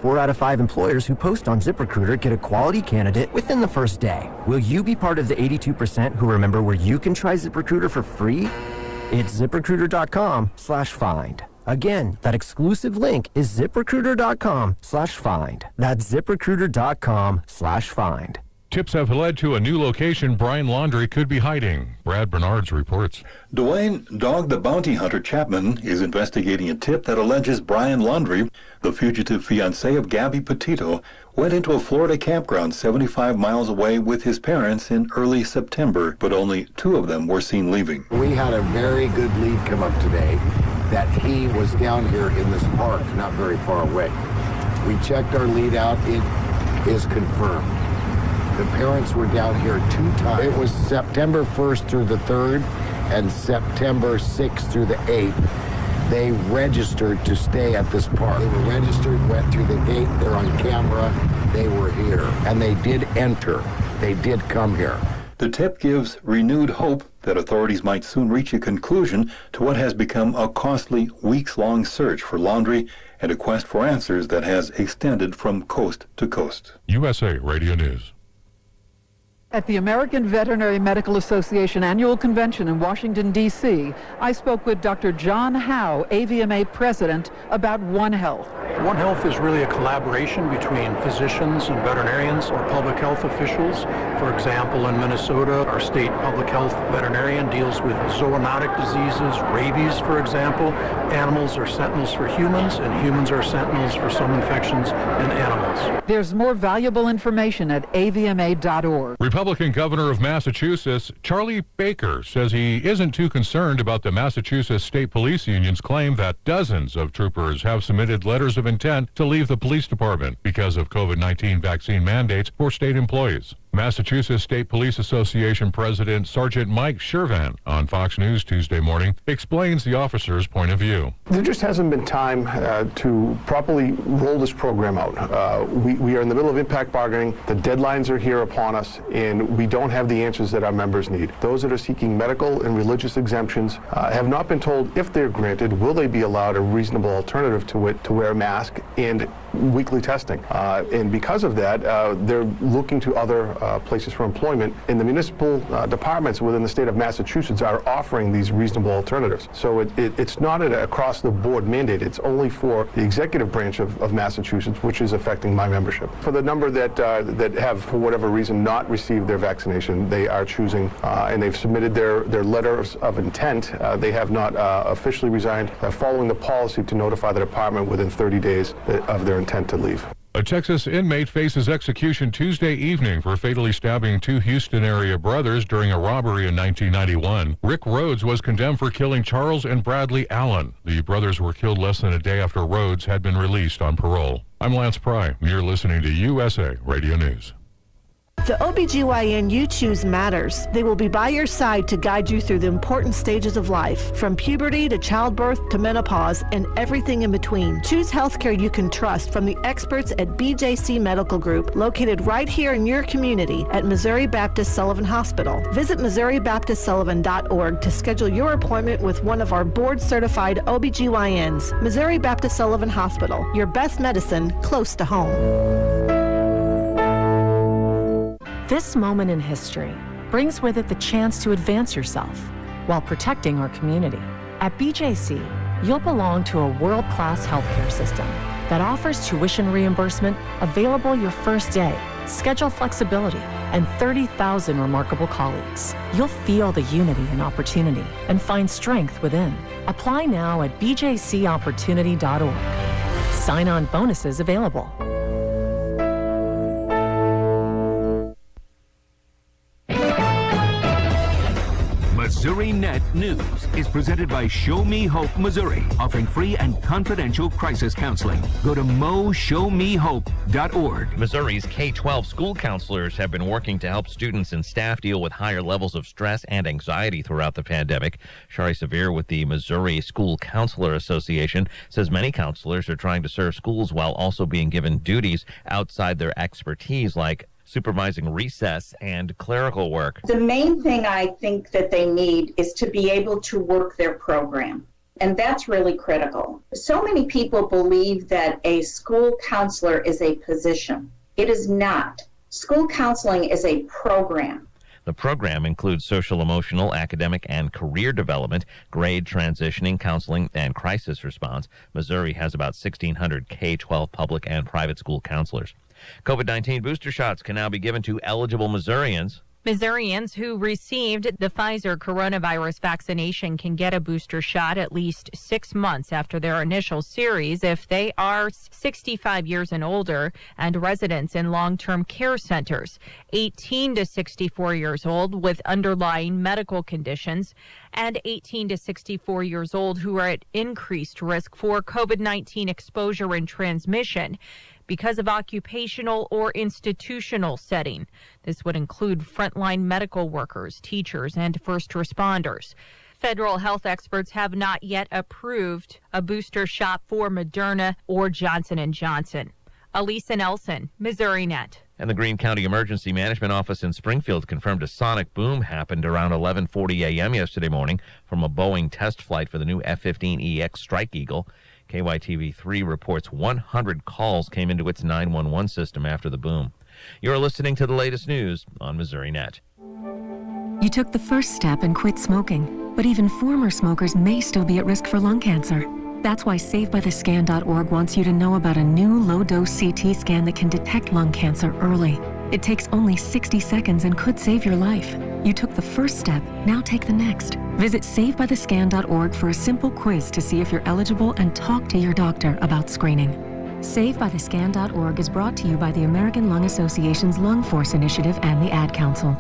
4 out of 5 employers who post on ZipRecruiter get a quality candidate within the first day. Will you be part of the 82% who remember where you can try ZipRecruiter for free? It's ZipRecruiter.com/find. Again, that exclusive link is ZipRecruiter.com/find. That's ZipRecruiter.com/find. Tips have led to a new location Bryan Laundrie could be hiding. Brad Bernards reports. Dwayne Dog the Bounty Hunter Chapman is investigating a tip that alleges Bryan Laundrie, the fugitive fiancé of Gabby Petito, went into a Florida campground 75 miles away with his parents in early September, but only 2 of them were seen leaving. We had a very good lead come up today that he was down here in this park not very far away. We checked our lead out. It is confirmed. The parents were down here 2 times. It was September 1st through the 3rd and September 6th through the 8th. They registered to stay at this park. They were registered, went through the gate, they're on camera, they were here. And they did enter. They did come here. The tip gives renewed hope that authorities might soon reach a conclusion to what has become a costly, weeks-long search for Laundrie and a quest for answers that has extended from coast to coast. USA Radio News. At the American Veterinary Medical Association annual convention in Washington, D.C., I spoke with Dr. John Howe, AVMA president, about One Health. One Health is really a collaboration between physicians and veterinarians or public health officials. For example, in Minnesota, our state public health veterinarian deals with zoonotic diseases, rabies, for example. Animals are sentinels for humans, and humans are sentinels for some infections in animals. There's more valuable information at avma.org. Republican governor of Massachusetts, Charlie Baker, says he isn't too concerned about the Massachusetts State Police Union's claim that dozens of troopers have submitted letters of intent to leave the police department because of COVID-19 vaccine mandates for state employees. Massachusetts State Police Association President Sergeant Mike Shervan on Fox News Tuesday morning explains the officer's point of view. There just hasn't been time to properly roll this program out. We are in the middle of impact bargaining. The deadlines are here upon us, and we don't have the answers that our members need. Those that are seeking medical and religious exemptions have not been told if they're granted, will they be allowed a reasonable alternative to it to wear a mask and weekly testing. And because of that, they're looking to other places for employment, and the municipal departments within the state of Massachusetts are offering these reasonable alternatives. So it's not an across-the-board mandate. It's only for the executive branch of Massachusetts, which is affecting my membership. For the number that have, for whatever reason, not received their vaccination, they are choosing, and they've submitted their letters of intent. They have not officially resigned. They're following the policy to notify the department within 30 days of their intent to leave. A Texas inmate faces execution Tuesday evening for fatally stabbing 2 Houston area brothers during a robbery in 1991. Rick Rhodes was condemned for killing Charles and Bradley Allen. The brothers were killed less than a day after Rhodes had been released on parole. I'm Lance Pry. You're listening to USA Radio News. The OBGYN you choose matters. They will be by your side to guide you through the important stages of life, from puberty to childbirth to menopause and everything in between. Choose healthcare you can trust from the experts at BJC Medical Group, located right here in your community at Missouri Baptist Sullivan Hospital. Visit MissouriBaptistSullivan.org to schedule your appointment with one of our board-certified OBGYNs. Missouri Baptist Sullivan Hospital, your best medicine close to home. This moment in history brings with it the chance to advance yourself while protecting our community. At BJC, you'll belong to a world-class healthcare system that offers tuition reimbursement available your first day, schedule flexibility, and 30,000 remarkable colleagues. You'll feel the unity and opportunity and find strength within. Apply now at bjcopportunity.org. Sign-on bonuses available. Missouri Net News is presented by Show Me Hope Missouri, offering free and confidential crisis counseling. Go to moshowmehope.org. Missouri's K-12 school counselors have been working to help students and staff deal with higher levels of stress and anxiety throughout the pandemic. Shari Severe with the Missouri School Counselor Association says many counselors are trying to serve schools while also being given duties outside their expertise, like supervising recess and clerical work. The main thing I think that they need is to be able to work their program. And that's really critical. So many people believe that a school counselor is a position. It is not. School counseling is a program. The program includes social, emotional, academic, and career development, grade transitioning, counseling, and crisis response. Missouri has about 1,600 K-12 public and private school counselors. COVID-19 booster shots can now be given to eligible Missourians. Missourians who received the Pfizer coronavirus vaccination can get a booster shot at least 6 months after their initial series if they are 65 years and older and residents in long-term care centers, 18 to 64 years old with underlying medical conditions, and 18 to 64 years old who are at increased risk for COVID-19 exposure and transmission because of occupational or institutional setting. This would include frontline medical workers, teachers, and first responders. Federal health experts have not yet approved a booster shot for Moderna or Johnson & Johnson. Elisa Nelson, Missouri Net. And the Greene County Emergency Management Office in Springfield confirmed a sonic boom happened around 11:40 a.m. yesterday morning from a Boeing test flight for the new F-15EX Strike Eagle. KYTV3 reports 100 calls came into its 911 system after the boom. You're listening to the latest news on Missouri Net. You took the first step and quit smoking, but even former smokers may still be at risk for lung cancer. That's why SaveByTheScan.org wants you to know about a new low-dose CT scan that can detect lung cancer early. It takes only 60 seconds and could save your life. You took the first step, now take the next. Visit SaveByTheScan.org for a simple quiz to see if you're eligible and talk to your doctor about screening. SaveByTheScan.org is brought to you by the American Lung Association's Lung Force Initiative and the Ad Council.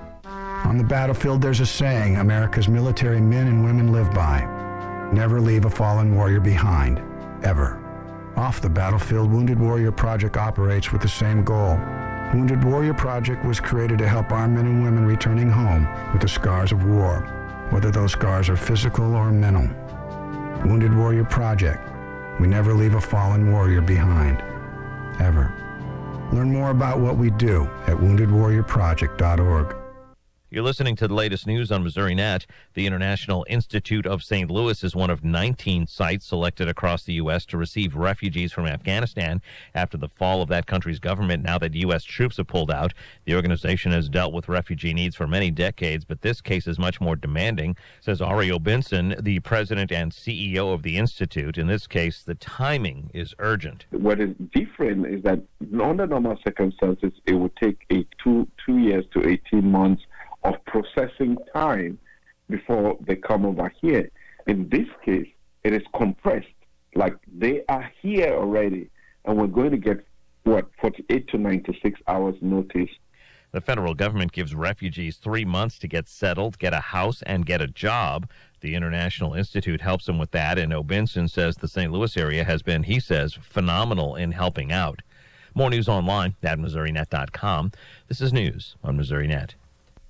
On the battlefield, there's a saying America's military men and women live by. Never leave a fallen warrior behind, ever. Off the battlefield, Wounded Warrior Project operates with the same goal. Wounded Warrior Project was created to help our men and women returning home with the scars of war, whether those scars are physical or mental. Wounded Warrior Project. We never leave a fallen warrior behind, ever. Learn more about what we do at woundedwarriorproject.org. You're listening to the latest news on Missouri Net. The International Institute of St. Louis is one of 19 sites selected across the U.S. to receive refugees from Afghanistan after the fall of that country's government now that U.S. troops have pulled out. The organization has dealt with refugee needs for many decades, but this case is much more demanding, says Ario Binson, the president and CEO of the Institute. In this case, the timing is urgent. What is different is that under normal circumstances, it would take a two years to 18 months of processing time before they come over here. In this case, it is compressed. Like they are here already, and we're going to get, 48 to 96 hours notice. The federal government gives refugees 3 months to get settled, get a house, and get a job. The International Institute helps them with that, and O'Binson says the St. Louis area has been, he says, phenomenal in helping out. More news online at MissouriNet.com. This is news on Missouri Net.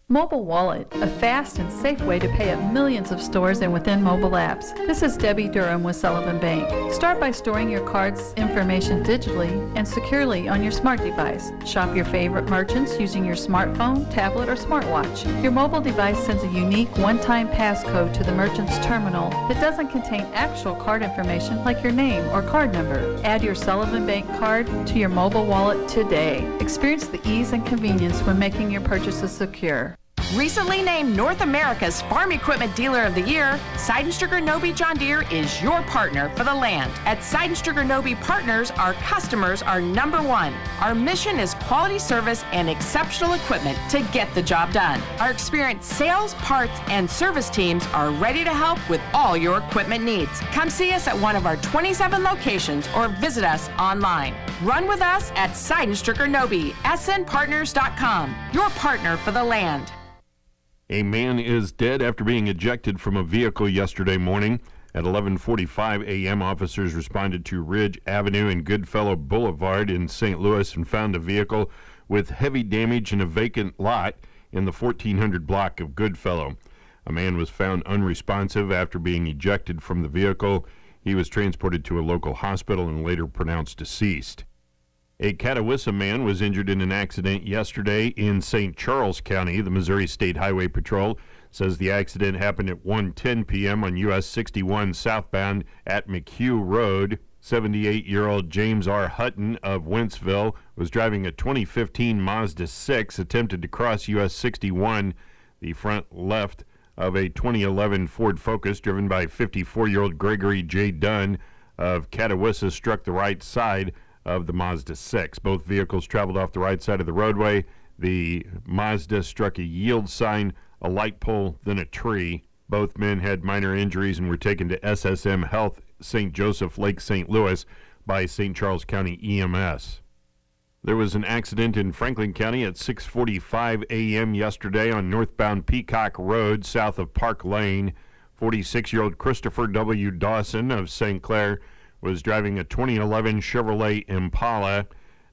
Mobile Wallet, a fast and safe way to pay at millions of stores and within mobile apps. This is Debbie Durham with Sullivan Bank. Start by storing your card's information digitally and securely on your smart device. Shop your favorite merchants using your smartphone, tablet, or smartwatch. Your mobile device sends a unique one-time passcode to the merchant's terminal that doesn't contain actual card information like your name or card number. Add your Sullivan Bank card to your mobile wallet today. Experience the ease and convenience when making your purchases secure. Recently named North America's Farm Equipment Dealer of the Year, Seidenstricker Nobe John Deere is your partner for the land. At Seidenstricker Nobe Partners, our customers are number one. Our mission is quality service and exceptional equipment to get the job done. Our experienced sales, parts, and service teams are ready to help with all your equipment needs. Come see us at one of our 27 locations or visit us online. Run with us at Seidenstricker Nobe, snpartners.com, your partner for the land. A man is dead after being ejected from a vehicle yesterday morning. At 11:45 a.m., officers responded to Ridge Avenue and Goodfellow Boulevard in St. Louis and found a vehicle with heavy damage in a vacant lot in the 1400 block of Goodfellow. A man was found unresponsive after being ejected from the vehicle. He was transported to a local hospital and later pronounced deceased. A Catawissa man was injured in an accident yesterday in St. Charles County. The Missouri State Highway Patrol says the accident happened at 1:10 p.m. on US 61 southbound at McHugh Road. 78-year-old James R. Hutton of Wentzville was driving a 2015 Mazda 6, attempted to cross US 61, the front left of a 2011 Ford Focus driven by 54-year-old Gregory J. Dunn of Catawissa struck the right side of the Mazda 6. Both vehicles traveled off the right side of the roadway. The Mazda struck a yield sign, a light pole, then a tree. Both men had minor injuries and were taken to SSM Health St. Joseph Lake St. Louis by St. Charles County EMS. There was an accident in Franklin County at 6:45 a.m. yesterday on northbound Peacock Road south of Park Lane. 46-year-old Christopher W. Dawson of St. Clair was driving a 2011 Chevrolet Impala.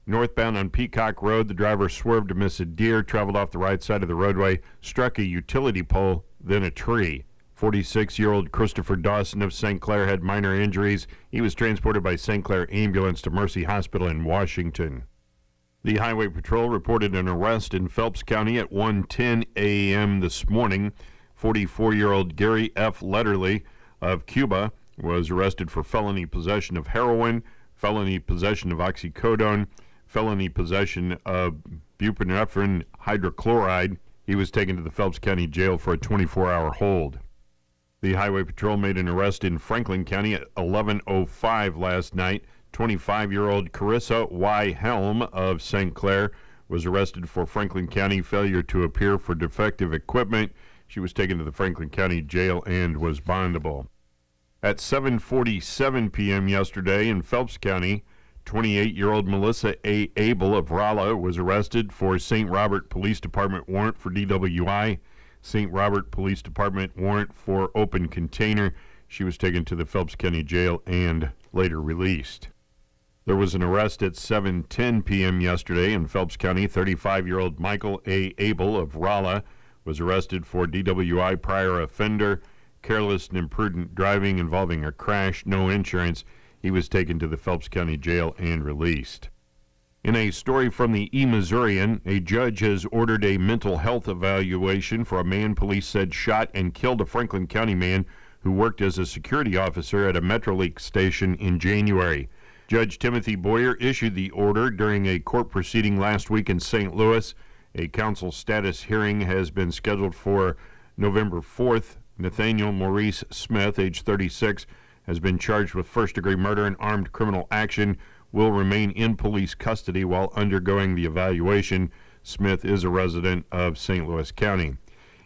Northbound on Peacock Road, the driver swerved to miss a deer, traveled off the right side of the roadway, struck a utility pole, then a tree. 46-year-old Christopher Dawson of St. Clair had minor injuries. He was transported by St. Clair ambulance to Mercy Hospital in Washington. The Highway Patrol reported an arrest in Phelps County at 1:10 a.m. this morning. 44-year-old Gary F. Letterly of Cuba was arrested for felony possession of heroin, felony possession of oxycodone, felony possession of buprenorphine hydrochloride. He was taken to the Phelps County Jail for a 24-hour hold. The Highway Patrol made an arrest in Franklin County at 11:05 last night. 25-year-old Carissa Y. Helm of St. Clair was arrested for Franklin County failure to appear for defective equipment. She was taken to the Franklin County Jail and was bondable. At 7:47 p.m. yesterday in Phelps County, 28-year-old Melissa A. Abel of Rolla was arrested for St. Robert Police Department warrant for DWI, St. Robert Police Department warrant for open container. She was taken to the Phelps County Jail and later released. There was an arrest at 7:10 p.m. yesterday in Phelps County. 35-year-old Michael A. Abel of Rolla was arrested for DWI, prior offender, careless and imprudent driving involving a crash, no insurance. He was taken to the Phelps County Jail and released. In a story from the E-Missourian, a judge has ordered a mental health evaluation for a man police said shot and killed a Franklin County man who worked as a security officer at a Metrolink station in January. Judge Timothy Boyer issued the order during a court proceeding last week in St. Louis. A counsel status hearing has been scheduled for November 4th. Nathaniel Maurice Smith, age 36, has been charged with first-degree murder and armed criminal action, will remain in police custody while undergoing the evaluation. Smith is a resident of St. Louis County.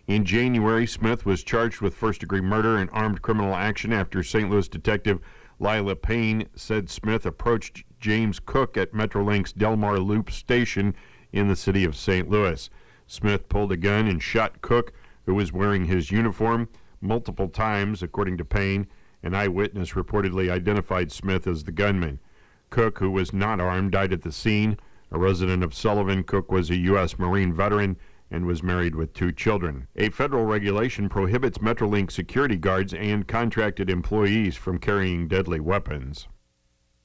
In January, Smith was charged with first-degree murder and armed criminal action after St. Louis detective Lila Payne said Smith approached James Cook at Metrolink's Delmar Loop station in the city of St. Louis. Smith pulled a gun and shot Cook, who was wearing his uniform, multiple times, according to Payne. An eyewitness reportedly identified Smith as the gunman. Cook, who was not armed, died at the scene. A resident of Sullivan, Cook was a U.S. Marine veteran and was married with 2 children. A federal regulation prohibits Metrolink security guards and contracted employees from carrying deadly weapons.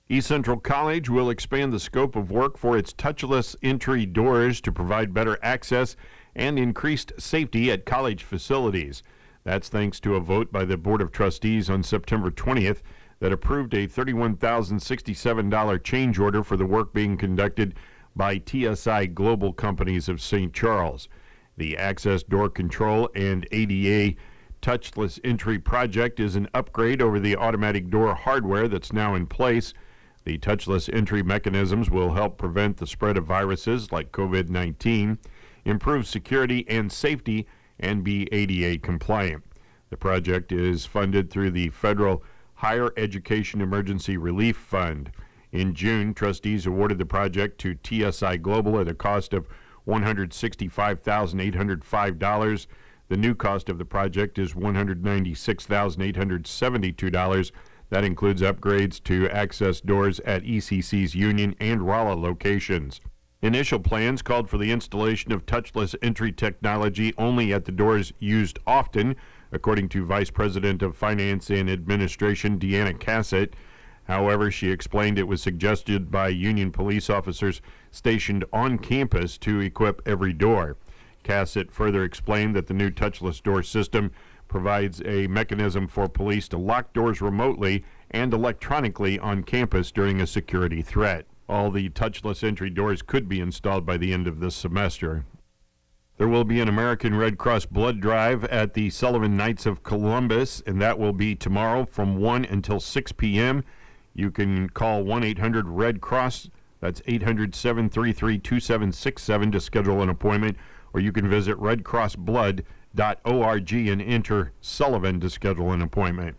East Central College will expand the scope of work for its touchless entry doors to provide better access and increased safety at college facilities. That's thanks to a vote by the Board of Trustees on September 20th that approved a $31,067 change order for the work being conducted by TSI Global Companies of St. Charles. The Access Door Control and ADA Touchless Entry project is an upgrade over the automatic door hardware that's now in place. The touchless entry mechanisms will help prevent the spread of viruses like COVID-19, improve security and safety, and be ADA compliant. The project is funded through the Federal Higher Education Emergency Relief Fund. In June, trustees awarded the project to TSI Global at a cost of $165,805. The new cost of the project is $196,872. That includes upgrades to access doors at ECC's Union and Rolla locations. Initial plans called for the installation of touchless entry technology only at the doors used often, according to Vice President of Finance and Administration Deanna Cassett. However, she explained it was suggested by Union police officers stationed on campus to equip every door. Cassett further explained that the new touchless door system provides a mechanism for police to lock doors remotely and electronically on campus during a security threat. All the touchless entry doors could be installed by the end of this semester. There will be an American Red Cross blood drive at the Sullivan Knights of Columbus, and that will be tomorrow from 1 until 6 p.m. You can call 1-800-RED-CROSS. That's 800-733-2767 to schedule an appointment, or you can visit redcrossblood.org and enter Sullivan to schedule an appointment.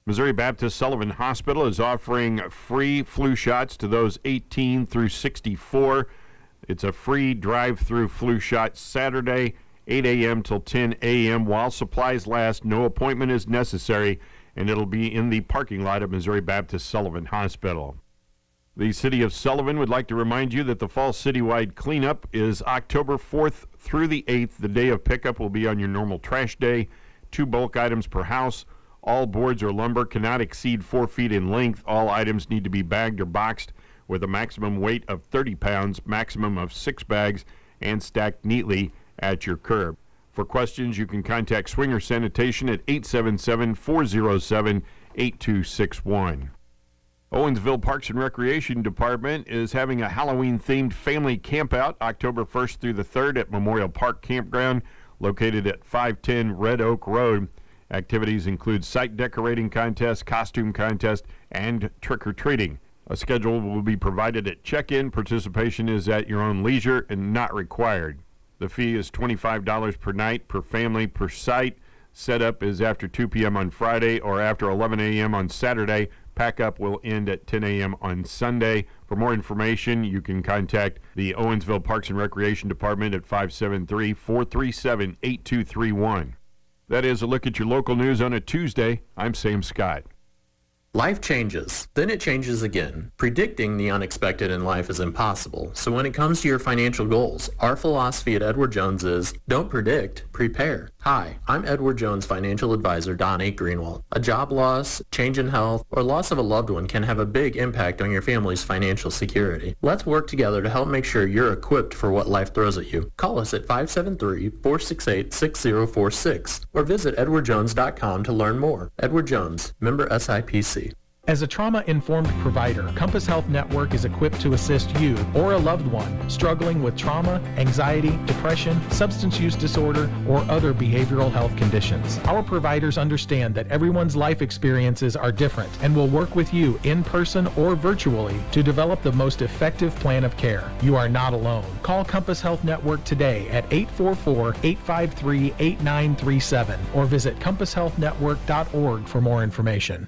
Missouri Baptist Sullivan Hospital is offering free flu shots to those 18 through 64. It's a free drive-through flu shot Saturday, 8 a.m. till 10 a.m. while supplies last. No appointment is necessary, and it'll be in the parking lot of Missouri Baptist Sullivan Hospital. The City of Sullivan would like to remind you that the fall citywide cleanup is October 4th through the 8th. The day of pickup will be on your normal trash day. 2 bulk items per house. All boards or lumber cannot exceed 4 feet in length. All items need to be bagged or boxed with a maximum weight of 30 pounds, maximum of 6 bags, and stacked neatly at your curb. For questions, you can contact Swinger Sanitation at 877-407-8261. Owensville Parks and Recreation Department is having a Halloween-themed family campout October 1st through the 3rd at Memorial Park Campground, located at 510 Red Oak Road. Activities include site decorating contest, costume contest, and trick-or-treating. A schedule will be provided at check-in. Participation is at your own leisure and not required. The fee is $25 per night, per family, per site. Setup is after 2 p.m. on Friday or after 11 a.m. on Saturday. Pack-up will end at 10 a.m. on Sunday. For more information, you can contact the Owensville Parks and Recreation Department at 573-437-8231. That is a look at your local news on a Tuesday. I'm Sam Scott. Life changes, then it changes again. Predicting the unexpected in life is impossible. So when it comes to your financial goals, our philosophy at Edward Jones is, don't predict, prepare. Hi, I'm Edward Jones financial advisor Don A. Greenwald. A job loss, change in health, or loss of a loved one can have a big impact on your family's financial security. Let's work together to help make sure you're equipped for what life throws at you. Call us at 573-468-6046 or visit edwardjones.com to learn more. Edward Jones, member SIPC. As a trauma-informed provider, Compass Health Network is equipped to assist you or a loved one struggling with trauma, anxiety, depression, substance use disorder, or other behavioral health conditions. Our providers understand that everyone's life experiences are different and will work with you in person or virtually to develop the most effective plan of care. You are not alone. Call Compass Health Network today at 844-853-8937 or visit compasshealthnetwork.org for more information.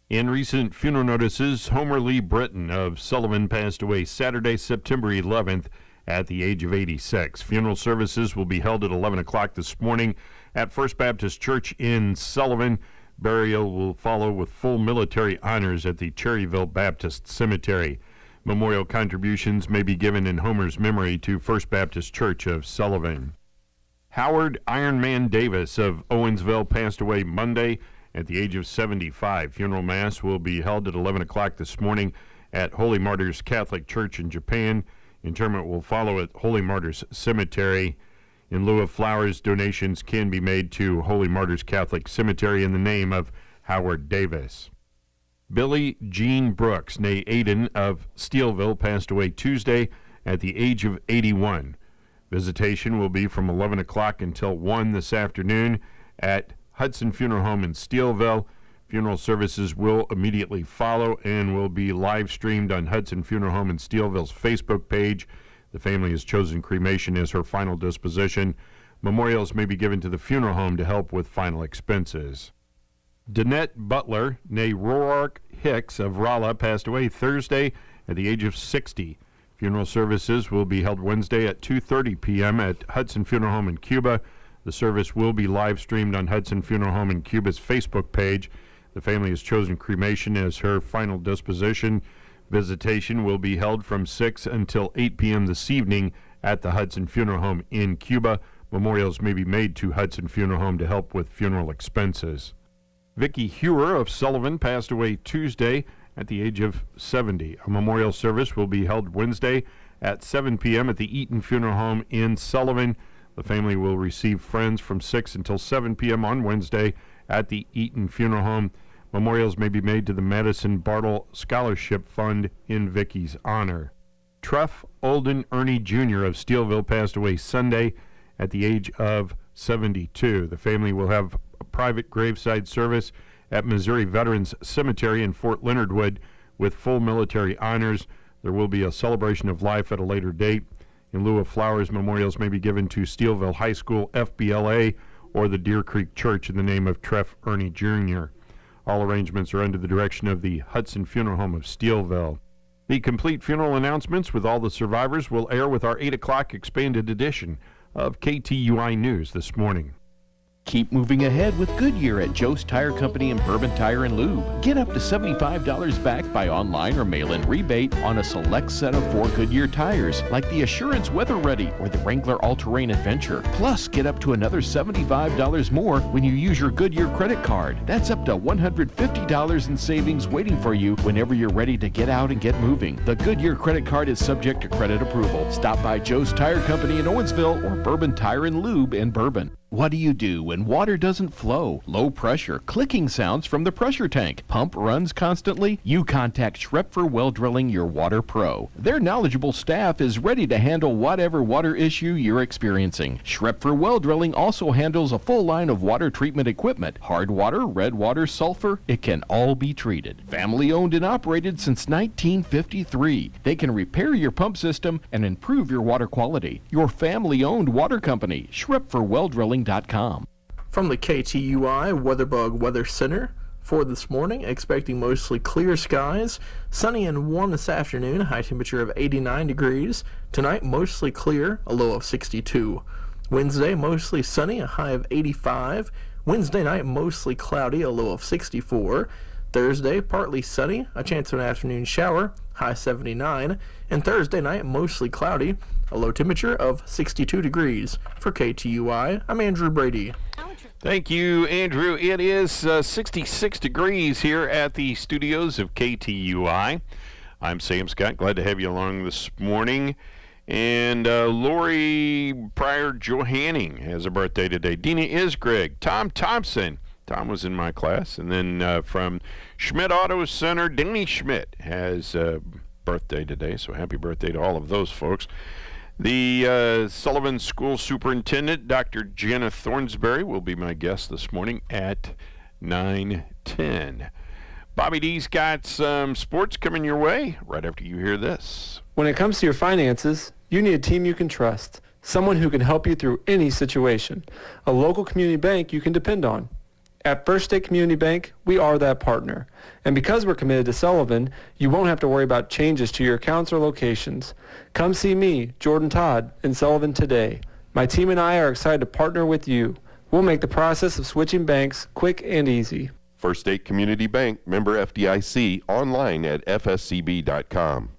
In recent funeral notices, Homer Lee Britton of Sullivan passed away Saturday, September 11th at the age of 86. Funeral services will be held at 11 o'clock this morning at First Baptist Church in Sullivan. Burial will follow with full military honors at the Cherryville Baptist Cemetery. Memorial contributions may be given in Homer's memory to First Baptist Church of Sullivan. Howard Ironman Davis of Owensville passed away Monday at the age of 75. Funeral Mass will be held at 11 o'clock this morning at Holy Martyrs Catholic Church in Japan. Interment will follow at Holy Martyrs Cemetery. In lieu of flowers, donations can be made to Holy Martyrs Catholic Cemetery in the name of Howard Davis. Billie Jean Brooks, née Aiden of Steelville, passed away Tuesday at the age of 81. Visitation will be from 11 o'clock until 1 this afternoon at Hudson Funeral Home in Steelville. Funeral services will immediately follow and will be live streamed on Hudson Funeral Home in Steelville's Facebook page. The family has chosen cremation as her final disposition. Memorials may be given to the funeral home to help with final expenses. Danette Butler, née Roark Hicks of Rolla, passed away Thursday at the age of 60. Funeral services will be held Wednesday at 2:30 p.m. at Hudson Funeral Home in Cuba. The service will be live streamed on Hudson Funeral Home in Cuba's Facebook page. The family has chosen cremation as her final disposition. Visitation will be held from 6 until 8 p.m. this evening at the Hudson Funeral Home in Cuba. Memorials may be made to Hudson Funeral Home to help with funeral expenses. Vicki Hewer of Sullivan passed away Tuesday at the age of 70. A memorial service will be held Wednesday at 7 p.m. at the Eaton Funeral Home in Sullivan. The family will receive friends from 6 until 7 p.m. on Wednesday at the Eaton Funeral Home. Memorials may be made to the Madison Bartle Scholarship Fund in Vicky's honor. Treff Olden Ernie Jr. of Steelville passed away Sunday at the age of 72. The family will have a private graveside service at Missouri Veterans Cemetery in Fort Leonard Wood with full military honors. There will be a celebration of life at a later date. In lieu of flowers, memorials may be given to Steelville High School, FBLA, or the Deer Creek Church in the name of Treff Ernie Jr. All arrangements are under the direction of the Hudson Funeral Home of Steelville. The complete funeral announcements with all the survivors will air with our 8 o'clock expanded edition of KTUI News this morning. Keep moving ahead with Goodyear at Joe's Tire Company and Bourbon Tire and Lube. Get up to $75 back by online or mail-in rebate on a select set of 4 Goodyear tires, like the Assurance Weather Ready or the Wrangler All-Terrain Adventure. Plus, get up to another $75 more when you use your Goodyear credit card. That's up to $150 in savings waiting for you whenever you're ready to get out and get moving. The Goodyear credit card is subject to credit approval. Stop by Joe's Tire Company in Owensville or Bourbon Tire and Lube in Bourbon. What do you do when water doesn't flow? Low pressure, clicking sounds from the pressure tank. Pump runs constantly? You contact Schrepfer Well Drilling, your water pro. Their knowledgeable staff is ready to handle whatever water issue you're experiencing. Schrepfer Well Drilling also handles a full line of water treatment equipment. Hard water, red water, sulfur, it can all be treated. Family owned and operated since 1953. They can repair your pump system and improve your water quality. Your family owned water company, SchrepferWellDrilling.com. From the KTUI WeatherBug Weather Center, for this morning, expecting mostly clear skies, sunny and warm this afternoon, high temperature of 89 degrees. Tonight, mostly clear, a low of 62. Wednesday, mostly sunny, a high of 85. Wednesday night, mostly cloudy, a low of 64. Thursday, partly sunny, a chance of an afternoon shower, high 79. And Thursday night, mostly cloudy, a low temperature of 62 degrees. For KTUI, I'm Andrew Brady. Thank you, Andrew. It is 66 degrees here at the studios of KTUI. I'm Sam Scott. Glad to have you along this morning. And Lori Pryor Johanning has a birthday today. Dina Isgreg, Tom Thompson. Tom was in my class. And then from Schmidt Auto Center, Danny Schmidt has a birthday today. So happy birthday to all of those folks. The Sullivan School Superintendent, Dr. Jenna Thornsberry, will be my guest this morning at 9:10. Bobby D's got some sports coming your way right after you hear this. When it comes to your finances, you need a team you can trust, someone who can help you through any situation, a local community bank you can depend on. At First State Community Bank, we are that partner. And because we're committed to Sullivan, you won't have to worry about changes to your accounts or locations. Come see me, Jordan Todd, in Sullivan today. My team and I are excited to partner with you. We'll make the process of switching banks quick and easy. First State Community Bank, member FDIC, online at fscb.com.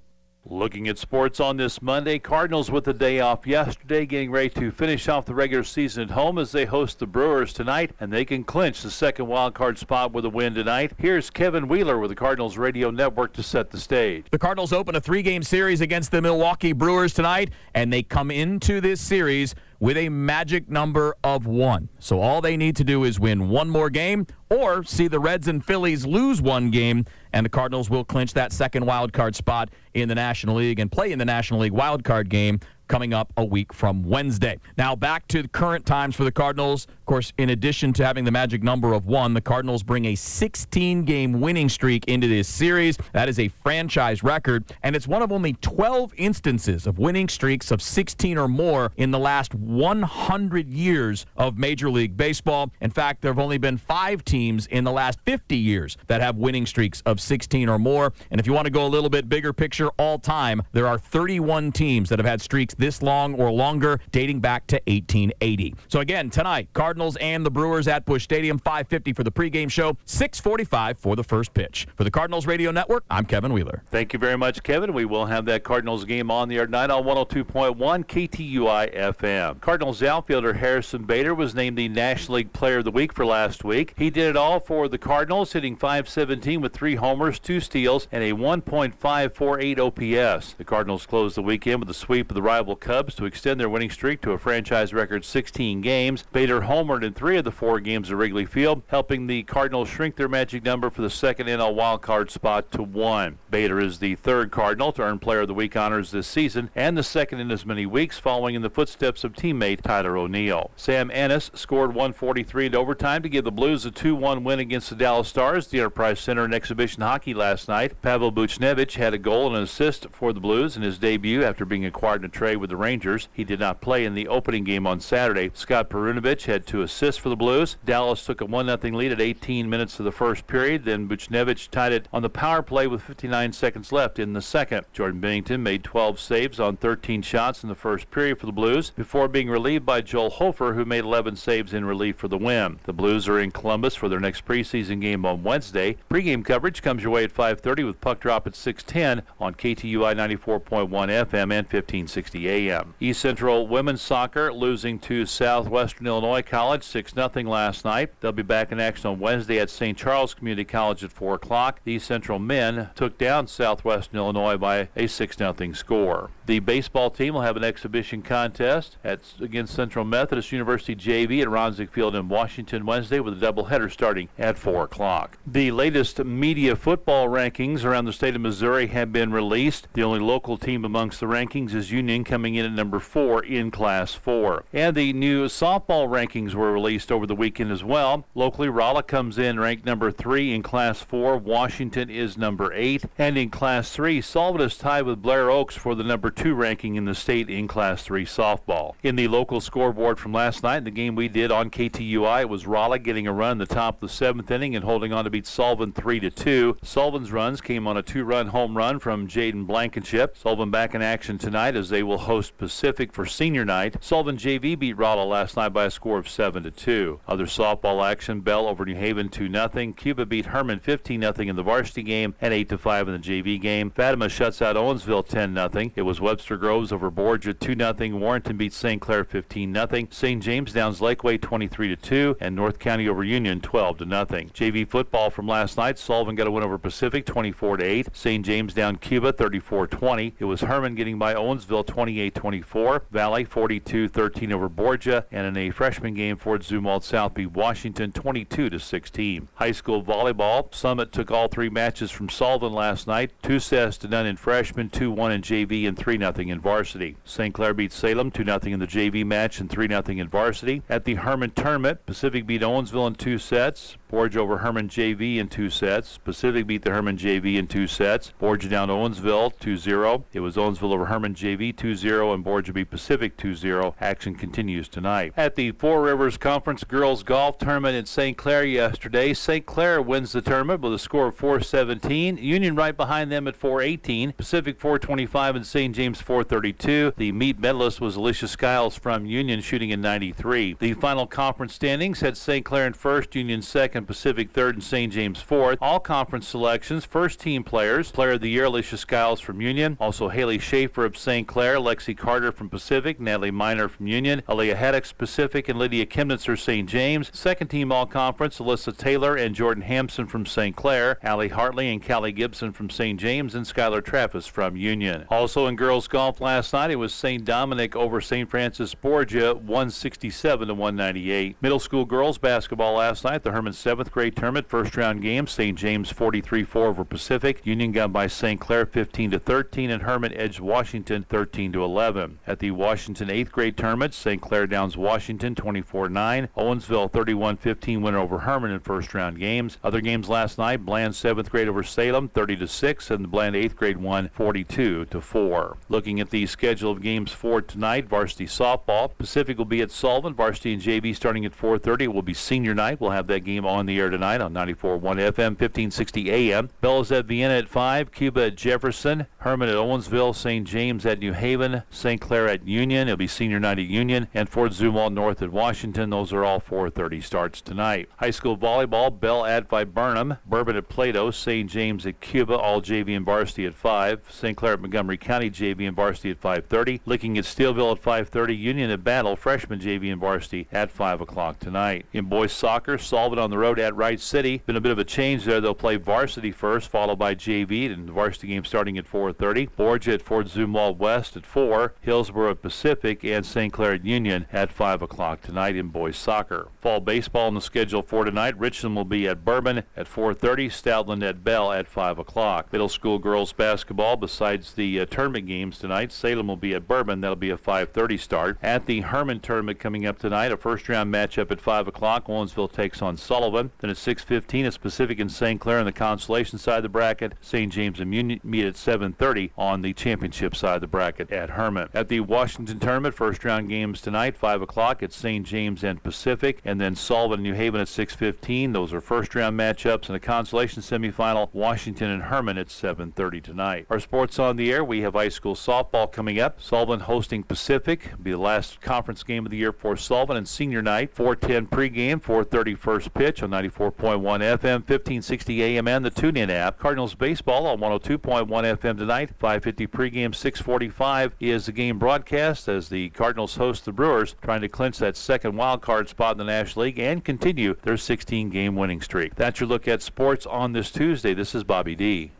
Looking at sports on this Monday, Cardinals with the day off yesterday, getting ready to finish off the regular season at home as they host the Brewers tonight, and they can clinch the second wild card spot with a win tonight. Here's Kevin Wheeler with the Cardinals Radio Network to set the stage. The Cardinals open a 3-game series against the Milwaukee Brewers tonight, and they come into this series with a magic number of 1. So all they need to do is win one more game or see the Reds and Phillies lose one game, and the Cardinals will clinch that second wild card spot in the National League and play in the National League wild card game coming up a week from Wednesday. Now back to the current times for the Cardinals. Of course, in addition to having the magic number of 1, the Cardinals bring a 16-game winning streak into this series. That is a franchise record, and it's one of only 12 instances of winning streaks of 16 or more in the last 100 years of Major League Baseball. In fact, there have only been 5 teams in the last 50 years that have winning streaks of 16 or more. And if you want to go a little bit bigger picture all time, there are 31 teams that have had streaks this long or longer, dating back to 1880. So again, tonight, Cardinals and the Brewers at Busch Stadium, 5:50 for the pregame show, 6:45 for the first pitch. For the Cardinals Radio Network, I'm Kevin Wheeler. Thank you very much, Kevin. We will have that Cardinals game on the air tonight on 102.1 KTUI FM. Cardinals outfielder Harrison Bader was named the National League Player of the Week for last week. He did it all for the Cardinals, hitting .517 with 3 homers, 2 steals, and a 1.548 OPS. The Cardinals closed the weekend with a sweep of the rival Cubs to extend their winning streak to a franchise record 16 games. Bader homered in 3 of the 4 games at Wrigley Field, helping the Cardinals shrink their magic number for the second NL wildcard spot to 1. Bader is the 3rd Cardinal to earn Player of the Week honors this season, and the 2nd in as many weeks, following in the footsteps of teammate Tyler O'Neill. Sam Ennis scored 143 in overtime to give the Blues a 2-1 win against the Dallas Stars at the Enterprise Center in exhibition hockey last night. Pavel Buchnevich had a goal and an assist for the Blues in his debut after being acquired in a trade with the Rangers. He did not play in the opening game on Saturday. Scott Perunovich had 2 assists for the Blues. Dallas took a 1-0 lead at 18 minutes of the first period. Then Buchnevich tied it on the power play with 59 seconds left in the second. Jordan Bennington made 12 saves on 13 shots in the first period for the Blues before being relieved by Joel Hofer, who made 11 saves in relief for the win. The Blues are in Columbus for their next preseason game on Wednesday. Pre-game coverage comes your way at 5:30 with puck drop at 6:10 on KTUI 94.1 FM and 1560 AM. East Central women's soccer losing to Southwestern Illinois College 6-0 last night. They'll be back in action on Wednesday at St. Charles Community College at 4 o'clock. The East Central men took down Southwestern Illinois by a 6-0 score. The baseball team will have an exhibition contest against Central Methodist University JV at Ronzig Field in Washington Wednesday, with a doubleheader starting at 4 o'clock. The latest media football rankings around the state of Missouri have been released. The only local team amongst the rankings is Union, coming in at number 4 in Class 4. And the new softball rankings were released over the weekend as well. Locally, Rolla comes in ranked number 3 in Class 4. Washington is number 8. And in Class 3, Sullivan is tied with Blair Oaks for the number 2 ranking in the state in Class 3 softball. In the local scoreboard from last night, the game we did on KTUI, it was Rolla getting a run in the top of the 7th inning and holding on to beat Sullivan 3-2. Sullivan's runs came on a 2-run home run from Jaden Blankenship. Sullivan back in action tonight as they will host Pacific for senior night. Sullivan JV beat Rolla last night by a score of 7-2. Other softball action, Bell over New Haven 2-0. Cuba beat Herman 15-0 in the varsity game and 8-5 in the JV game. Fatima shuts out Owensville 10-0. It was Webster Groves over Borgia 2-0. Warrenton beats St. Clair 15-0. St. James downs Lakeway 23-2, and North County over Union 12-0. JV football from last night, Sullivan got a win over Pacific 24-8. St. James down Cuba 34-20. It was Herman getting by Owensville 28-24. Valley 42-13 over Borgia, and in a freshman game, Fort Zumwalt South beat Washington 22-16. High school volleyball, Summit took all 3 matches from Sullivan last night, 2-0 in freshmen, 2-1 in JV, and 3-0 in varsity. St. Clair beat Salem 2-0 in the JV match and 3-0 in varsity. At the Herman tournament, Pacific beat Owensville in 2 sets. Borgia over Herman JV in 2 sets. Pacific beat the Herman JV in 2 sets. Borgia down Owensville 2-0. It was Owensville over Herman JV 2-0, and Borgia beat Pacific 2-0. Action continues tonight. At the Four Rivers Conference Girls Golf Tournament in St. Clair yesterday, St. Clair wins the tournament with a score of 417. Union right behind them at 418. Pacific 425 and St. James 432. The meet medalist was Alicia Skiles from Union, shooting in 93. The final conference standings had St. Clair in first, Union second, Pacific third, and St. James fourth. All conference selections, first team players. Player of the year, Alicia Skiles from Union. Also Haley Schaefer of St. Clair, Lexi Carter from Pacific, Natalie Miner from Union, Aaliyah Haddix Pacific, and Lydia Kimnitzer St. James. Second team all conference, Alyssa Taylor and Jordan Hampson from St. Clair, Allie Hartley and Callie Gibson from St. James, and Skylar Travis from Union. Also in girls golf last night, it was St. Dominic over St. Francis Borgia, 167-198. Middle school girls basketball last night, the Herman 7th grade tournament first round game, St. James 43-4 over Pacific. Union got by St. Clair 15-13, and Herman edged Washington 13-11. At the Washington 8th grade tournament, St. Clair downs Washington 24-9. Owensville 31-15 win over Herman in first round games. Other games last night, Bland 7th grade over Salem 30-6, and the Bland 8th grade won 42-4. Looking at the schedule of games for tonight, varsity softball, Pacific will be at Sullivan, varsity and JV starting at 4:30. It will be senior night. We'll have that game on the air tonight on 94.1 FM, 1560 AM. Bell is at Vienna at 5, Cuba at Jefferson, Herman at Owensville, St. James at New Haven, Herman, St. Clair at Union. It'll be senior night at Union, and Fort Zumwalt North at Washington. Those are all 4:30 starts tonight. High school volleyball, Bell at Viburnum, Bourbon at Plato, St. James at Cuba, all JV and varsity at 5. St. Clair at Montgomery County, JV and varsity at 5:30. Licking at Steelville at 5:30. Union at Battle, freshman JV and varsity at 5 o'clock tonight. In boys soccer, Sullivan on the road at Wright City. Been a bit of a change there. They'll play varsity first, followed by JV, and the varsity game starting at 4:30. Borgia at Fort Zumwalt West at 4. Hillsborough at Pacific, and St. Clair at Union at 5 o'clock tonight in boys soccer. Fall baseball on the schedule for tonight. Richland will be at Bourbon at 4:30. Stoutland at Bell at 5 o'clock. Middle school girls basketball, besides the tournament games tonight, Salem will be at Bourbon. That'll be a 5:30 start. At the Herman tournament coming up tonight, a first-round matchup at 5 o'clock. Owensville takes on Sullivan. Then at 6:15, it's Pacific and St. Clair in the consolation side of the bracket. St. James and Union meet at 7:30 on the championship side of the bracket at Herman. At the Washington tournament, first-round games tonight, 5 o'clock. It's St. James and Pacific, and then Sullivan and New Haven at 6:15. Those are first-round matchups. In the consolation semifinal, Washington and Herman at 7:30 tonight. Our sports on the air, we have high school softball coming up. Sullivan hosting Pacific. It'll be the last conference game of the year for Sullivan, and senior night, 4:10 pregame, 4:30 first pitch on 94.1 FM, 1560 AM, and the TuneIn app. Cardinals baseball on 102.1 FM tonight, 5:50 pregame, 6:45 is the game broadcast as the Cardinals host the Brewers, trying to clinch that second wild card spot in the National League and continue their 16-game winning streak. That's your look at sports on this Tuesday. This is Bobby D.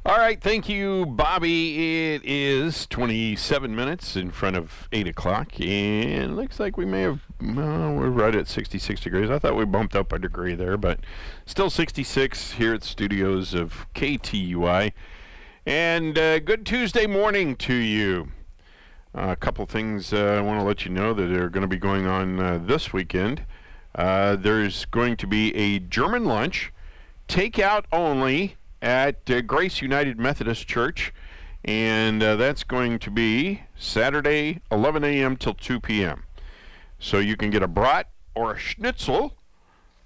All right, thank you, Bobby. It is 27 minutes in front of 8 o'clock, and looks like we may have, we're right at 66 degrees. I thought we bumped up a degree there, but still 66 here at the studios of KTUI. And good Tuesday morning to you. A couple things I want to let you know that are going to be going on this weekend. There's going to be a German lunch, takeout only, at Grace United Methodist Church, and that's going to be Saturday 11 a.m. till 2 p.m. So you can get a brat or a schnitzel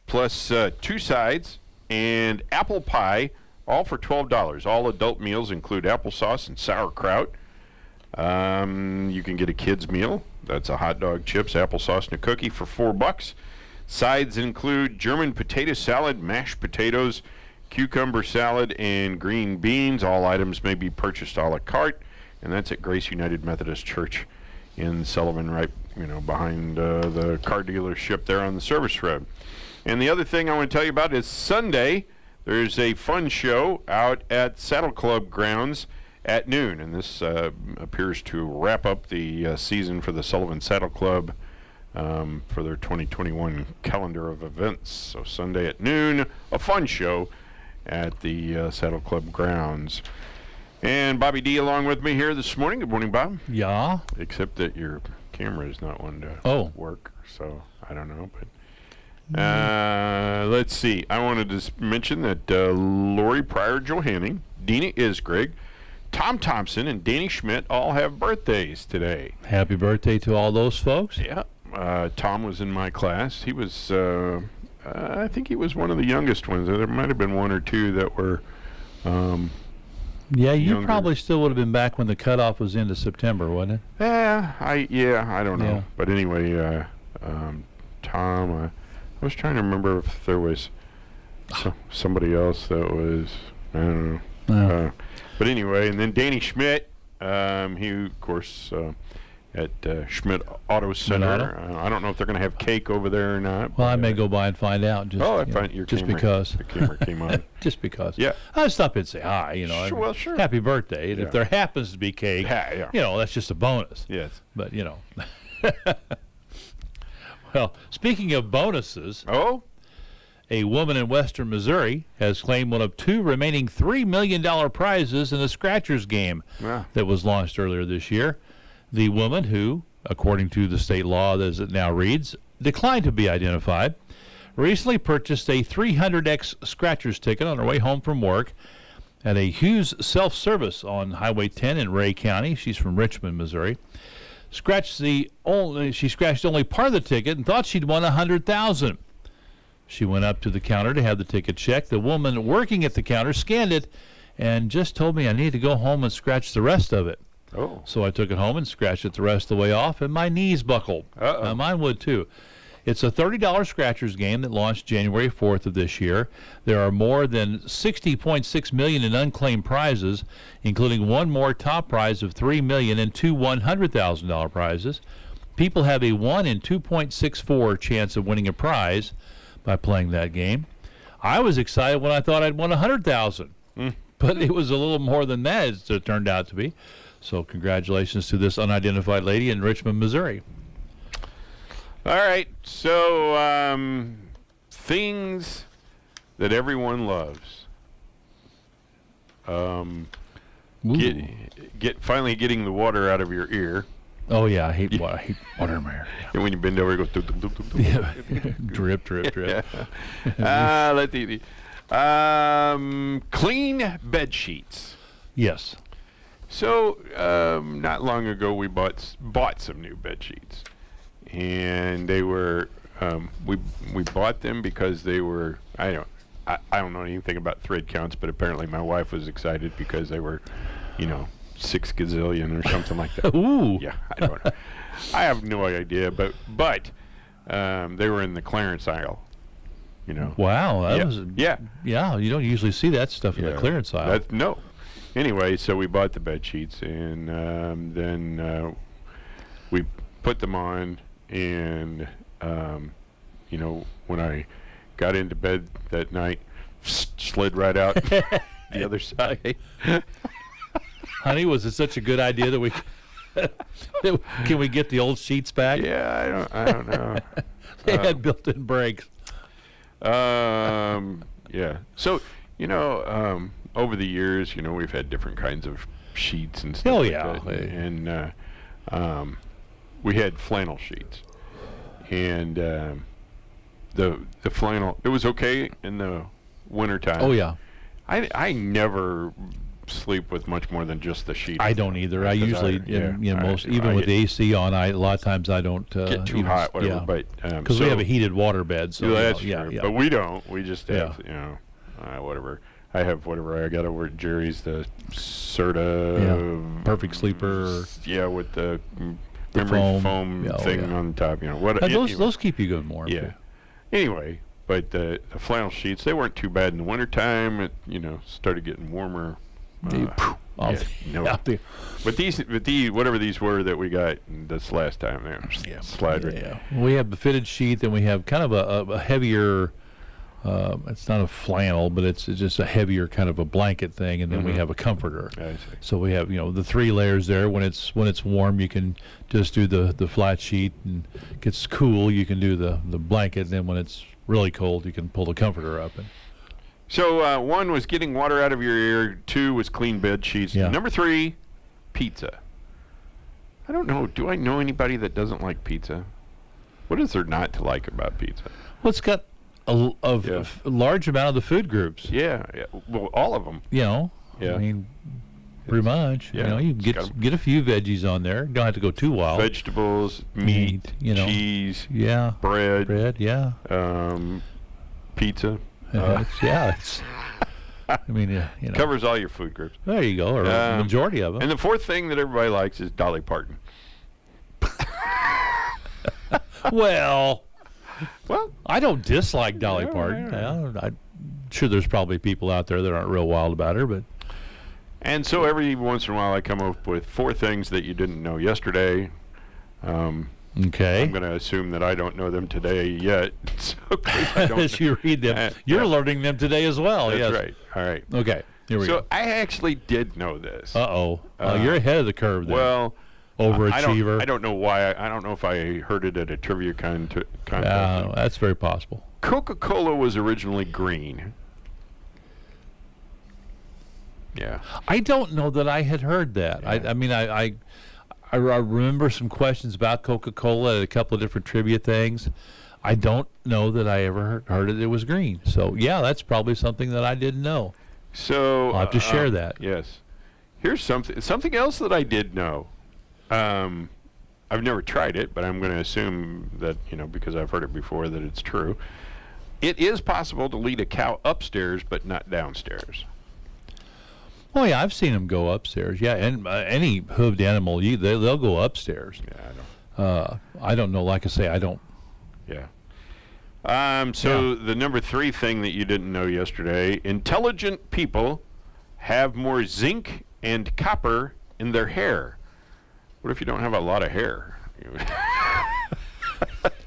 plus 2 sides and apple pie, all for $12. All adult meals include applesauce and sauerkraut. You can get a kid's meal. That's a hot dog, chips, applesauce, and a cookie for $4. Sides include German potato salad, mashed potatoes, cucumber salad, and green beans. All items may be purchased a la carte, and that's at Grace United Methodist Church in Sullivan, right, behind the car dealership there on the service road. And the other thing I want to tell you about is Sunday, there's a fun show out at Saddle Club grounds at noon, and this appears to wrap up the season for the Sullivan Saddle Club for their 2021 calendar of events. So Sunday at noon, a fun show at the Saddle Club grounds. And Bobby D along with me here this morning. Good morning, Bob. Yeah. Except that your camera is not one to work, so I don't know. But let's see. I wanted to mention that Lori Pryor Johanning, Dina Isgrig, Tom Thompson, and Danny Schmidt all have birthdays today. Happy birthday to all those folks. Yeah. Tom was in my class. He was... I think he was one of the youngest ones. There might have been one or two that were yeah, you younger. probably still would have been back when the cutoff was into September, wasn't it? I don't know. Yeah. But anyway, Tom, I was trying to remember if there was somebody else that was, I don't know. No. But anyway, and then Danny Schmidt, he, of course... at Schmidt Auto Center. I don't know if they're going to have cake over there or not. Well, I may go by and find out. Just, I find your just camera, because. The camera came on. Just because. Yeah. I'll stop in and say hi, Sure, well, sure. Happy birthday. And if there happens to be cake, that's just a bonus. Yes. But, well, speaking of bonuses. A woman in western Missouri has claimed one of 2 remaining $3 million prizes in the Scratchers game that was launched earlier this year. The woman who, according to the state law as it now reads, declined to be identified, recently purchased a 300X Scratchers ticket on her way home from work at a Hughes Self-Service on Highway 10 in Ray County. She's from Richmond, Missouri. She scratched only part of the ticket and thought she'd won $100,000. She went up to the counter to have the ticket checked. The woman working at the counter scanned it and just told me I need to go home and scratch the rest of it. Oh. So I took it home and scratched it the rest of the way off, and my knees buckled. Uh-oh. Mine would too. It's a $30 scratchers game that launched January 4th of this year. There are more than $60.6 million in unclaimed prizes, including one more top prize of $3 million and two $100,000 prizes. People have a 1 in 2.64 chance of winning a prize by playing that game. I was excited when I thought I'd won $100,000, but it was a little more than that, as it turned out to be. So congratulations to this unidentified lady in Richmond, Missouri. All right, so things that everyone loves. Finally getting the water out of your ear. Oh yeah, I hate water. I hate water in my ear. Yeah. And when you bend over, it goes doop, doop, doop, doop, doop. Drip, drip, drip. Let's see. Clean bed sheets. Yes. So not long ago, we bought some new bed sheets. And they were, we bought them because they were, I don't know anything about thread counts, but apparently my wife was excited because they were, 6 gazillion or something like that. Ooh. Yeah, I don't know. I have no idea, but they were in the clearance aisle, Wow, that was yeah. You don't usually see that stuff in the clearance aisle. No. Anyway, so we bought the bed sheets, and then we put them on. And, when I got into bed that night, slid right out the other side. Honey, was it such a good idea that we can we get the old sheets back? Yeah, I don't know. They had built-in brakes. Yeah. So, over the years, we've had different kinds of sheets and stuff. Oh, like yeah. that. And we had flannel sheets, and the flannel, it was okay in the wintertime. Oh yeah, I never sleep with much more than just the sheet. I don't either. I usually, with the AC on, a lot of times I don't get too hot, whatever. But because we have a heated water bed, so that's true. But we don't. We just have whatever. I have whatever I got over at Jerry's, the Serta Perfect Sleeper. Yeah, with the memory foam thing on top. Those keep you good warm. Yeah. Too. Anyway, but the flannel sheets, they weren't too bad in the wintertime. It started getting warmer. But these whatever these were that we got this last time, they slide right. Yeah. We have the fitted sheet, then we have kind of a heavier. It's not a flannel, but it's just a heavier kind of a blanket thing, and then we have a comforter. I see. So we have the 3 layers there. When it's warm, you can just do the flat sheet, and it gets cool, you can do the blanket. And then when it's really cold, you can pull the comforter up. So 1 was getting water out of your ear. 2 was clean bed sheets. Yeah. Number 3, pizza. I don't know. Do I know anybody that doesn't like pizza? What is there not to like about pizza? Well, it's got a large amount of the food groups. Yeah. Well, all of them. Yeah. I mean, pretty much. Yeah. You can get a few veggies on there. Don't have to go too wild. Vegetables, meat, cheese, bread, yeah. Pizza. It's I mean, covers all your food groups. There you go, or a majority of them. And the 4th thing that everybody likes is Dolly Parton. Well, I don't dislike Dolly Parton. I'm sure there's probably people out there that aren't real wild about her, but. And so every once in a while, I come up with 4 things that you didn't know yesterday. Okay. I'm going to assume that I don't know them today yet. So as you read them, you're learning them today as well. That's right. All right. Okay. Here we go. So I actually did know this. You're ahead of the curve there. Well, overachiever. I don't know why. I don't know if I heard it at a trivia contest. That's very possible. Coca-Cola was originally green. Yeah. I don't know that I had heard that. Yeah. I remember some questions about Coca-Cola at a couple of different trivia things. I don't know that I ever heard it was green. So, yeah, that's probably something that I didn't know. So I'll have to share that. Yes. Here's something else that I did know. I've never tried it, but I'm going to assume that, because I've heard it before, that it's true. It is possible to lead a cow upstairs, but not downstairs. Oh yeah, I've seen them go upstairs. Yeah, and any hooved animal, they'll go upstairs. Yeah, I don't know. Like I say, I don't. Yeah. So the number 3 thing that you didn't know yesterday: intelligent people have more zinc and copper in their hair. What if you don't have a lot of hair?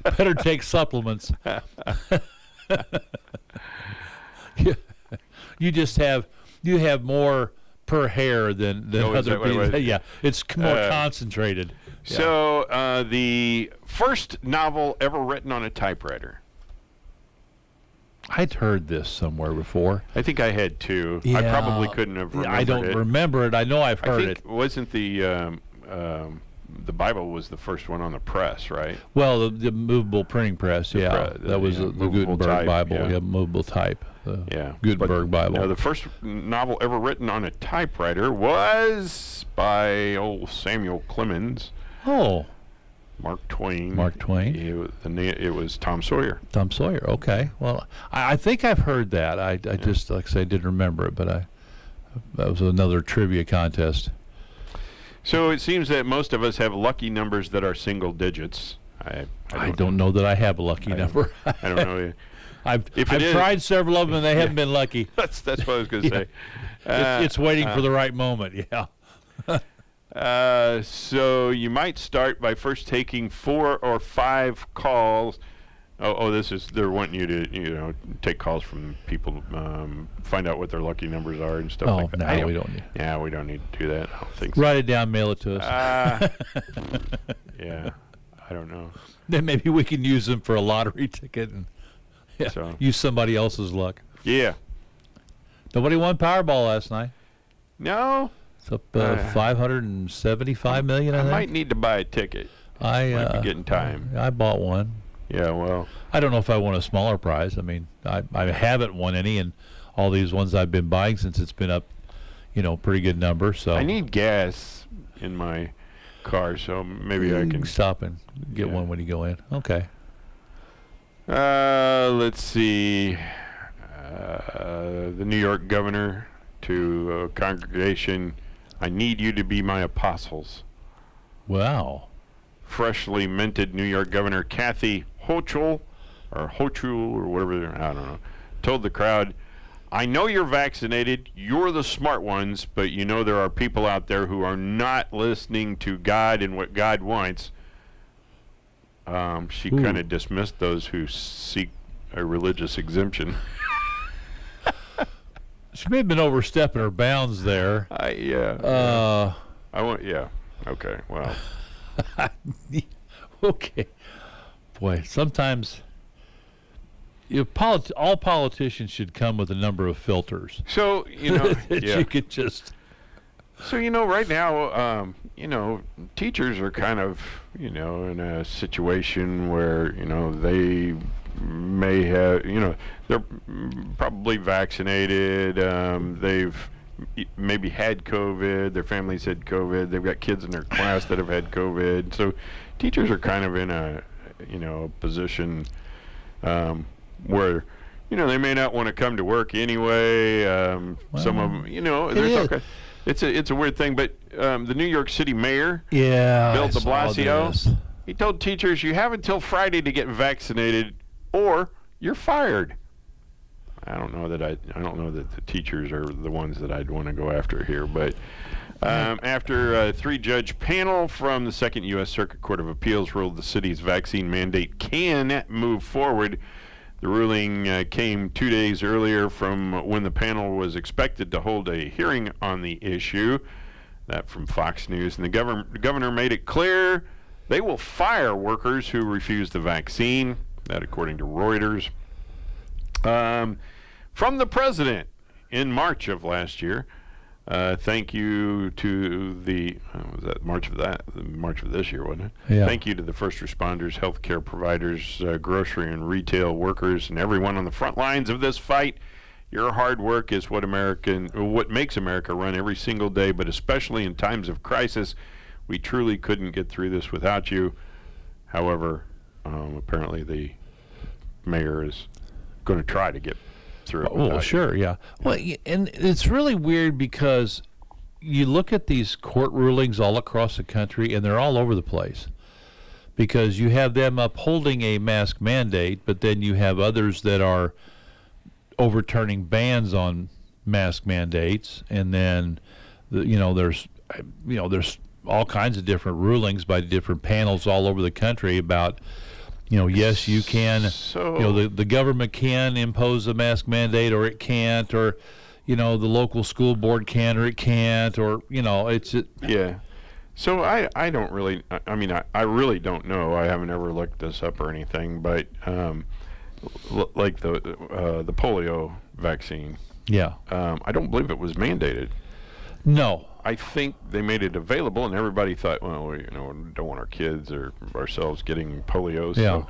Better take supplements. You have more per hair than other people. Yeah, it's more concentrated. So the first novel ever written on a typewriter. I'd heard this somewhere before. I think I had too. Yeah. I probably couldn't have remembered it. I don't remember it. I know I've heard it. Wasn't the Bible was the first one on the press, right? Well, the movable printing press, that was the Gutenberg type, Bible, yeah. Movable type, Gutenberg But, Bible. No, the first novel ever written on a typewriter was by old Samuel Clemens. Oh. Mark Twain. It was Tom Sawyer. Tom Sawyer, okay. Well, I think I've heard that. I just, like I say, didn't remember it, but that was another trivia contest. So it seems that most of us have lucky numbers that are single digits. I don't know that I have a lucky number. I don't know. I've tried several of them and they haven't been lucky. That's what I was going to say. It's waiting for the right moment. Yeah. So you might start by first taking 4 or 5 calls. They're wanting you to take calls from people, find out what their lucky numbers are and stuff like that. No, we don't need. Yeah, we don't need to do that. I don't think so. Write it down, mail it to us. Yeah, I don't know. Then maybe we can use them for a lottery ticket and use somebody else's luck. Yeah. Nobody won Powerball last night. No. It's up $575 million. I think. Might need to buy a ticket. Might be getting time. I bought one. Yeah, well, I don't know if I won a smaller prize. I mean, I haven't won any, and all these ones I've been buying since it's been up, pretty good number. So I need gas in my car, so maybe I can stop and get one when you go in. Okay. Let's see. The New York governor to a congregation, I need you to be my apostles. Wow. Freshly minted New York Governor Kathy Hochul, or whatever, I don't know, told the crowd, I know you're vaccinated, you're the smart ones, but there are people out there who are not listening to God and what God wants. She kind of dismissed those who seek a religious exemption. She may have been overstepping her bounds there. Okay, well. Okay. Boy, sometimes all politicians should come with a number of filters. So, you could just. So, right now, teachers are kind of, in a situation where, they may have, they're probably vaccinated. They've maybe had COVID. Their families had COVID. They've got kids in their class that have had COVID. So teachers are kind of in a, position where, they may not want to come to work anyway. Some of them, it's a weird thing. But the New York City mayor, Bill de Blasio, he told teachers, you have until Friday to get vaccinated or you're fired. I don't know that the teachers are the ones that I'd want to go after here, but after a 3-judge panel from the Second U.S. Circuit Court of Appeals ruled the city's vaccine mandate can move forward, the ruling came 2 days earlier from when the panel was expected to hold a hearing on the issue. That from Fox News, and the governor made it clear they will fire workers who refuse the vaccine. That according to Reuters. From the president in March of last year. Thank you to the was that March of this year, wasn't it? Yeah. Thank you to the first responders, healthcare providers, grocery and retail workers, and everyone on the front lines of this fight. Your hard work is what makes America run every single day, but especially in times of crisis. We truly couldn't get through this without you. However, apparently the mayor is going to try to get through it. Oh, sure, yeah. Well, and it's really weird because you look at these court rulings all across the country, and they're all over the place. Because you have them upholding a mask mandate, but then you have others that are overturning bans on mask mandates, and then there's all kinds of different rulings by different panels all over the country about yes, you can, the government can impose a mask mandate, or it can't, or the local school board can or it can't, or yeah. So I don't really, I really don't know. I haven't ever looked this up or anything, but like the polio vaccine. Yeah. I don't believe it was mandated. No. I think they made it available, and everybody thought, well, we don't want our kids or ourselves getting polio. Yeah.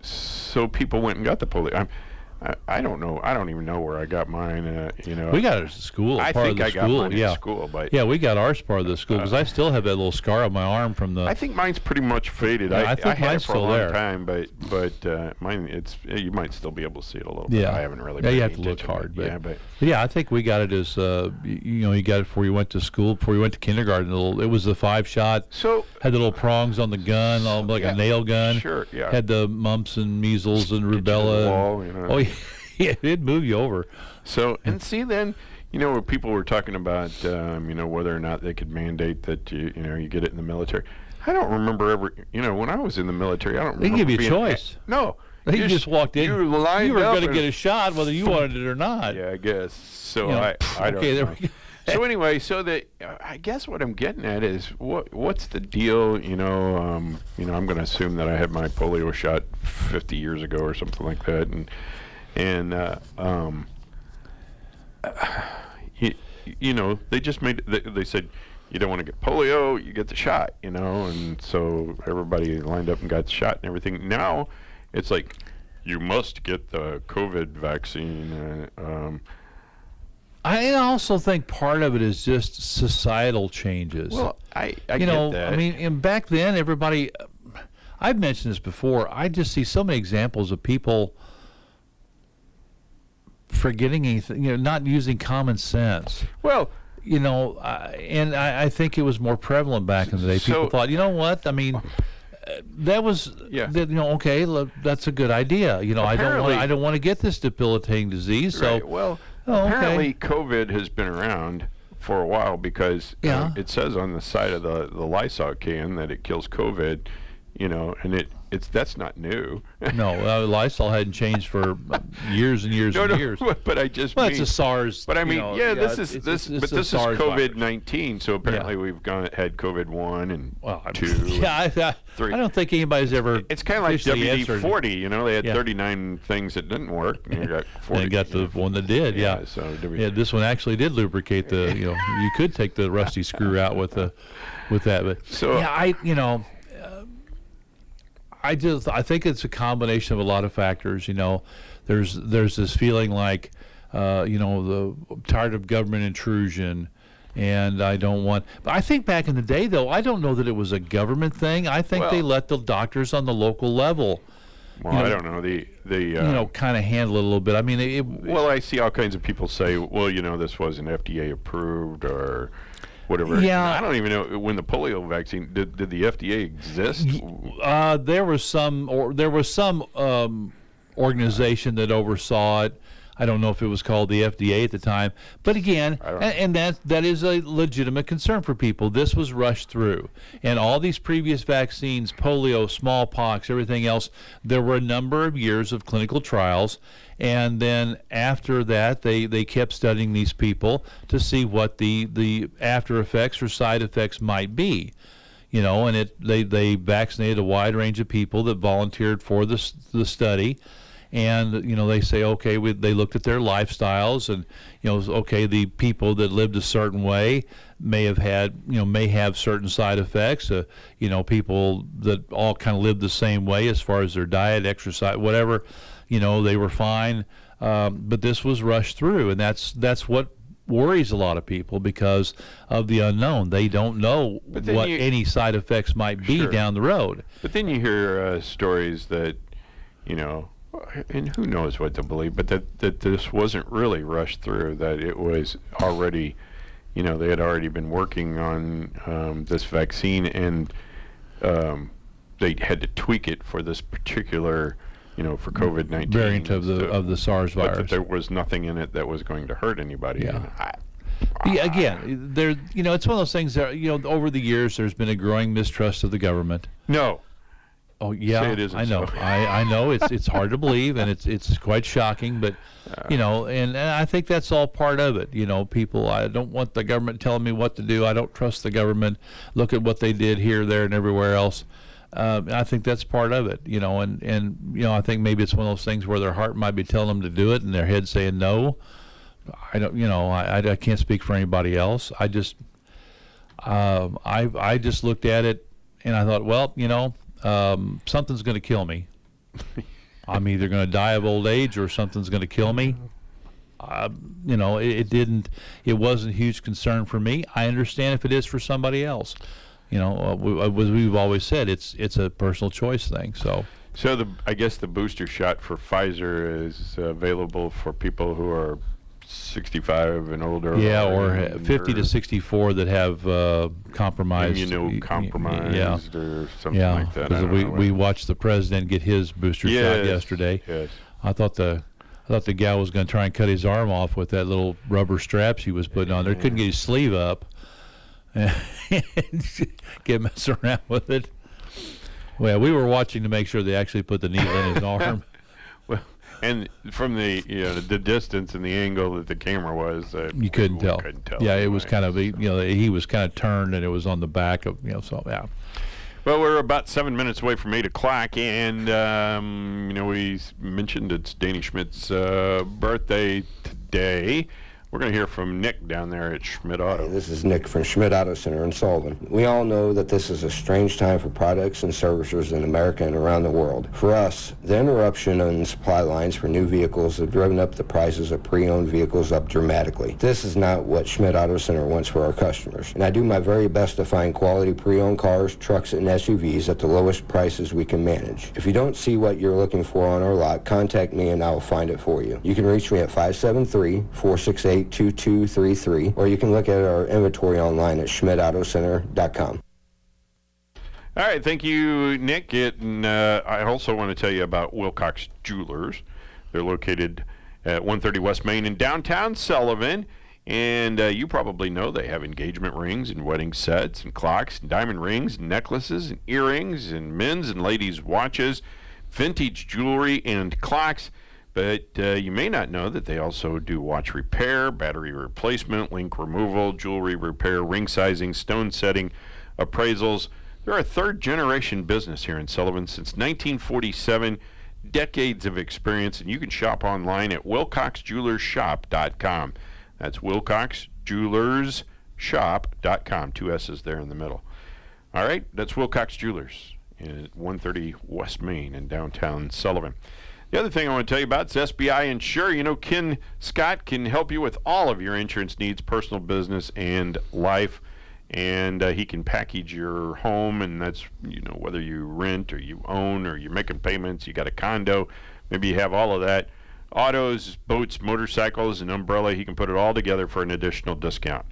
So people went and got the polio. I don't know. I don't even know where I got mine. We got it at school. I think I got mine at school, but we got ours part of the school because I still have that little scar on my arm from the. I think mine's pretty much faded. Yeah, I think had mine's it for a still long there. time, but mine you might still be able to see it a little bit. I haven't really. Yeah, you have to look hard, but I think we got it as you got it before you went to school, before you went to kindergarten. It was the 5-shot. So had the little prongs on the gun, like a nail gun. Sure, yeah. Had the mumps and measles and rubella. Wall, Oh yeah. Yeah, it'd move you over. So, and see then, people were talking about, whether or not they could mandate that you get it in the military. I don't remember ever, when I was in the military, I don't remember. They give you a choice. No. You just walked in. You lined you were up going to get a shot whether you wanted it or not. Yeah, I guess. So I don't know. So anyway, I guess what I'm getting at is what's the deal? I'm going to assume that I had my polio shot 50 years ago or something like that, and they just made they said you don't want to get polio, you get the shot, and so everybody lined up and got the shot and everything. Now it's like you must get the COVID vaccine. I also think part of it is just societal changes. Well, I get that. And back then everybody, I've mentioned this before, I just see so many examples of people forgetting anything, not using common sense. Well, and I think it was more prevalent back in the day. People thought, that was, okay, look, that's a good idea. I don't want to get this debilitating disease. So, right. Well, apparently COVID has been around for a while because it says on the side of the Lysol can that it kills COVID. And that's not new. No, Lysol hadn't changed for years and years and years. But I just mean it's a SARS. But I mean, this is COVID-19. So apparently we've had COVID-1 and 2. Yeah, 3. I don't think anybody's ever. It's kind of like WD-40. They had 39 things that didn't work, and you got 40. And got the one that did. Yeah. So this one actually did lubricate the. You could take the rusty screw out with that, but I think it's a combination of a lot of factors. There's this feeling like, the tired of government intrusion, and I don't want. But I think back in the day, though, I don't know that it was a government thing. I think they let the doctors on the local level. Well, I don't know the kind of handle it a little bit. I mean, I see all kinds of people say, well, this wasn't FDA approved or whatever. Yeah, I don't even know when the polio vaccine did the FDA exist? There was some organization that oversaw it. I don't know if it was called the FDA at the time, but again, and that is a legitimate concern for people. This was rushed through, and all these previous vaccines, polio, smallpox, everything else, there were a number of years of clinical trials, and then after that, they kept studying these people to see what the after effects or side effects might be. And they vaccinated a wide range of people that volunteered for the study. And they say, okay, they looked at their lifestyles, and okay, the people that lived a certain way may have certain side effects. People that all kind of lived the same way as far as their diet, exercise, whatever, they were fine. But this was rushed through, and that's what worries a lot of people because of the unknown. They don't know what any side effects might be down the road. But then you hear stories that And who knows what to believe, but that this wasn't really rushed through, that it was already, they had already been working on this vaccine, and they had to tweak it for this particular, for COVID-19 variant of the SARS virus. But that there was nothing in it that was going to hurt anybody. Yeah. Again, there, it's one of those things that, over the years there's been a growing mistrust of the government. No. Oh yeah, Say it isn't I know. so. I know it's hard to believe, and it's quite shocking. But and I think that's all part of it. People. I don't want the government telling me what to do. I don't trust the government. Look at what they did here, there, and everywhere else. I think that's part of it. And I think maybe it's one of those things where their heart might be telling them to do it, and their head saying no. I don't. I can't speak for anybody else. I just looked at it, and I thought, well, something's going to kill me. I'm either going to die of old age or something's going to kill me. It wasn't a huge concern for me. I understand if it is for somebody else. We've always said it's a personal choice thing. So I guess the booster shot for Pfizer is available for people who are 65 and older. Yeah, or 50 to 64 that have compromised. Immunocompromised or something like that. We watched the president get his booster shot yesterday. Yes. I thought the gal was going to try and cut his arm off with that little rubber strap she was putting on there. Couldn't get his sleeve up. And get messing around with it. Well, we were watching to make sure they actually put the needle in his arm. Well, and from the distance and the angle that the camera was, you couldn't tell. Yeah, it was kind of he was kind of turned, and it was on the back of so yeah. Well, we're about 7 minutes away from 8 o'clock, and we mentioned it's Danny Schmidt's birthday today. We're going to hear from Nick down there at Schmidt Auto. Hey, this is Nick from Schmidt Auto Center in Sullivan. We all know that this is a strange time for products and services in America and around the world. For us, the interruption in supply lines for new vehicles have driven up the prices of pre-owned vehicles up dramatically. This is not what Schmidt Auto Center wants for our customers. And I do my very best to find quality pre-owned cars, trucks, and SUVs at the lowest prices we can manage. If you don't see what you're looking for on our lot, contact me and I will find it for you. You can reach me at 573-468-2233, or you can look at our inventory online at schmidtautocenter.com. All right, thank you, Nick. And I also want to tell you about Wilcox Jewelers. They're located at 130 West Main in downtown Sullivan. And you probably know they have engagement rings and wedding sets and clocks and diamond rings and necklaces and earrings and men's and ladies' watches, vintage jewelry and clocks. But you may not know that they also do watch repair, battery replacement, link removal, jewelry repair, ring sizing, stone setting, appraisals. They're a third-generation business here in Sullivan since 1947, decades of experience, and you can shop online at wilcoxjewelersshop.com. That's wilcoxjewelersshop.com. 2 S's there in the middle. All right, that's Wilcox Jewelers at 130 West Main in downtown Sullivan. The other thing I want to tell you about is SBI Insure. Ken Scott can help you with all of your insurance needs, personal, business, and life. And he can package your home, and that's, whether you rent or you own or you're making payments, you got a condo, maybe you have all of that. Autos, boats, motorcycles, and umbrella, he can put it all together for an additional discount.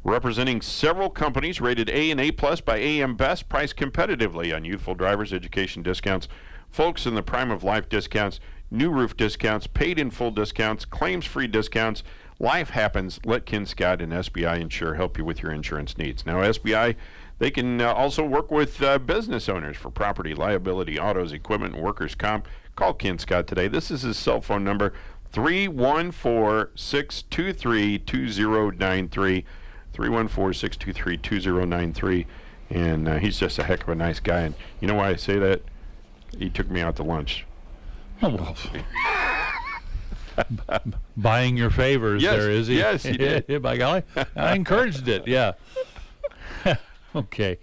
Representing several companies rated A and A+ by AM Best, priced competitively on youthful drivers, education discounts, folks in the prime of life discounts, new roof discounts, paid in full discounts, claims-free discounts. Life happens. Let Ken Scott and SBI Insure help you with your insurance needs. Now, SBI, they can also work with business owners for property, liability, autos, equipment, and workers' comp. Call Ken Scott today. This is his cell phone number, 314-623-2093, 314-623-2093. And he's just a heck of a nice guy. And you know why I say that? He took me out to lunch. Oh, well. Buying your favors, yes, there is he? Yes, he did. By golly, I encouraged it. Yeah. Okay.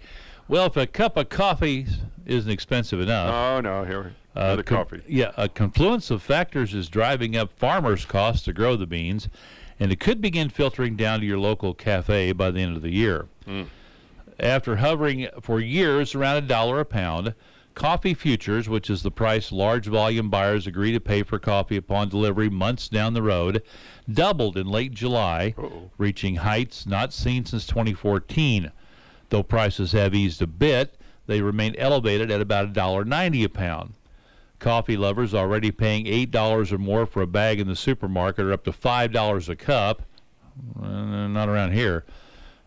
Well, if a cup of coffee isn't expensive enough. Oh no, here the coffee. Yeah, a confluence of factors is driving up farmers' costs to grow the beans, and it could begin filtering down to your local cafe by the end of the year. After hovering for years around $1 a pound, Coffee futures, which is the price large volume buyers agree to pay for coffee upon delivery months down the road, doubled in late July, reaching heights not seen since 2014. Though prices have eased a bit, they remain elevated at about $1.90 a pound. Coffee lovers already paying $8 or more for a bag in the supermarket are up to $5 a cup. Not around here.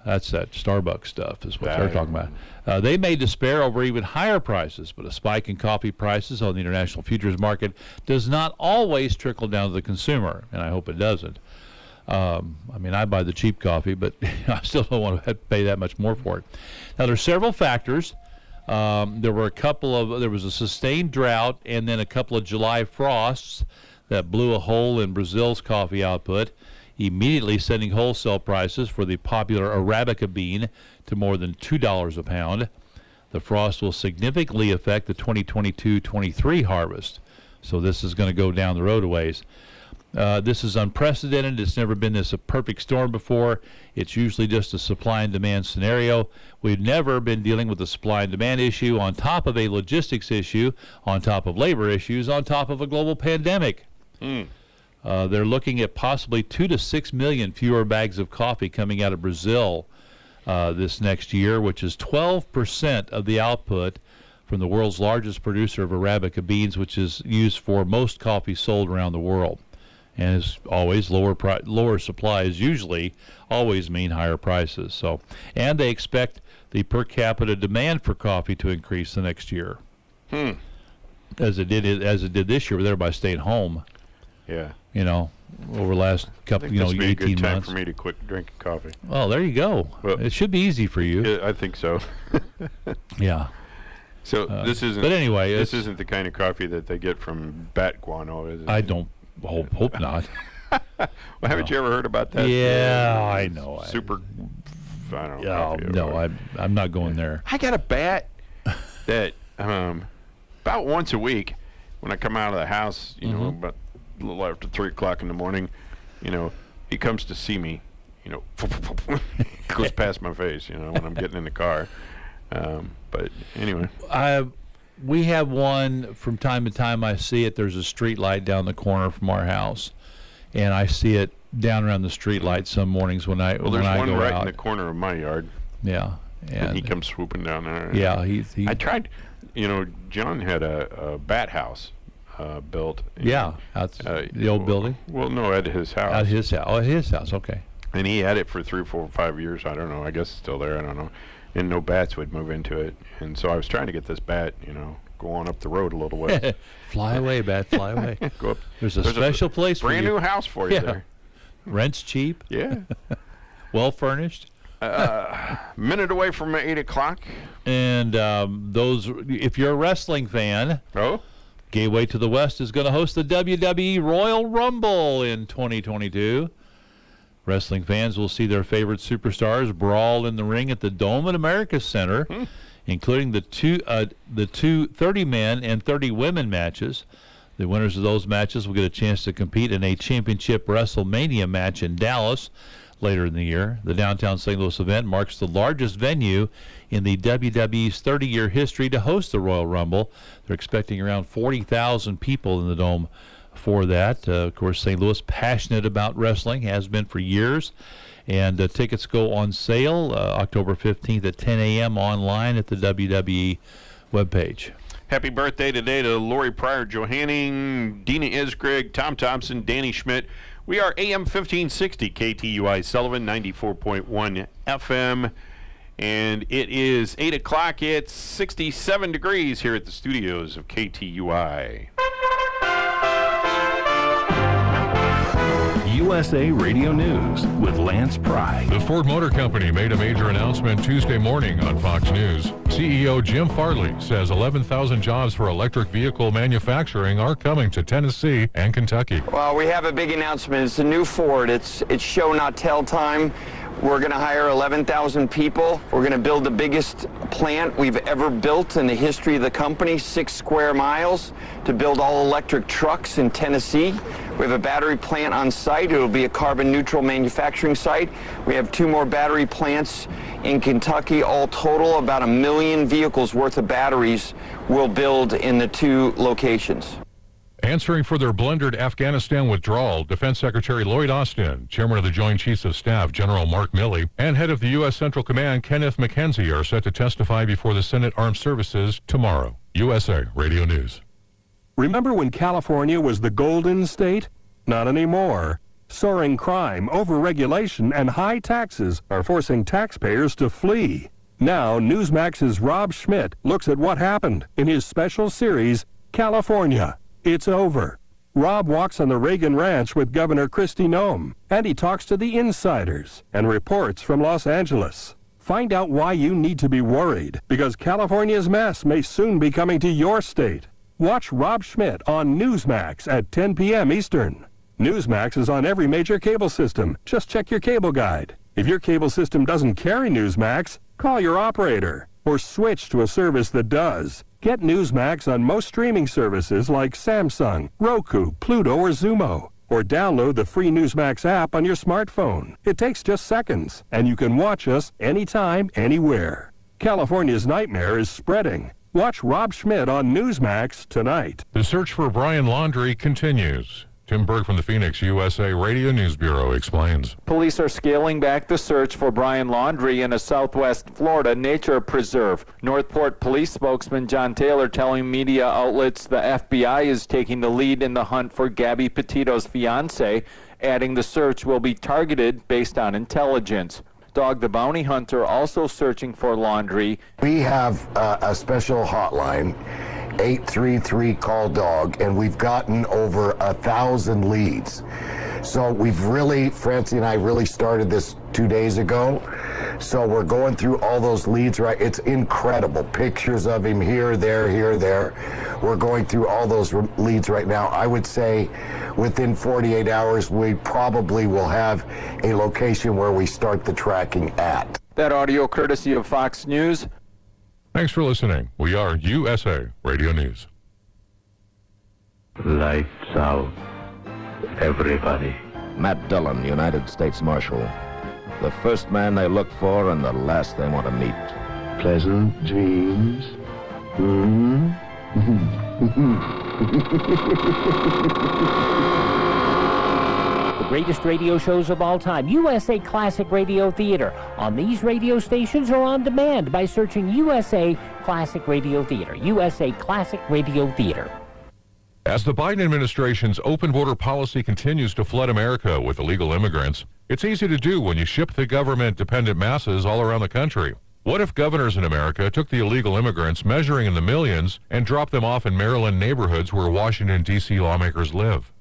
That's that Starbucks stuff is what they're talking about. They may despair over even higher prices, but a spike in coffee prices on the international futures market does not always trickle down to the consumer, and I hope it doesn't. I mean, I buy the cheap coffee, but I still don't want to pay that much more for it. Now, there are several factors. There was a sustained drought and then a couple of July frosts that blew a hole in Brazil's coffee output, immediately sending wholesale prices for the popular Arabica bean to more than $2 a pound. The frost will significantly affect the 2022-23 harvest, so this is going to go down the road a ways. This is unprecedented. It's never been this a perfect storm before. It's usually just a supply and demand scenario. We've never been dealing with a supply and demand issue on top of a logistics issue, on top of labor issues, on top of a global pandemic. They're looking at possibly 2 to 6 million fewer bags of coffee coming out of Brazil this next year, which is 12% of the output from the world's largest producer of Arabica beans, which is used for most coffee sold around the world. And as always, lower supplies usually always mean higher prices. So, and they expect the per capita demand for coffee to increase the next year, as it did this year. Everybody stayed home. Yeah. You know, over the last couple, 18 months. This would be a good time for me to quit drinking coffee. Well, there you go. Well, it should be easy for you. Yeah, I think so. Yeah. So this isn't. But anyway, this isn't the kind of coffee that they get from bat guano, is it? I don't hope not. Well, haven't you ever heard about that? Yeah, I know. Super. I don't know. Oh, no, I'm not going there. I got a bat that about once a week when I come out of the house, you know, about a little after 3 o'clock in the morning, you know, he comes to see me, you know, goes past my face, you know, when I'm getting in the car. But anyway, we have one from time to time. I see it. There's a street light down the corner from our house, and I see it down around the street light some mornings when I there's when I one go right out. in the corner of my yard. Yeah, and he comes swooping down there. Yeah, I tried. You know, John had a bat house built. Yeah, that's the old building. Well, no, at his house. At his house. Oh, at his house. Okay. And he had it for 3, 4, 5 years. I don't know. I guess it's still there. I don't know. And no bats would move into it. And so I was trying to get this bat, you know, go on up the road a little way. Fly away, bat. Fly away. Go up. There's a special place for you. Brand new house for you there. Rent's cheap. Yeah. Well furnished. Minute away from 8 o'clock. And if you're a wrestling fan, Gateway to the West is going to host the WWE Royal Rumble in 2022. Wrestling fans will see their favorite superstars brawl in the ring at the Dome at America Center, including the two 30-man and 30 women matches. The winners of those matches will get a chance to compete in a championship WrestleMania match in Dallas later in the year. The downtown St. Louis event marks the largest venue in the WWE's 30-year history to host the Royal Rumble. They're expecting around 40,000 people in the Dome for that. Of course, St. Louis, passionate about wrestling, has been for years. And tickets go on sale October 15th at 10 a.m. online at the WWE webpage. Happy birthday today to Lori Pryor, Johanning, Dina Isgrig, Tom Thompson, Danny Schmidt. We are AM 1560 KTUI Sullivan, 94.1 FM. And it is 8 o'clock. It's 67 degrees here at the studios of KTUI. USA Radio News with Lance Pry. The Ford Motor Company made a major announcement Tuesday morning on Fox News. CEO Jim Farley says 11,000 jobs for electric vehicle manufacturing are coming to Tennessee and Kentucky. Well, we have a big announcement. It's a new Ford. It's show not tell time. We're going to hire 11,000 people. We're going to build the biggest plant we've ever built in the history of the company, 6 square miles, to build all electric trucks in Tennessee. We have a battery plant on site. It will be a carbon neutral manufacturing site. We have 2 more battery plants in Kentucky. All total, about 1 million vehicles worth of batteries we'll build in the 2 locations. Answering for their blundered Afghanistan withdrawal, Defense Secretary Lloyd Austin, Chairman of the Joint Chiefs of Staff General Mark Milley, and Head of the U.S. Central Command Kenneth McKenzie are set to testify before the Senate Armed Services tomorrow. USA Radio News. Remember when California was the Golden State? Not anymore. Soaring crime, overregulation, and high taxes are forcing taxpayers to flee. Now, Newsmax's Rob Schmidt looks at what happened in his special series, California. It's over. Rob walks on the Reagan Ranch with Governor Kristi Noem, and he talks to the insiders and reports from Los Angeles. Find out why you need to be worried, because California's mess may soon be coming to your state. Watch Rob Schmidt on Newsmax at 10 p.m. Eastern. Newsmax is on every major cable system. Just check your cable guide. If your cable system doesn't carry Newsmax, call your operator or switch to a service that does. Get Newsmax on most streaming services like Samsung, Roku, Pluto, or Xumo. Or download the free Newsmax app on your smartphone. It takes just seconds, and you can watch us anytime, anywhere. California's nightmare is spreading. Watch Rob Schmidt on Newsmax tonight. The search for Brian Laundrie continues. Tim Berg from the Phoenix USA Radio News Bureau explains. Police are scaling back the search for Brian Laundrie in a Southwest Florida nature preserve. Northport Police spokesman John Taylor telling media outlets the FBI is taking the lead in the hunt for Gabby Petito's fiancé, adding the search will be targeted based on intelligence. Dog the Bounty Hunter also searching for Laundrie. We have a special hotline, 833-CALL-DOG, and we've gotten over 1,000 leads. So Francie and I really started this 2 days ago. So we're going through all those leads, right? It's incredible. Pictures of him here, there. We're going through all those leads right now. I would say within 48 hours, we probably will have a location where we start the tracking at. That audio courtesy of Fox News. Thanks for listening. We are USA Radio News. Lights out, everybody. Matt Dillon, United States Marshal. The first man they look for and the last they want to meet. Pleasant dreams. The greatest radio shows of all time, USA Classic Radio Theater, on these radio stations or on demand by searching USA Classic Radio Theater. USA Classic Radio Theater. As the Biden administration's open border policy continues to flood America with illegal immigrants, it's easy to do when you ship the government-dependent masses all around the country. What if governors in America took the illegal immigrants measuring in the millions and dropped them off in Maryland neighborhoods where Washington, D.C. lawmakers live?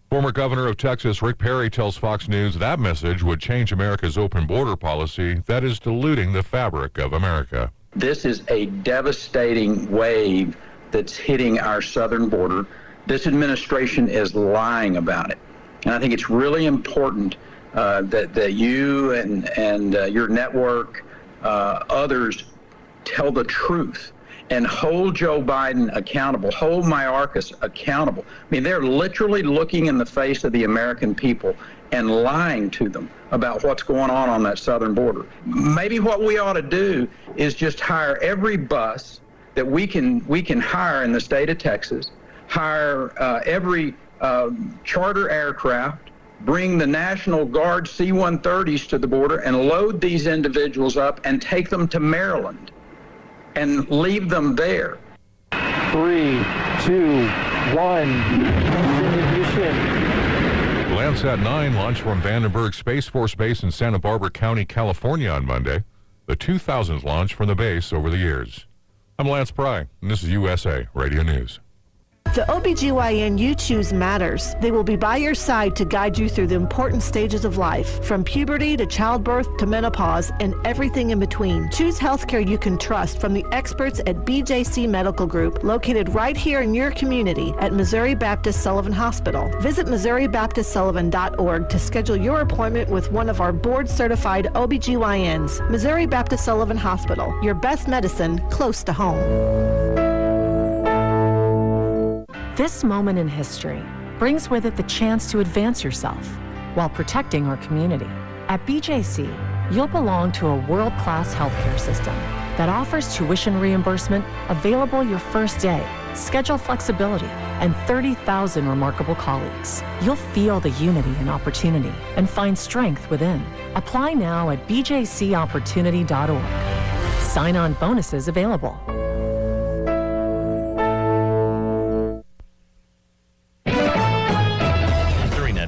Former Governor of Texas Rick Perry tells Fox News that message would change America's open border policy that is diluting the fabric of America. This is a devastating wave that's hitting our southern border. This administration is lying about it. And I think it's really important that you and your network, others, tell the truth and hold Joe Biden accountable, hold Mayorkas accountable. I mean, they're literally looking in the face of the American people and lying to them about what's going on that southern border. Maybe what we ought to do is just hire every bus that we can hire in the state of Texas, hire every charter aircraft, bring the National Guard C-130s to the border and load these individuals up and take them to Maryland and leave them there. 3, 2, 1. Landsat 9 launched from Vandenberg Space Force Base in Santa Barbara County, California on Monday, the 2000th launch from the base over the years. I'm Lance Pry, and this is USA Radio News. The OBGYN you choose matters. They will be by your side to guide you through the important stages of life, from puberty to childbirth to menopause and everything in between. Choose healthcare you can trust from the experts at BJC Medical Group, located right here in your community at Missouri Baptist Sullivan Hospital. Visit MissouriBaptistSullivan.org to schedule your appointment with one of our board-certified OBGYNs. Missouri Baptist Sullivan Hospital, your best medicine close to home. This moment in history brings with it the chance to advance yourself while protecting our community. At BJC, you'll belong to a world-class healthcare system that offers tuition reimbursement available your first day, schedule flexibility, and 30,000 remarkable colleagues. You'll feel the unity and opportunity and find strength within. Apply now at bjcopportunity.org. Sign-on bonuses available.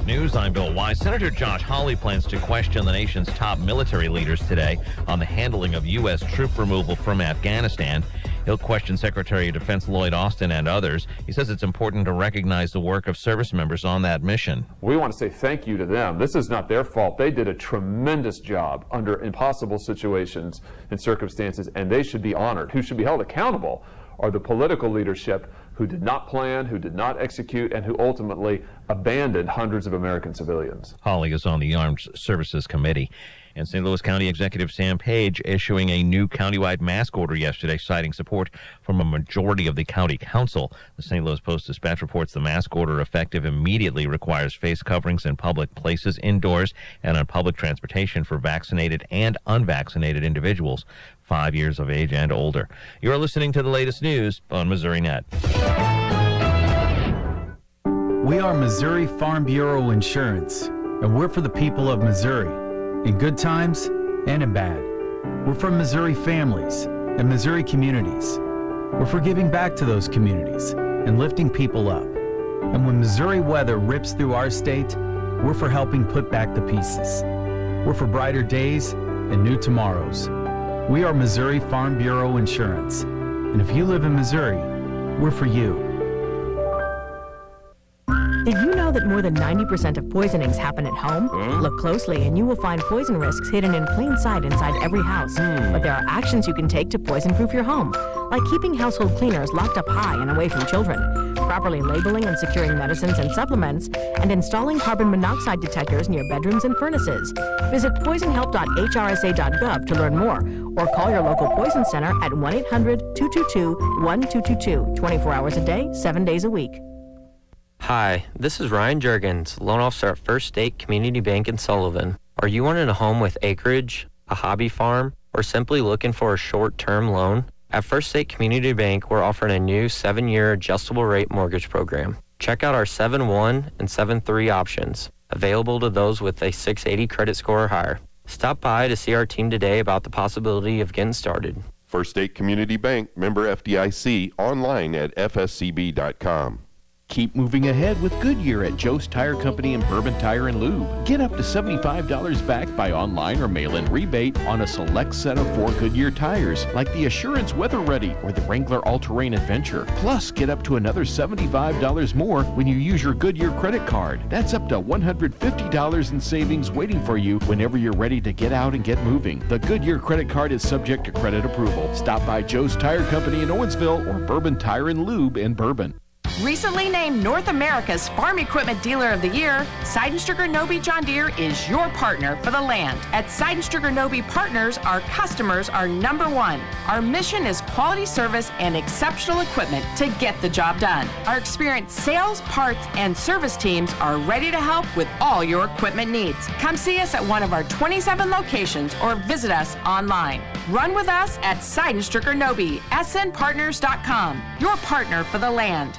News, I'm Bill Wise. Senator Josh Hawley plans to question the nation's top military leaders today on the handling of U.S. troop removal from Afghanistan. He'll question Secretary of Defense Lloyd Austin and others. He says it's important to recognize the work of service members on that mission. We want to say thank you to them. This is not their fault. They did a tremendous job under impossible situations and circumstances, and they should be honored. Who should be held accountable are the political leadership who did not plan, who did not execute, and who ultimately abandoned hundreds of American civilians. Hawley is on the Armed Services Committee. And St. Louis County Executive Sam Page issuing a new countywide mask order yesterday, citing support from a majority of the county council. The St. Louis Post-Dispatch reports the mask order, effective immediately, requires face coverings in public places, indoors, and on public transportation for vaccinated and unvaccinated individuals 5 years of age and older. You're listening to the latest news on Missouri Net. We are Missouri Farm Bureau Insurance, and we're for the people of Missouri, in good times and in bad. We're for Missouri families and Missouri communities. We're for giving back to those communities and lifting people up. And when Missouri weather rips through our state, we're for helping put back the pieces. We're for brighter days and new tomorrows. We are Missouri Farm Bureau Insurance. And if you live in Missouri, we're for you. Did you know that more than 90% of poisonings happen at home? Look closely and you will find poison risks hidden in plain sight inside every house. But there are actions you can take to poison-proof your home, like keeping household cleaners locked up high and away from children, properly labeling and securing medicines and supplements, and installing carbon monoxide detectors near bedrooms and furnaces. Visit poisonhelp.hrsa.gov to learn more, or call your local poison center at 1-800-222-1222, 24 hours a day, 7 days a week. Hi, this is Ryan Juergens, loan officer at First State Community Bank in Sullivan. Are you wanting a home with acreage, a hobby farm, or simply looking for a short-term loan? At First State Community Bank, we're offering a new 7-year adjustable rate mortgage program. Check out our 7-1 and 7-3 options, available to those with a 680 credit score or higher. Stop by to see our team today about the possibility of getting started. First State Community Bank, member FDIC, online at fscb.com. Keep moving ahead with Goodyear at Joe's Tire Company and Bourbon Tire and Lube. Get up to $75 back by online or mail-in rebate on a select set of 4 Goodyear tires, like the Assurance Weather Ready or the Wrangler All-Terrain Adventure. Plus, get up to another $75 more when you use your Goodyear credit card. That's up to $150 in savings waiting for you whenever you're ready to get out and get moving. The Goodyear credit card is subject to credit approval. Stop by Joe's Tire Company in Owensville or Bourbon Tire and Lube in Bourbon. Recently named North America's Farm Equipment Dealer of the Year, Seidenstricker Nobe John Deere is your partner for the land. At Seidenstricker Nobe Partners, our customers are number one. Our mission is quality service and exceptional equipment to get the job done. Our experienced sales, parts, and service teams are ready to help with all your equipment needs. Come see us at one of our 27 locations or visit us online. Run with us at Seidenstricker Nobe, snpartners.com, your partner for the land.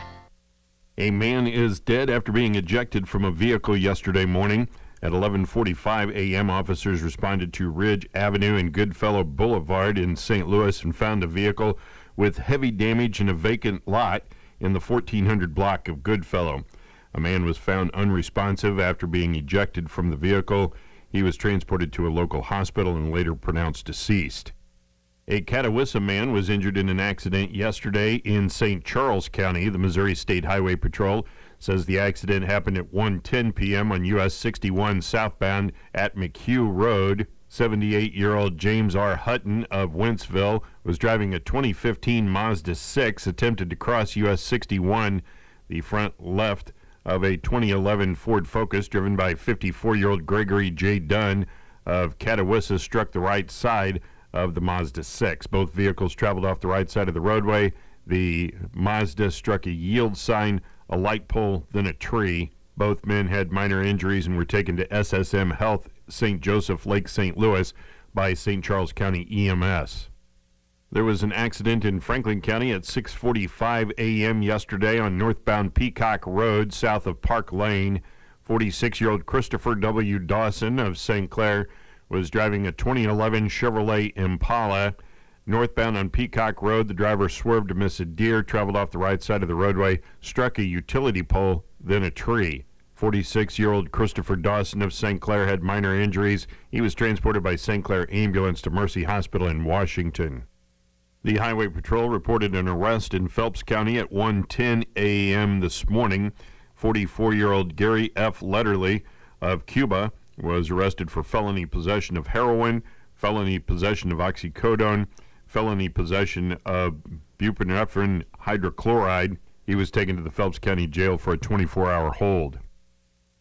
A man is dead after being ejected from a vehicle yesterday morning. At 11:45 a.m., officers responded to Ridge Avenue and Goodfellow Boulevard in St. Louis and found a vehicle with heavy damage in a vacant lot in the 1400 block of Goodfellow. A man was found unresponsive after being ejected from the vehicle. He was transported to a local hospital and later pronounced deceased. A Catawissa man was injured in an accident yesterday in St. Charles County. The Missouri State Highway Patrol says the accident happened at 1:10 p.m. on US 61 southbound at McHugh Road. 78-year-old James R. Hutton of Wentzville was driving a 2015 Mazda 6, attempted to cross US 61, the front left of a 2011 Ford Focus driven by 54-year-old Gregory J. Dunn of Catawissa struck the right side of the Mazda 6. Both vehicles traveled off the right side of the roadway. The Mazda struck a yield sign, a light pole, then a tree. Both men had minor injuries and were taken to SSM Health St. Joseph Lake St. Louis by St. Charles County EMS. There was an accident in Franklin County at 6:45 a.m. yesterday on northbound Peacock Road south of Park Lane. 46-year-old Christopher W. Dawson of St. Clair was driving a 2011 Chevrolet Impala. Northbound on Peacock Road, the driver swerved to miss a deer, traveled off the right side of the roadway, struck a utility pole, then a tree. 46-year-old Christopher Dawson of St. Clair had minor injuries. He was transported by St. Clair ambulance to Mercy Hospital in Washington. The Highway Patrol reported an arrest in Phelps County at 1:10 a.m. this morning. 44-year-old Gary F. Letterly of Cuba was arrested for felony possession of heroin, felony possession of oxycodone, felony possession of buprenorphine hydrochloride. He was taken to the Phelps County Jail for a 24-hour hold.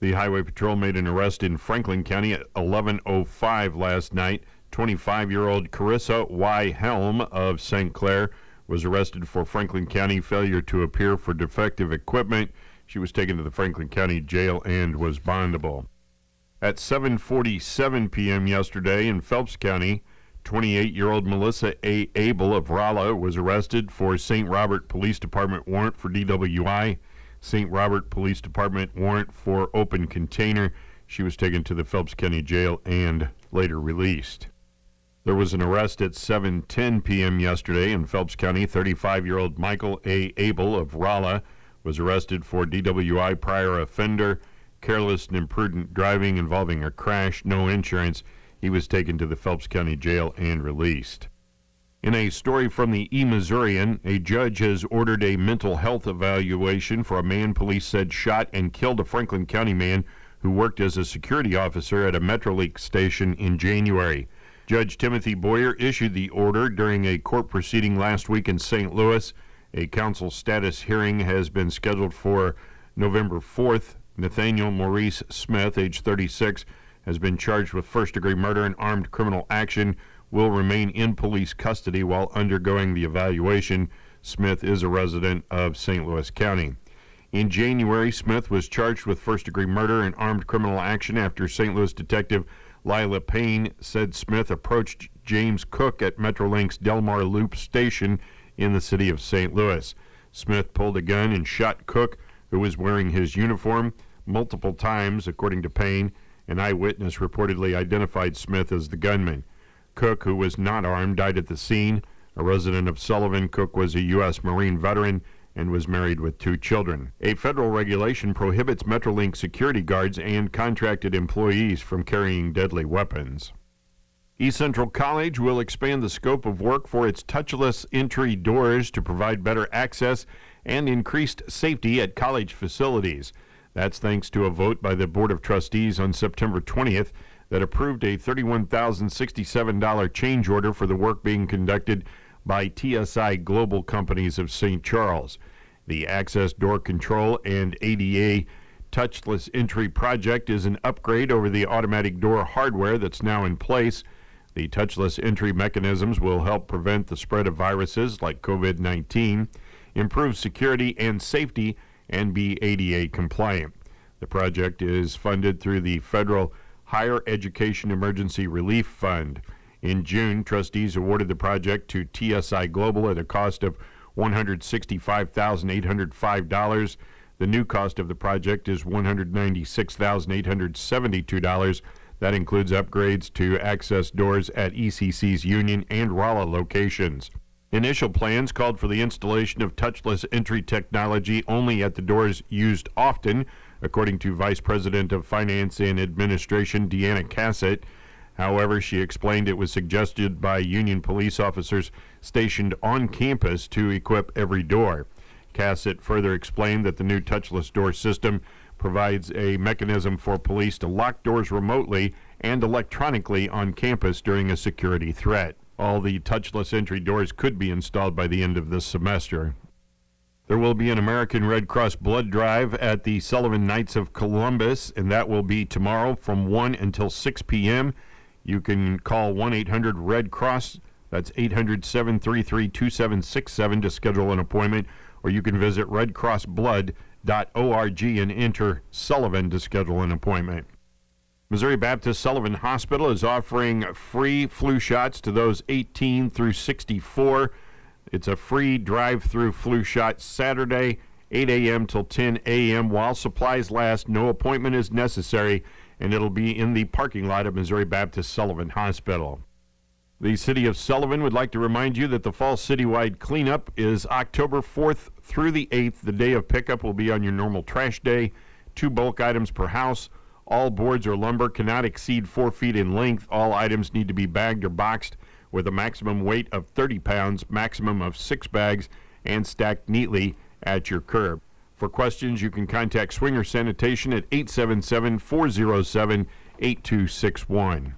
The Highway Patrol made an arrest in Franklin County at 11:05 last night. 25-year-old Carissa Y. Helm of St. Clair was arrested for Franklin County failure to appear for defective equipment. She was taken to the Franklin County Jail and was bondable. At 7:47 p.m. yesterday in Phelps County, 28-year-old Melissa A. Abel of Rolla was arrested for St. Robert Police Department warrant for DWI, St. Robert Police Department warrant for open container. She was taken to the Phelps County Jail and later released. There was an arrest at 7:10 p.m. yesterday in Phelps County. 35-year-old Michael A. Abel of Rolla was arrested for DWI, prior offender, careless and imprudent driving involving a crash, no insurance. He was taken to the Phelps County Jail and released. In a story from the E-Missourian, a judge has ordered a mental health evaluation for a man police said shot and killed a Franklin County man who worked as a security officer at a Metrolink station in January. Judge Timothy Boyer issued the order during a court proceeding last week in St. Louis. A counsel status hearing has been scheduled for November 4th. Nathaniel Maurice Smith, age 36, has been charged with first-degree murder and armed criminal action, will remain in police custody while undergoing the evaluation. Smith is a resident of St. Louis County. In January, Smith was charged with first-degree murder and armed criminal action after St. Louis detective Lila Payne said Smith approached James Cook at Metrolink's Delmar Loop station in the city of St. Louis. Smith pulled a gun and shot Cook, who was wearing his uniform, multiple times, according to Payne. An eyewitness reportedly identified Smith as the gunman. Cook, who was not armed, died at the scene. A resident of Sullivan, Cook was a U.S. Marine veteran and was married with 2 children. A federal regulation prohibits Metrolink security guards and contracted employees from carrying deadly weapons. East Central College will expand the scope of work for its touchless entry doors to provide better access and increased safety at college facilities. That's thanks to a vote by the Board of Trustees on September 20th that approved a $31,067 change order for the work being conducted by TSI Global Companies of St. Charles. The Access Door Control and ADA Touchless Entry project is an upgrade over the automatic door hardware that's now in place. The touchless entry mechanisms will help prevent the spread of viruses like COVID-19, improve security and safety, and be ADA compliant. The project is funded through the Federal Higher Education Emergency Relief Fund. In June, trustees awarded the project to TSI Global at a cost of $165,805. The new cost of the project is $196,872. That includes upgrades to access doors at ECC's Union and Rolla locations. Initial plans called for the installation of touchless entry technology only at the doors used often, according to Vice President of Finance and Administration Deanna Cassett. However, she explained it was suggested by union police officers stationed on campus to equip every door. Cassett further explained that the new touchless door system provides a mechanism for police to lock doors remotely and electronically on campus during a security threat. All the touchless entry doors could be installed by the end of this semester. There will be an American Red Cross blood drive at the Sullivan Knights of Columbus, and that will be tomorrow from 1 until 6 p.m. You can call 1-800-RED-CROSS. That's 800-733-2767 to schedule an appointment, or you can visit redcrossblood.org and enter Sullivan to schedule an appointment. Missouri Baptist Sullivan Hospital is offering free flu shots to those 18 through 64. It's a free drive-through flu shot Saturday, 8 a.m. till 10 a.m. while supplies last. No appointment is necessary, and it'll be in the parking lot of Missouri Baptist Sullivan Hospital. The City of Sullivan would like to remind you that the fall citywide cleanup is October 4th through the 8th. The day of pickup will be on your normal trash day. 2 bulk items per house. All boards or lumber cannot exceed 4 feet in length. All items need to be bagged or boxed with a maximum weight of 30 pounds, maximum of 6 bags, and stacked neatly at your curb. For questions, you can contact Swinger Sanitation at 877-407-8261.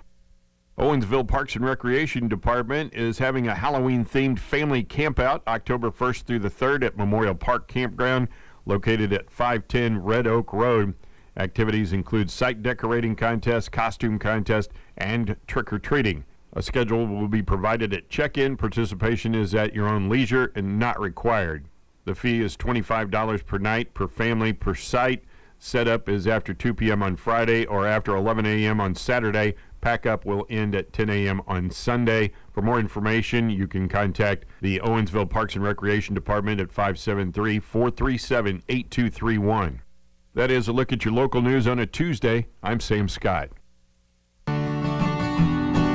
Owensville Parks and Recreation Department is having a Halloween-themed family campout October 1st through the 3rd at Memorial Park Campground, located at 510 Red Oak Road. Activities include site decorating contest, costume contest, and trick-or-treating. A schedule will be provided at check-in. Participation is at your own leisure and not required. The fee is $25 per night, per family, per site. Setup is after 2 p.m. on Friday or after 11 a.m. on Saturday. Pack-up will end at 10 a.m. on Sunday. For more information, you can contact the Owensville Parks and Recreation Department at 573-437-8231. That is a look at your local news on a Tuesday. I'm Sam Scott.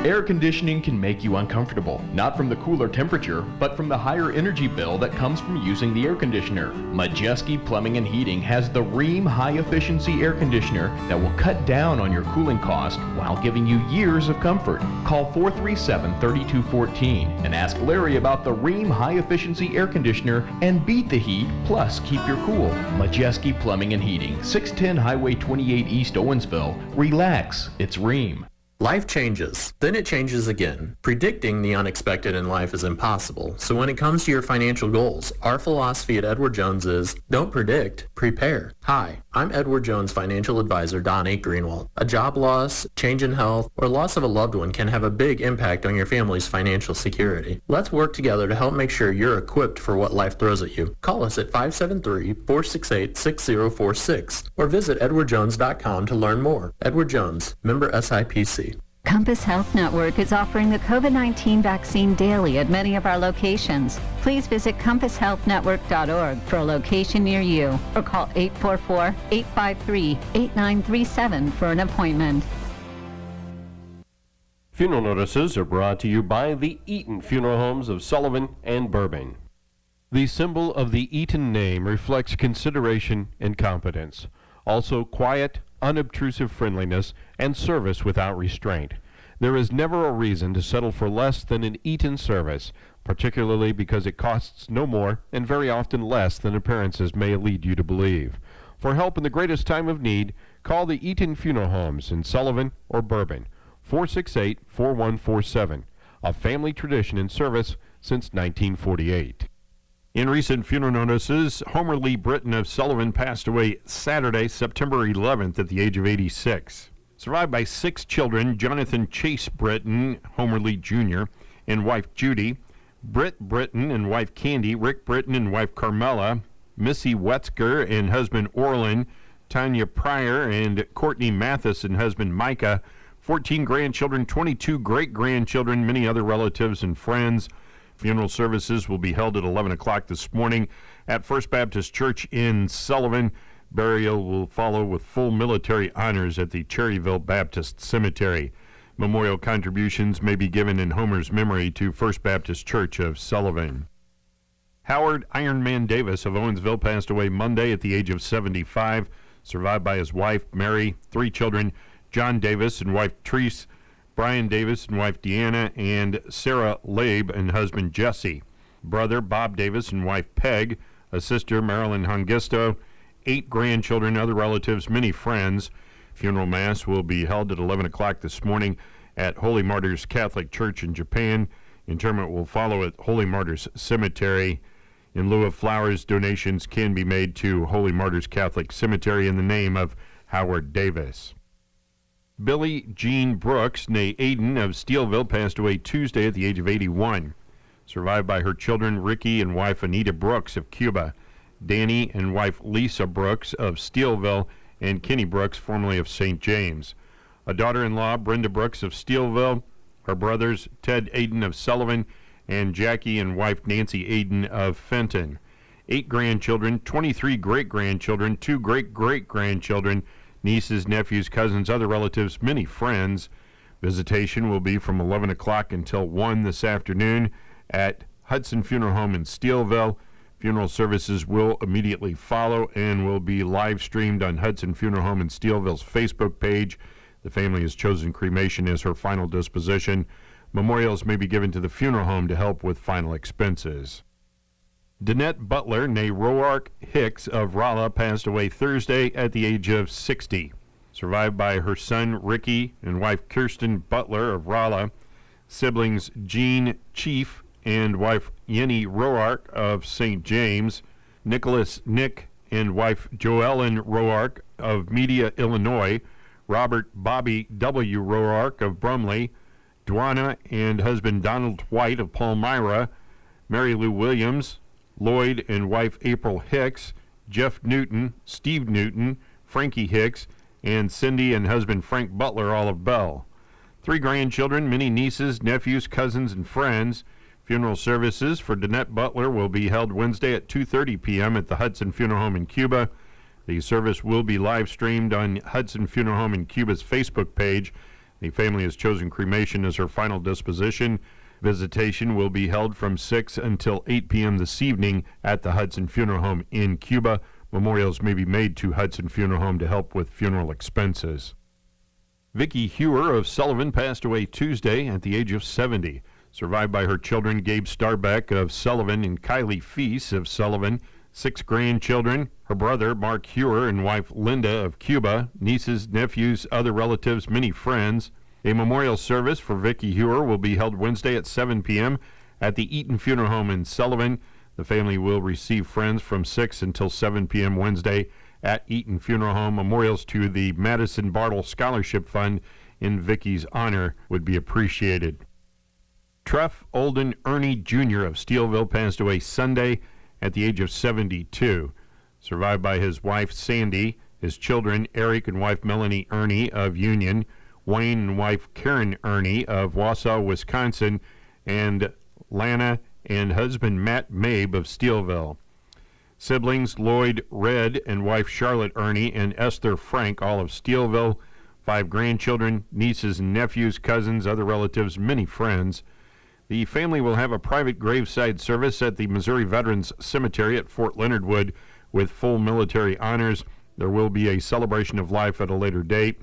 Air conditioning can make you uncomfortable, not from the cooler temperature, but from the higher energy bill that comes from using the air conditioner. Majeski Plumbing and Heating has the Rheem high-efficiency air conditioner that will cut down on your cooling cost while giving you years of comfort. Call 437-3214 and ask Larry about the Rheem high-efficiency air conditioner and beat the heat, plus keep your cool. Majeski Plumbing and Heating, 610 Highway 28 East Owensville. Relax, it's Rheem. Life changes, then it changes again. Predicting the unexpected in life is impossible, so when it comes to your financial goals, our philosophy at Edward Jones is, don't predict, prepare. Hi, I'm Edward Jones financial advisor Don A. Greenwald. A job loss, change in health, or loss of a loved one can have a big impact on your family's financial security. Let's work together to help make sure you're equipped for what life throws at you. Call us at 573-468-6046 or visit edwardjones.com to learn more. Edward Jones, member SIPC. Compass Health Network is offering the COVID-19 vaccine daily at many of our locations. Please visit compasshealthnetwork.org for a location near you or call 844-853-8937 for an appointment. Funeral notices are brought to you by the Eaton Funeral Homes of Sullivan and Bourbon. The symbol of the Eaton name reflects consideration and competence. Also quiet, unobtrusive friendliness, and service without restraint. There is never a reason to settle for less than an Eaton service, particularly because it costs no more and very often less than appearances may lead you to believe. For help in the greatest time of need, call the Eaton Funeral Homes in Sullivan or Bourbon, 468-4147, a family tradition in service since 1948. In recent funeral notices, Homer Lee Britton of Sullivan passed away Saturday, September 11th at the age of 86. Survived by 6 children, Jonathan Chase Britton, Homer Lee Jr., and wife Judy, Britt Britton and wife Candy, Rick Britton and wife Carmela, Missy Wetzker and husband Orlin, Tanya Pryor and Courtney Mathis and husband Micah, 14 grandchildren, 22 great-grandchildren, many other relatives and friends. Funeral services will be held at 11 o'clock this morning at First Baptist Church in Sullivan. Burial will follow with full military honors at the Cherryville Baptist Cemetery. Memorial contributions may be given in Homer's memory to First Baptist Church of Sullivan. Howard Ironman Davis of Owensville passed away Monday at the age of 75, survived by his wife, Mary, 3 children, John Davis and wife Treese, Brian Davis and wife Deanna, and Sarah Labe and husband Jesse. Brother Bob Davis and wife Peg, a sister Marilyn Hongisto, 8 grandchildren, other relatives, many friends. Funeral mass will be held at 11 o'clock this morning at Holy Martyrs Catholic Church in Japan. Interment will follow at Holy Martyrs Cemetery. In lieu of flowers, donations can be made to Holy Martyrs Catholic Cemetery in the name of Howard Davis. Billie Jean Brooks, née Aiden of Steelville, passed away Tuesday at the age of 81. Survived by her children Ricky and wife Anita Brooks of Cuba, Danny and wife Lisa Brooks of Steelville, and Kenny Brooks, formerly of St. James. A daughter-in-law, Brenda Brooks of Steelville, her brothers Ted Aiden of Sullivan, and Jackie and wife Nancy Aiden of Fenton. 8 grandchildren, 23 great-grandchildren, 2 great-great-grandchildren, nieces, nephews, cousins, other relatives, many friends. Visitation will be from 11 o'clock until 1 this afternoon at Hudson Funeral Home in Steelville. Funeral services will immediately follow and will be live streamed on Hudson Funeral Home in Steelville's Facebook page. The family has chosen cremation as her final disposition. Memorials may be given to the funeral home to help with final expenses. Danette Butler, née Roark Hicks of Rolla, passed away Thursday at the age of 60. Survived by her son Ricky and wife Kirsten Butler of Rolla, siblings Jean Chief and wife Yenny Roark of St. James, Nicholas Nick and wife Joellen Roark of Media, Illinois, Robert Bobby W. Roark of Brumley, Dwana and husband Donald White of Palmyra, Mary Lou Williams, Lloyd and wife April Hicks, Jeff Newton, Steve Newton, Frankie Hicks, and Cindy and husband Frank Butler, all of Bell. 3 grandchildren, many nieces, nephews, cousins, and friends. Funeral services for Danette Butler will be held Wednesday at 2:30 p.m. at the Hudson Funeral Home in Cuba. The service will be live streamed on Hudson Funeral Home in Cuba's Facebook page. The family has chosen cremation as her final disposition. Visitation will be held from 6 until 8 p.m. this evening at the Hudson Funeral Home in Cuba. Memorials may be made to Hudson Funeral Home to help with funeral expenses. Vicki Hewer of Sullivan passed away Tuesday at the age of 70. Survived by her children Gabe Starbeck of Sullivan and Kylie Feast of Sullivan. 6 grandchildren, her brother Mark Hewer and wife Linda of Cuba, nieces, nephews, other relatives, many friends. A memorial service for Vicki Hewer will be held Wednesday at 7 p.m. at the Eaton Funeral Home in Sullivan. The family will receive friends from 6 until 7 p.m. Wednesday at Eaton Funeral Home. Memorials to the Madison Bartle Scholarship Fund in Vicki's honor would be appreciated. Treff Olden Ernie Jr. of Steelville passed away Sunday at the age of 72. Survived by his wife Sandy, his children Eric and wife Melanie Ernie of Union, Wayne and wife Karen Ernie of Wausau, Wisconsin, and Lana and husband Matt Mabe of Steelville. Siblings Lloyd Red and wife Charlotte Ernie and Esther Frank, all of Steelville. 5 grandchildren, nieces and nephews, cousins, other relatives, many friends. The family will have a private graveside service at the Missouri Veterans Cemetery at Fort Leonard Wood with full military honors. There will be a celebration of life at a later date.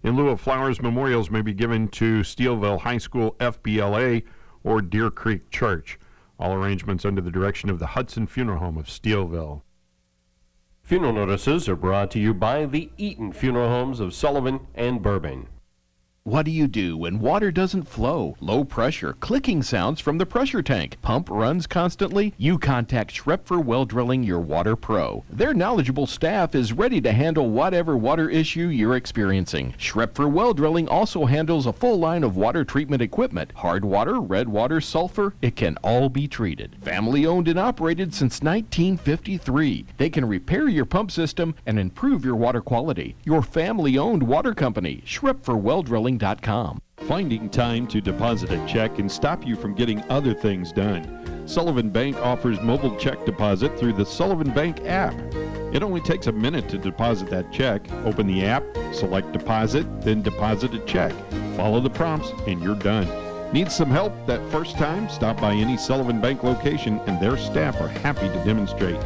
In lieu of flowers, memorials may be given to Steelville High School FBLA or Deer Creek Church. All arrangements under the direction of the Hudson Funeral Home of Steelville. Funeral notices are brought to you by the Eaton Funeral Homes of Sullivan and Bourbon. What do you do when water doesn't flow? Low pressure, clicking sounds from the pressure tank, pump runs constantly? You contact Schrepfer Well Drilling, your water pro. Their knowledgeable staff is ready to handle whatever water issue you're experiencing. Schrepfer Well Drilling also handles a full line of water treatment equipment. Hard water, red water, sulfur, it can all be treated. Family owned and operated since 1953. They can repair your pump system and improve your water quality. Your family owned water company, Schrepfer Well Drilling. Finding time to deposit a check can stop you from getting other things done. Sullivan Bank offers mobile check deposit through the Sullivan Bank app. It only takes a minute to deposit that check. Open the app, select deposit, then deposit a check. Follow the prompts and you're done. Need some help that first time? Stop by any Sullivan Bank location and their staff are happy to demonstrate.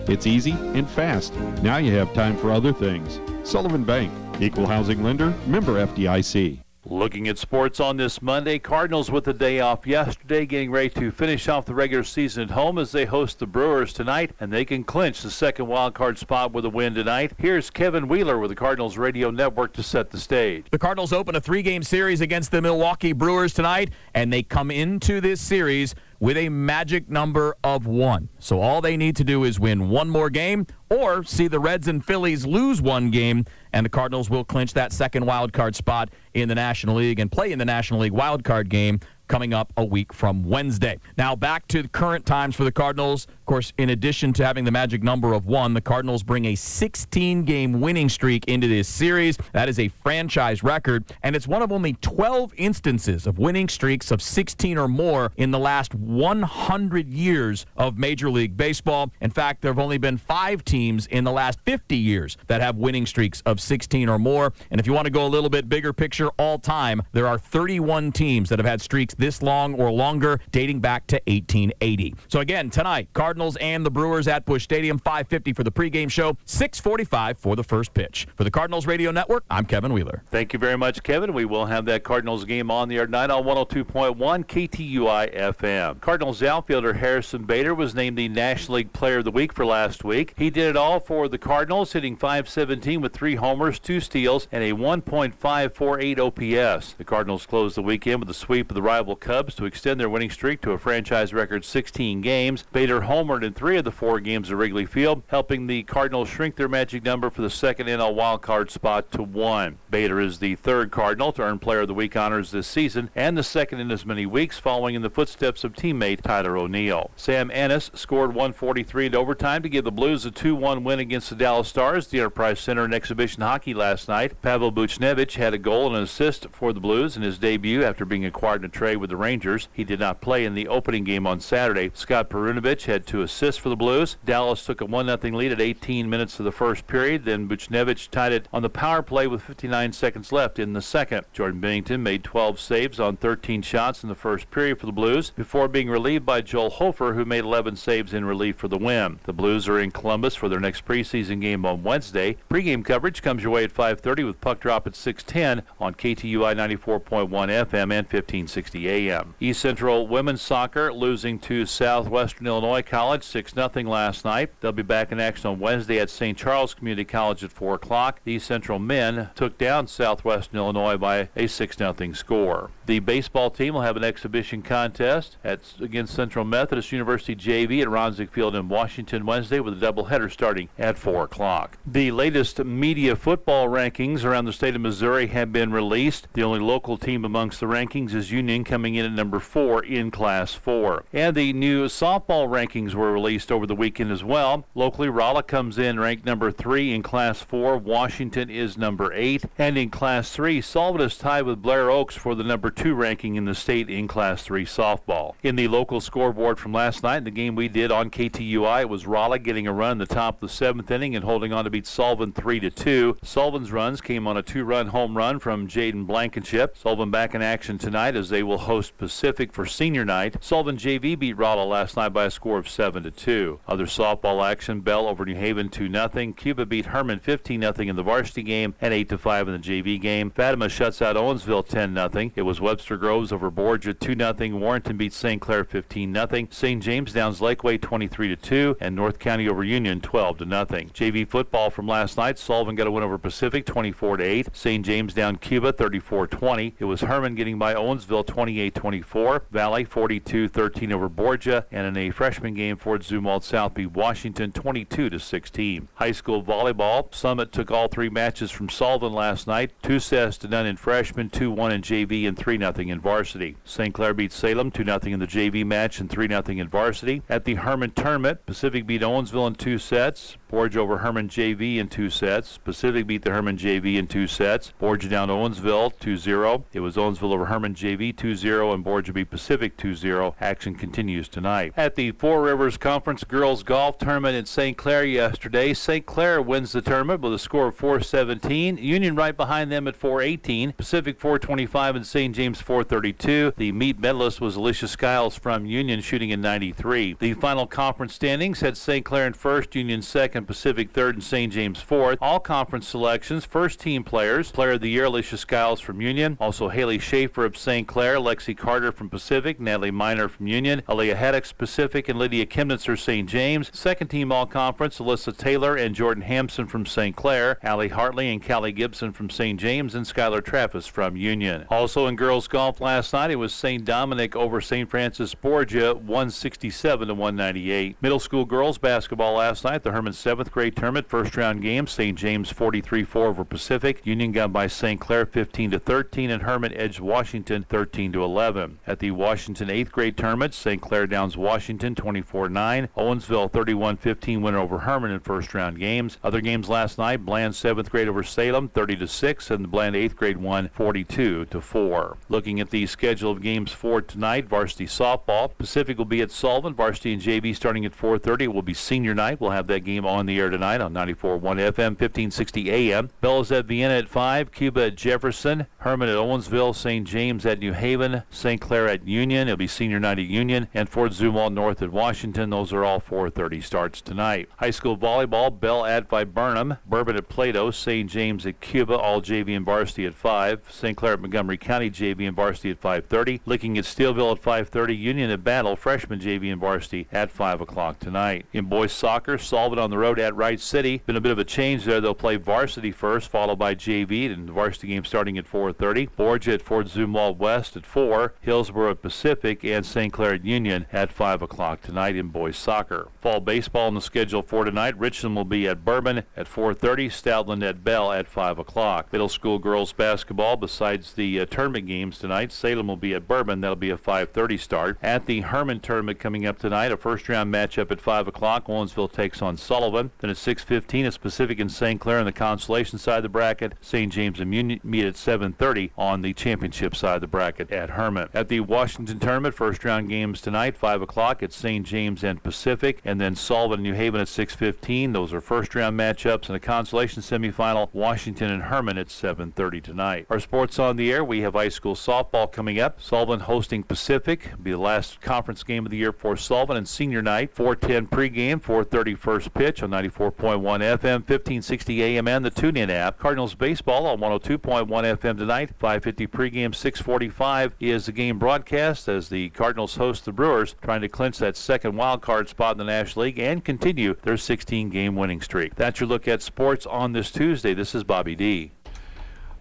It's easy and fast. Now you have time for other things. Sullivan Bank, equal housing lender, member FDIC. Looking at sports on this Monday, Cardinals with the day off yesterday, getting ready to finish off the regular season at home as they host the Brewers tonight, and they can clinch the second wild card spot with a win tonight. Here's Kevin Wheeler with the Cardinals Radio Network to set the stage. The Cardinals open a 3-game series against the Milwaukee Brewers tonight, and they come into this series with a magic number of 1. So all they need to do is win one more game or see the Reds and Phillies lose one game, and the Cardinals will clinch that second wild card spot in the National League and play in the National League wild card game coming up a week from Wednesday. Now back to the current times for the Cardinals. Of course, in addition to having the magic number of 1, the Cardinals bring a 16-game winning streak into this series. That is a franchise record, and it's one of only 12 instances of winning streaks of 16 or more in the last 100 years of Major League Baseball. In fact, there have only been 5 teams in the last 50 years that have winning streaks of 16 or more. And if you want to go a little bit bigger picture all time, there are 31 teams that have had streaks this long or longer, dating back to 1880. So again, tonight, Cardinals and the Brewers at Busch Stadium, 5:50 for the pregame show, 6:45 for the first pitch. For the Cardinals Radio Network, I'm Kevin Wheeler. Thank you very much, Kevin. We will have that Cardinals game on the air tonight on 102.1 KTUI FM. Cardinals outfielder Harrison Bader was named the National League Player of the Week for last week. He did it all for the Cardinals, hitting .517 with 3 homers, 2 steals, and a 1.548 OPS. The Cardinals closed the weekend with a sweep of the rival Cubs to extend their winning streak to a franchise record 16 games. Bader homered in 3 of the 4 games at Wrigley Field, helping the Cardinals shrink their magic number for the second NL wildcard spot to 1. Bader is the 3rd Cardinal to earn Player of the Week honors this season, and the 2nd in as many weeks, following in the footsteps of teammate Tyler O'Neill. Sam Ennis scored 143 in overtime to give the Blues a 2-1 win against the Dallas Stars, the Enterprise Center in exhibition hockey last night. Pavel Buchnevich had a goal and an assist for the Blues in his debut after being acquired in a trade with the Rangers. He did not play in the opening game on Saturday. Scott Perunovich had 2 assists for the Blues. Dallas took a 1-0 lead at 18 minutes of the first period. Then Buchnevich tied it on the power play with 59 seconds left in the second. Jordan Bennington made 12 saves on 13 shots in the first period for the Blues before being relieved by Joel Hofer, who made 11 saves in relief for the win. The Blues are in Columbus for their next preseason game on Wednesday. Pre-game coverage comes your way at 5:30 with puck drop at 6:10 on KTUI 94.1 FM and 1560 AM. East Central women's soccer losing to Southwestern Illinois College 6-0 last night. They'll be back in action on Wednesday at St. Charles Community College at 4 o'clock. The East Central men took down Southwestern Illinois by a 6-0 score. The baseball team will have an exhibition contest against Central Methodist University JV at Ronzig Field in Washington Wednesday, with a doubleheader starting at 4 o'clock. The latest media football rankings around the state of Missouri have been released. The only local team amongst the rankings is Union, coming in at number 4 in Class 4. And the new softball rankings were released over the weekend as well. Locally, Rolla comes in ranked number 3 in Class 4. Washington is number 8. And in Class 3, Sullivan is tied with Blair Oaks for the number 2 ranking in the state in Class 3 softball. In the local scoreboard from last night, the game we did on KTUI, it was Rolla getting a run in the top of the 7th inning and holding on to beat Sullivan 3-2. Sullivan's runs came on a 2-run home run from Jaden Blankenship. Sullivan back in action tonight as they will host Pacific for senior night. Sullivan JV beat Rolla last night by a score of 7-2. Other softball action, Bell over New Haven 2-0. Cuba beat Herman 15-0 in the varsity game and 8-5 in the JV game. Fatima shuts out Owensville 10-0. It was Webster Groves over Borgia 2-0. Warrenton beats St. Clair 15-0. St. James downs Lakeway 23-2, and North County over Union 12-0. JV football from last night, Sullivan got a win over Pacific 24-8. St. James down Cuba 34-20. It was Herman getting by Owensville 28-24. Valley 42-13 over Borgia, and in a freshman game, Fort Zumwalt South beat Washington 22-16. High school volleyball, Summit took all 3 matches from Sullivan last night, 2-0 in freshmen, 2-1 in JV, and 3-0 in varsity. St. Clair beat Salem 2-0 in the JV match and 3-0 in varsity. At the Herman tournament, Pacific beat Owensville in 2 sets. Borgia over Herman JV in 2 sets. Pacific beat the Herman JV in 2 sets. Borgia down Owensville 2-0. It was Owensville over Herman JV 2-0, and Borgia beat Pacific 2-0. Action continues tonight. At the Four Rivers Conference Girls Golf Tournament in St. Clair yesterday, St. Clair wins the tournament with a score of 417. Union right behind them at 418. Pacific 425 and St. James 432. The meet medalist was Alicia Skiles from Union, shooting in 93. The final conference standings had St. Clair in first, Union second, second, Pacific third, and St. James fourth. All conference selections, first team players. Player of the year, Alicia Skiles from Union. Also Haley Schaefer of St. Clair, Lexi Carter from Pacific, Natalie Miner from Union, Aaliyah Haddix Pacific, and Lydia Kimnitzer St. James. Second team all conference, Alyssa Taylor and Jordan Hampson from St. Clair, Allie Hartley and Callie Gibson from St. James, and Skylar Travis from Union. Also in girls golf last night, it was St. Dominic over St. Francis Borgia, 167 to 198. Middle school girls basketball last night, the Herman 7th grade tournament first round game, St. James 43-4 over Pacific. Union got by St. Clair 15 to 13, and Herman edged Washington 13 to 11. At the Washington 8th grade tournament, St. Clair downs Washington 24-9. Owensville 31-15 win over Herman in first round games. Other games last night, Bland 7th grade over Salem 30-6, and the Bland 8th grade won 42-4. Looking at the schedule of games for tonight, varsity softball, Pacific will be at Sullivan. Varsity and JV starting at 4:30. It will be senior night. We'll have that game on the air tonight on 94.1 FM, 1560 AM. Bellows at Vienna at 5, Cuba at Jefferson, Herman at Owensville, St. James at New Haven, St. Clair at Union. It'll be senior night at Union, and Fort Zumwalt North at Washington. Those are all 4:30 starts tonight. High school volleyball, Bell at Viburnum, Bourbon at Plato, St. James at Cuba, all JV and varsity at 5, St. Clair at Montgomery County, JV and varsity at 5:30, Licking at Steelville at 5:30, Union at Battle, freshman JV and varsity at 5 o'clock tonight. In boys soccer, Sullivan on the road at Wright City. Been a bit of a change there. They'll play varsity first, followed by JV, and the varsity game starting at 4:30. Borgia at Fort Zumwalt West at 4, Hillsborough at Pacific, and St. Clair at Union at 5 o'clock tonight in boys soccer. Fall baseball on the schedule for tonight. Richland will be at Bourbon at 4:30, Stoutland at Bell at 5 o'clock. Middle school girls basketball, besides the tournament games tonight, Salem will be at Bourbon. That'll be a 5:30 start. At the Herman tournament coming up tonight, a first-round matchup at 5 o'clock. Owensville takes on Sullivan. Then at 6:15, it's Pacific and St. Clair on the consolation side of the bracket. St. James and Union meet at 7:30 on the championship side of the bracket at Herman. At the Washington tournament, first-round games tonight, 5 o'clock. It's St. James and Pacific, and then Sullivan and New Haven at 6:15. Those are first-round matchups. In the consolation semifinal, Washington and Herman at 7:30 tonight. Our sports on the air, we have high school softball coming up. Sullivan hosting Pacific. It'll be the last conference game of the year for Sullivan, and senior night, 4:10 pregame, 4:30 first pitch on 94.1 FM, 1560 AM, and the TuneIn app. Cardinals baseball on 102.1 FM tonight, 5:50 pregame, 6:45 is the game broadcast as the Cardinals host the Brewers, trying to clinch that second wild card spot in the National League and continue their 16-game winning streak. That's your look at sports on this Tuesday. This is Bobby D.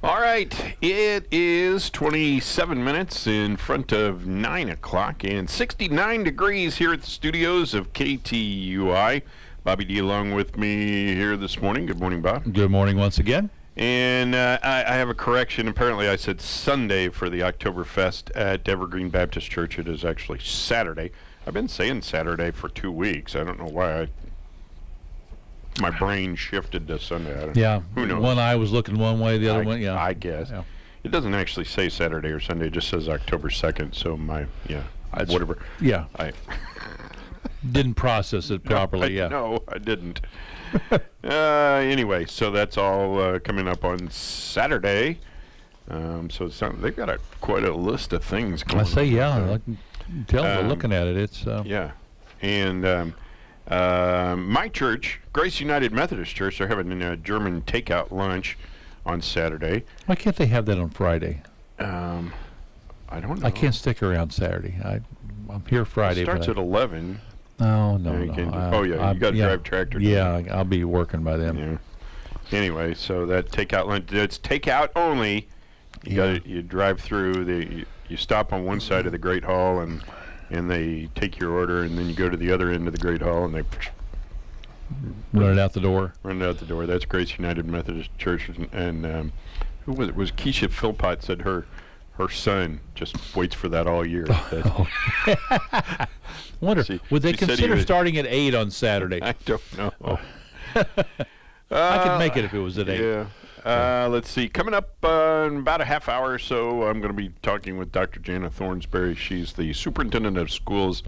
All right, it is 27 minutes in front of 9 o'clock and 69 degrees here at the studios of KTUI. Bobby D along with me here this morning. Good morning, Bob. Good morning once again. And I have a correction. Apparently I said Sunday for the Oktoberfest at Evergreen Baptist Church. It is actually Saturday. I've been saying Saturday for 2 weeks. I don't know why my brain shifted to Sunday. Yeah. Who knows? One eye was looking one way, the other one, yeah. I guess. Yeah. It doesn't actually say Saturday or Sunday. It just says October 2nd. So whatever. Yeah. I didn't process it properly, yeah. No, I didn't. Anyway, so that's all coming up on Saturday. So they've got quite a list of things going on. I say, yeah. I can tell by looking at it. It's yeah. And my church, Grace United Methodist Church, they're having a German takeout lunch on Saturday. Why can't they have that on Friday? I don't know. I can't stick around Saturday. I'm here Friday. It starts at 11. No. You got to drive tractor. Yeah, I'll be working by then. Yeah. Anyway, so that takeout lunch, it's takeout only. You drive through, you stop on one side of the Great Hall and they take your order, and then you go to the other end of the Great Hall and they run it out the door. Run it out the door. That's Grace United Methodist Church, and who was it? Was Keisha Philpott said her son just waits for that all year. Wonder, would they consider starting at 8 on Saturday? I don't know. I could make it if it was at 8. Yeah. Let's see. Coming up in about a half hour or so, I'm going to be talking with Dr. Jana Thornsberry. She's the superintendent of schools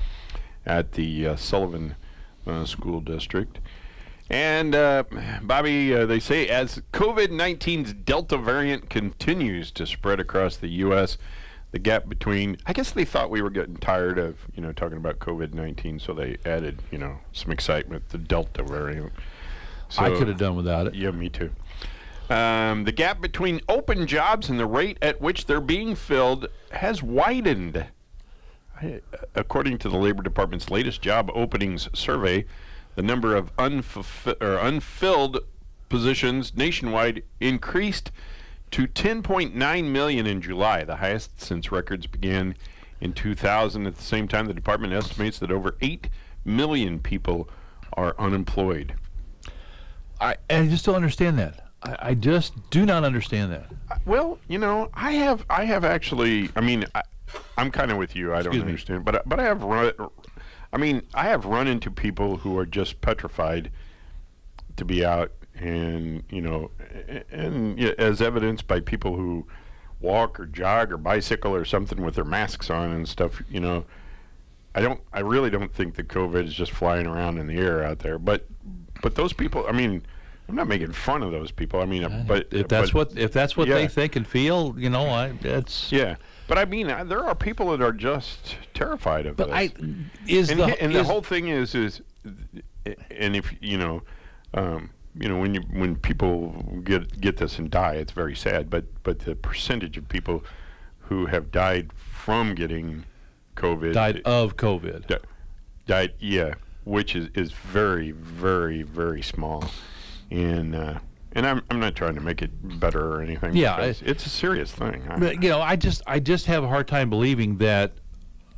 at the Sullivan School District. And, Bobby, they say as COVID-19's Delta variant continues to spread across the U.S., the gap between, I guess they thought we were getting tired of, talking about COVID-19, so they added, some excitement, the Delta variant. So, I could have done without it. Yeah, me too. The gap between open jobs and the rate at which they're being filled has widened. According to the Labor Department's latest job openings survey, the number of unfilled positions nationwide increased to 10.9 million in July, the highest since records began in 2000. At the same time, the department estimates that over 8 million people are unemployed. I just don't understand that. I just do not understand that. Well, I have actually. I mean, I'm kind of with you. I don't understand, but I have run. I mean, I have run into people who are just petrified to be out, and and as evidenced by people who walk or jog or bicycle or something with their masks on and stuff. I really don't think that COVID is just flying around in the air out there. But those people. I mean, I'm not making fun of those people. I mean, but if that's what they think and feel, it's yeah. But I mean, there are people that are just terrified of this. The whole thing is, and if when people get this and die, it's very sad. But the percentage of people who have died from getting COVID, died, which is very, very, very small. And I'm not trying to make it better or anything. Yeah, it's a serious thing. But I just have a hard time believing that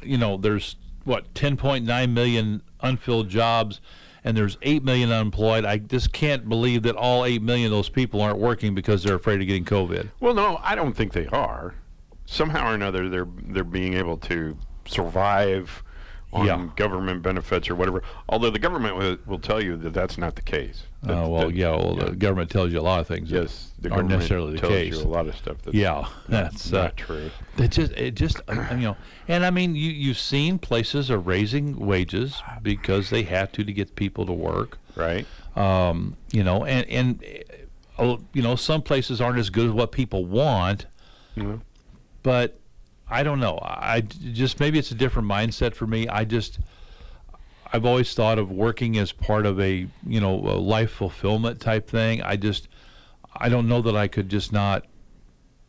there's 10.9 million unfilled jobs and there's 8 million unemployed. I just can't believe that all 8 million of those people aren't working because they're afraid of getting COVID. Well, no, I don't think they are. Somehow or another, they're being able to survive on government benefits or whatever. Although the government will tell you that that's not the case. The government tells you a lot of things. Yes, the aren't government necessarily the tells case. you a lot of stuff. That's not true. And I mean, you've seen places are raising wages because they have to get people to work. Right. And some places aren't as good as what people want. Mm-hmm. But I don't know. I just maybe it's a different mindset for me. I've always thought of working as part of a life fulfillment type thing. I don't know that I could just not.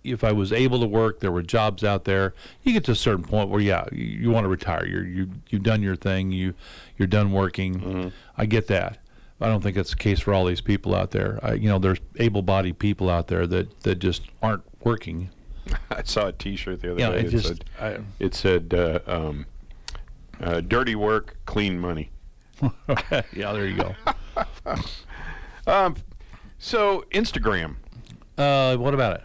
If I was able to work, there were jobs out there. You get to a certain point where you want to retire. You've done your thing. You're done working. Mm-hmm. I get that. I don't think that's the case for all these people out there. There's able-bodied people out there that just aren't working. I saw a T-shirt the other day. It said, "Dirty work, clean money." Yeah, there you go. So Instagram. What about it?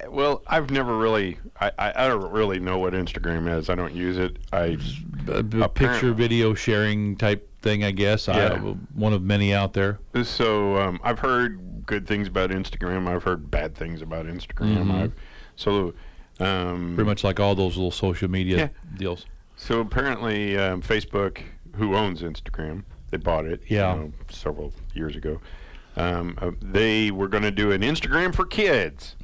Well, I've never really. I don't really know what Instagram is. I don't use it. A picture, video sharing type thing, I guess. Yeah. One of many out there. So I've heard good things about Instagram. I've heard bad things about Instagram. Mm-hmm. Pretty much like all those little social media deals. So apparently, Facebook, who owns Instagram, they bought it several years ago. They were going to do an Instagram for kids.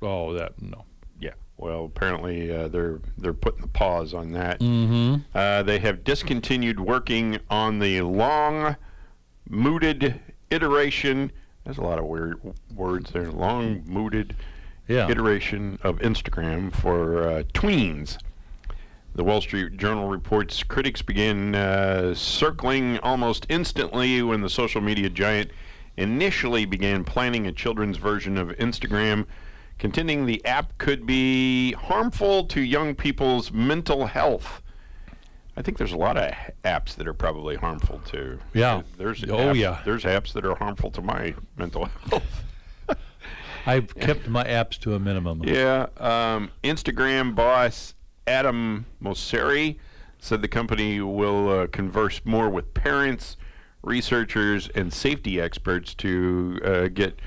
Oh, no. Yeah. Well, apparently they're putting the pause on that. Mm-hmm. They have discontinued working on the long-mooted iteration. There's a lot of weird words there. Long-mooted iteration of Instagram for tweens. The Wall Street Journal reports critics began circling almost instantly when the social media giant initially began planning a children's version of Instagram, contending the app could be harmful to young people's mental health. I think there's a lot of apps that are probably harmful too. Yeah. There's apps that are harmful to my mental health. I've kept my apps to a minimum. Yeah. Instagram boss Adam Mosseri said the company will converse more with parents, researchers, and safety experts to get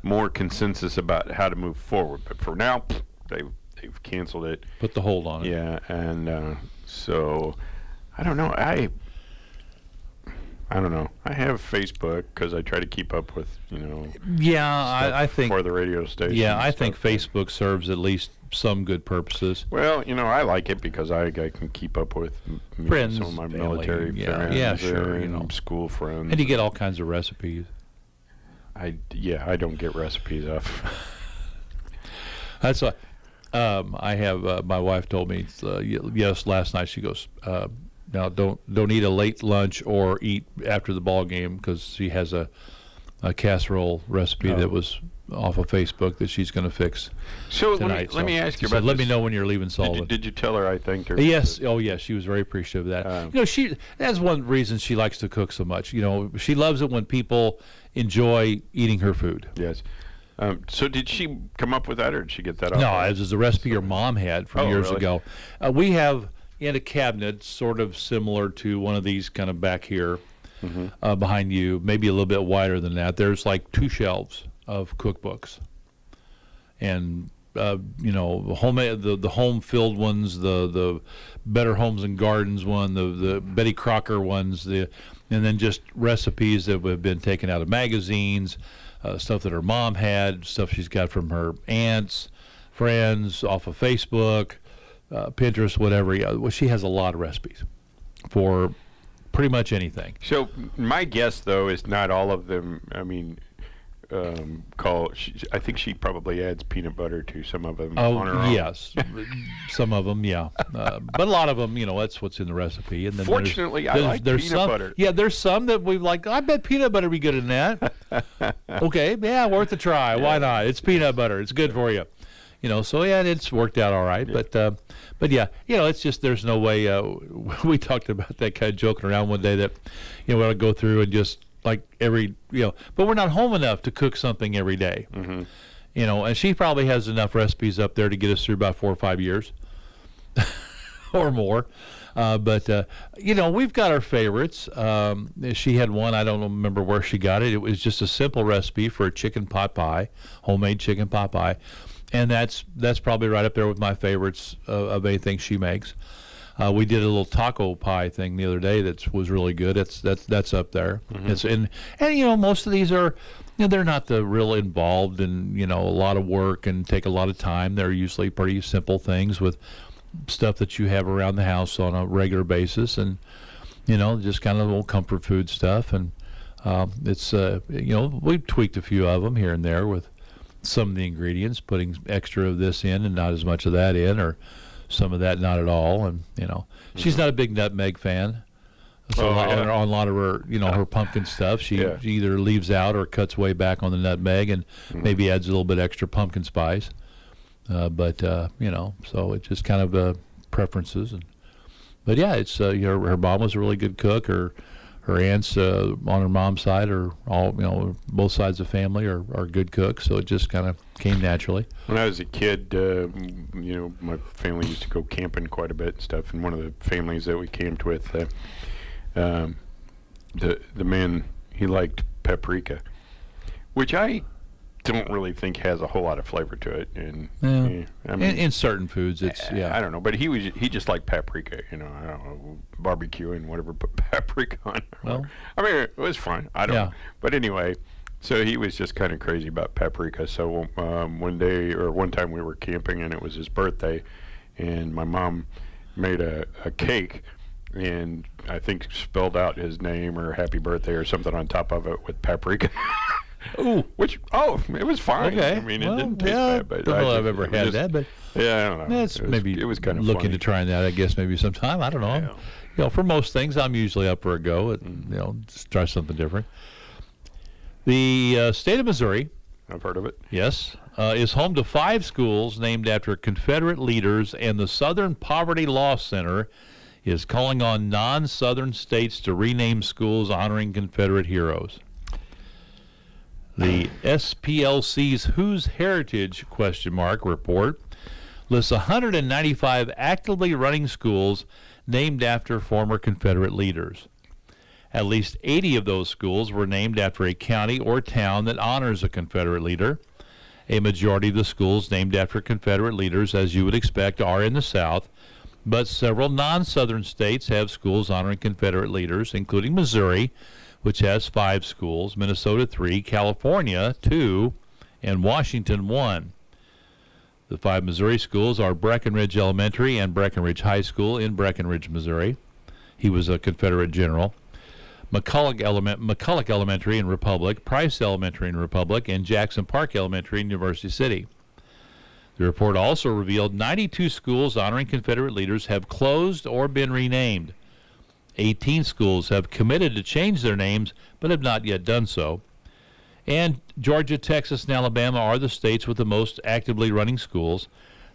more consensus about how to move forward. But for now, they've canceled it. Put the hold on it. Yeah, and so I don't know. I don't know. I have Facebook because I try to keep up with, Yeah, I think for the radio station. Yeah, I think Facebook serves at least some good purposes. Well, I like it because I can keep up with friends, some of my family, military friends, sure, and school friends, and you get all kinds of recipes. I don't get recipes off. That's what I have. My wife told me yes last night. She goes, now don't eat a late lunch or eat after the ball game, because she has a casserole recipe that was off of Facebook that she's going to fix tonight. Let me ask you about. Let this. me know when you're leaving Sullivan. Did you tell her I thanked her? Yes. Oh, yes. She was very appreciative of that. That's one reason she likes to cook so much. She loves it when people enjoy eating her food. Yes. So did she come up with that, or did she get that off? No, it was a recipe your mom had from years ago. We have in a cabinet sort of similar to one of these kind of back here behind you, maybe a little bit wider than that. There's like 2 shelves of cookbooks, and homemade, the home filled ones, the Better Homes and Gardens one, the Betty Crocker ones, and then just recipes that have been taken out of magazines, stuff that her mom had, stuff she's got from her aunts, friends, off of Facebook, Pinterest, whatever. Yeah, well, she has a lot of recipes for pretty much anything. So my guess, though, is not all of them. I mean, I think she probably adds peanut butter to some of them. On her own. Yes, some of them, yeah, but a lot of them, that's what's in the recipe. And then fortunately, I like peanut butter. Yeah, there's some that we've like. I bet peanut butter would be good in that. Okay, yeah, worth a try. Why not? It's peanut butter. It's good for you. So yeah, it's worked out all right. Yeah. But yeah, it's just there's no way. We talked about that kind of joking around one day that, we'll go through and just like every, but we're not home enough to cook something every day. Mm-hmm. And she probably has enough recipes up there to get us through about 4 or 5 years or more. But we've got our favorites. She had one, I don't remember where she got it. It was just a simple recipe for a chicken pot pie, homemade chicken pot pie. And that's probably right up there with my favorites of anything she makes. We did a little taco pie thing the other day that was really good. That's up there. Mm-hmm. And most of these are, they're not the real involved and a lot of work and take a lot of time. They're usually pretty simple things with stuff that you have around the house on a regular basis, and just kind of little comfort food stuff. And it's we've tweaked a few of them here and there with some of the ingredients, putting extra of this in and not as much of that in, or some of that not at all. And she's not a big nutmeg fan, so on a lot of her her pumpkin stuff she either leaves out or cuts way back on the nutmeg and maybe adds a little bit extra pumpkin spice, but so it's just kind of preferences. But yeah, it's her mom was a really good cook. Her aunts on her mom's side are all, both sides of the family are good cooks, so it just kind of came naturally. When I was a kid, my family used to go camping quite a bit and stuff, and one of the families that we camped with, the man, he liked paprika, which I don't really think has a whole lot of flavor to it. And I mean, in certain foods, it's I don't know, but he just liked paprika. I don't know, barbecue and whatever, put paprika on. Well, I mean, it was fun. I don't know, but anyway, so he was just kind of crazy about paprika. So one time we were camping and it was his birthday, and my mom made a cake. And I think spelled out his name or happy birthday or something on top of it with paprika. Ooh, it was fine. Okay, I mean, it didn't taste bad. But don't know I've ever had that, but I don't know. It was kind of looking funny. to trying that. I guess maybe sometime. I don't know. Yeah. For most things, I'm usually up for a go. Just try something different. The state of Missouri, I've heard of it. Yes, is home to 5 schools named after Confederate leaders, and the Southern Poverty Law Center is calling on non-Southern states to rename schools honoring Confederate heroes. The SPLC's Whose Heritage ? Report lists 195 actively running schools named after former Confederate leaders. At least 80 of those schools were named after a county or town that honors a Confederate leader. A majority of the schools named after Confederate leaders, as you would expect, are in the South, but several non-Southern states have schools honoring Confederate leaders, including Missouri, which has 5 schools, Minnesota 3, California 2, and Washington 1. The 5 Missouri schools are Breckenridge Elementary and Breckenridge High School in Breckenridge, Missouri. He was a Confederate general. McCulloch Elementary in Republic, Price Elementary in Republic, and Jackson Park Elementary in University City. The report also revealed 92 schools honoring Confederate leaders have closed or been renamed. 18 schools have committed to change their names but have not yet done so. And Georgia, Texas, and Alabama are the states with the most actively running schools.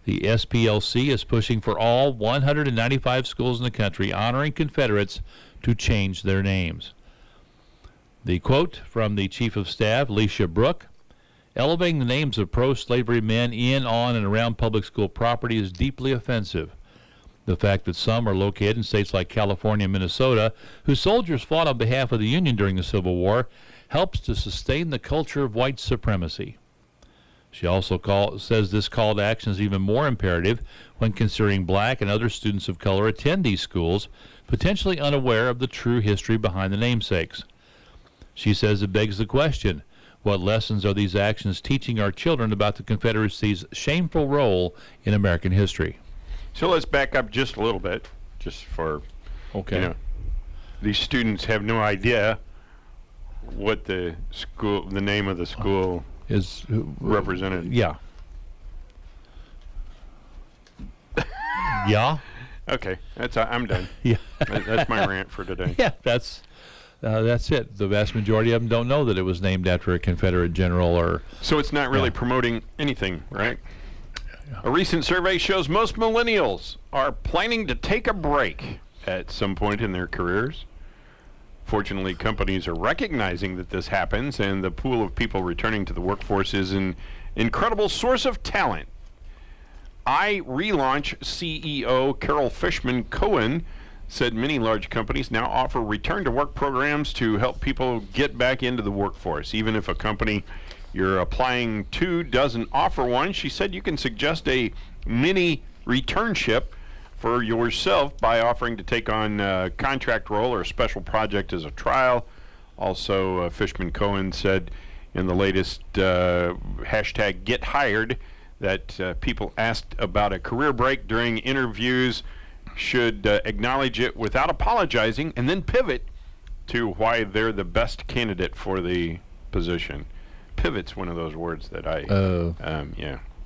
The SPLC is pushing for all 195 schools in the country honoring Confederates to change their names. The quote from the Chief of Staff, Leisha Brooke, elevating the names of pro-slavery men in, on, and around public school property is deeply offensive. The fact that some are located in states like California and Minnesota, whose soldiers fought on behalf of the Union during the Civil War, helps to sustain the culture of white supremacy. She also says this call to action is even more imperative when considering black and other students of color attend these schools, potentially unaware of the true history behind the namesakes. She says it begs the question, what lessons are these actions teaching our children about the Confederacy's shameful role in American history? So let's back up just a little bit, just for, these students have no idea what the name of the school is represented. Yeah. Yeah. Okay, I'm done. Yeah. That's my rant for today. Yeah, that's it. The vast majority of them don't know that it was named after a Confederate general or. So it's not really promoting anything, right? A recent survey shows most millennials are planning to take a break at some point in their careers. Fortunately, companies are recognizing that this happens, and the pool of people returning to the workforce is an incredible source of talent. iRelaunch CEO Carol Fishman Cohen said many large companies now offer return-to-work programs to help people get back into the workforce. Even if a company you're applying to doesn't offer one, she said you can suggest a mini returnship for yourself by offering to take on a contract role or a special project as a trial. Also, Fishman Cohen said in the latest hashtag Get Hired that people asked about a career break during interviews should acknowledge it without apologizing and then pivot to why they're the best candidate for the position. Pivot's one of those words that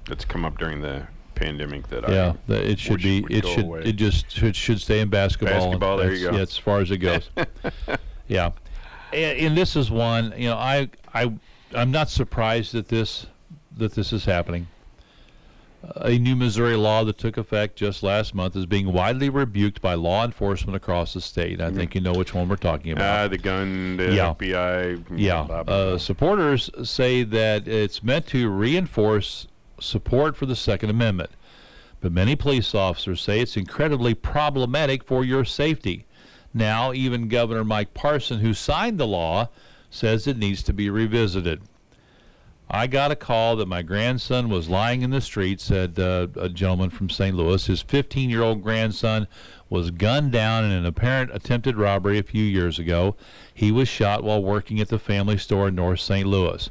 that's come up during the pandemic that it should be. It should. Away. It just should stay in basketball. Basketball. There you go. Yeah, as far as it goes. Yeah, and this is one. I'm not surprised that this is happening. A new Missouri law that took effect just last month is being widely rebuked by law enforcement across the state. I think you know which one we're talking about. The gun, the FBI. Yeah. Blah, blah, blah. Supporters say that it's meant to reinforce support for the Second Amendment. But many police officers say it's incredibly problematic for your safety. Now, even Governor Mike Parson, who signed the law, says it needs to be revisited. I got a call that my grandson was lying in the street, said a gentleman from St. Louis. His 15-year-old grandson was gunned down in an apparent attempted robbery a few years ago. He was shot while working at the family store in North St. Louis.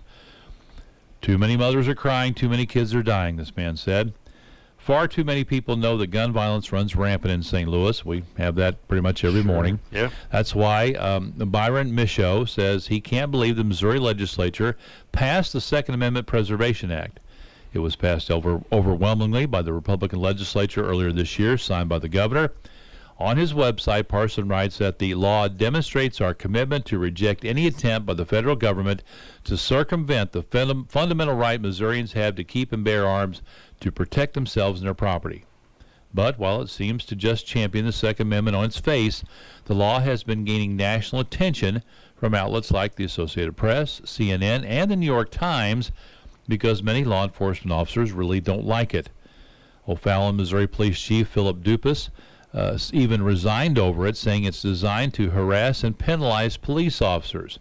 Too many mothers are crying, too many kids are dying, this man said. Far too many people know that gun violence runs rampant in St. Louis. We have that pretty much every morning. Yeah. That's why Byron Michaud says he can't believe the Missouri legislature passed the Second Amendment Preservation Act. It was passed overwhelmingly by the Republican legislature earlier this year, signed by the governor. On his website, Parson writes that the law demonstrates our commitment to reject any attempt by the federal government to circumvent the fundamental right Missourians have to keep and bear arms to protect themselves and their property. But while it seems to just champion the Second Amendment on its face, the law has been gaining national attention from outlets like the Associated Press, CNN, and the New York Times because many law enforcement officers really don't like it. O'Fallon, Missouri Police Chief Philip Dupas even resigned over it, saying it's designed to harass and penalize police officers.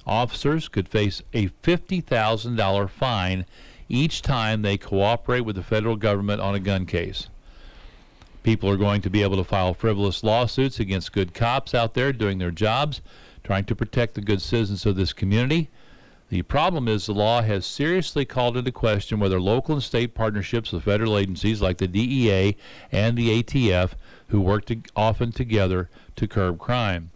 Officers could face a $50,000 fine each time they cooperate with the federal government on a gun case. People are going to be able to file frivolous lawsuits against good cops out there doing their jobs, trying to protect the good citizens of this community. The problem is the law has seriously called into question whether local and state partnerships with federal agencies like the DEA and the ATF, who work often together to curb crime.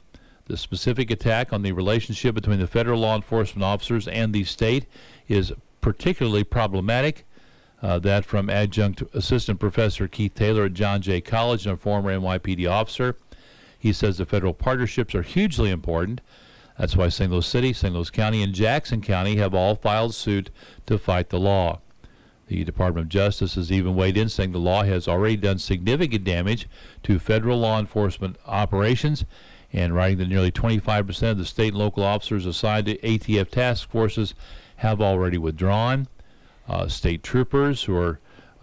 The specific attack on the relationship between the federal law enforcement officers and the state is particularly problematic. That from adjunct assistant professor Keith Taylor at John Jay College and a former NYPD officer. He says the federal partnerships are hugely important. That's why St. Louis City, St. Louis County, and Jackson County have all filed suit to fight the law. The Department of Justice has even weighed in, saying the law has already done significant damage to federal law enforcement operations, and writing that nearly 25% of the state and local officers assigned to ATF task forces have already withdrawn. State troopers who are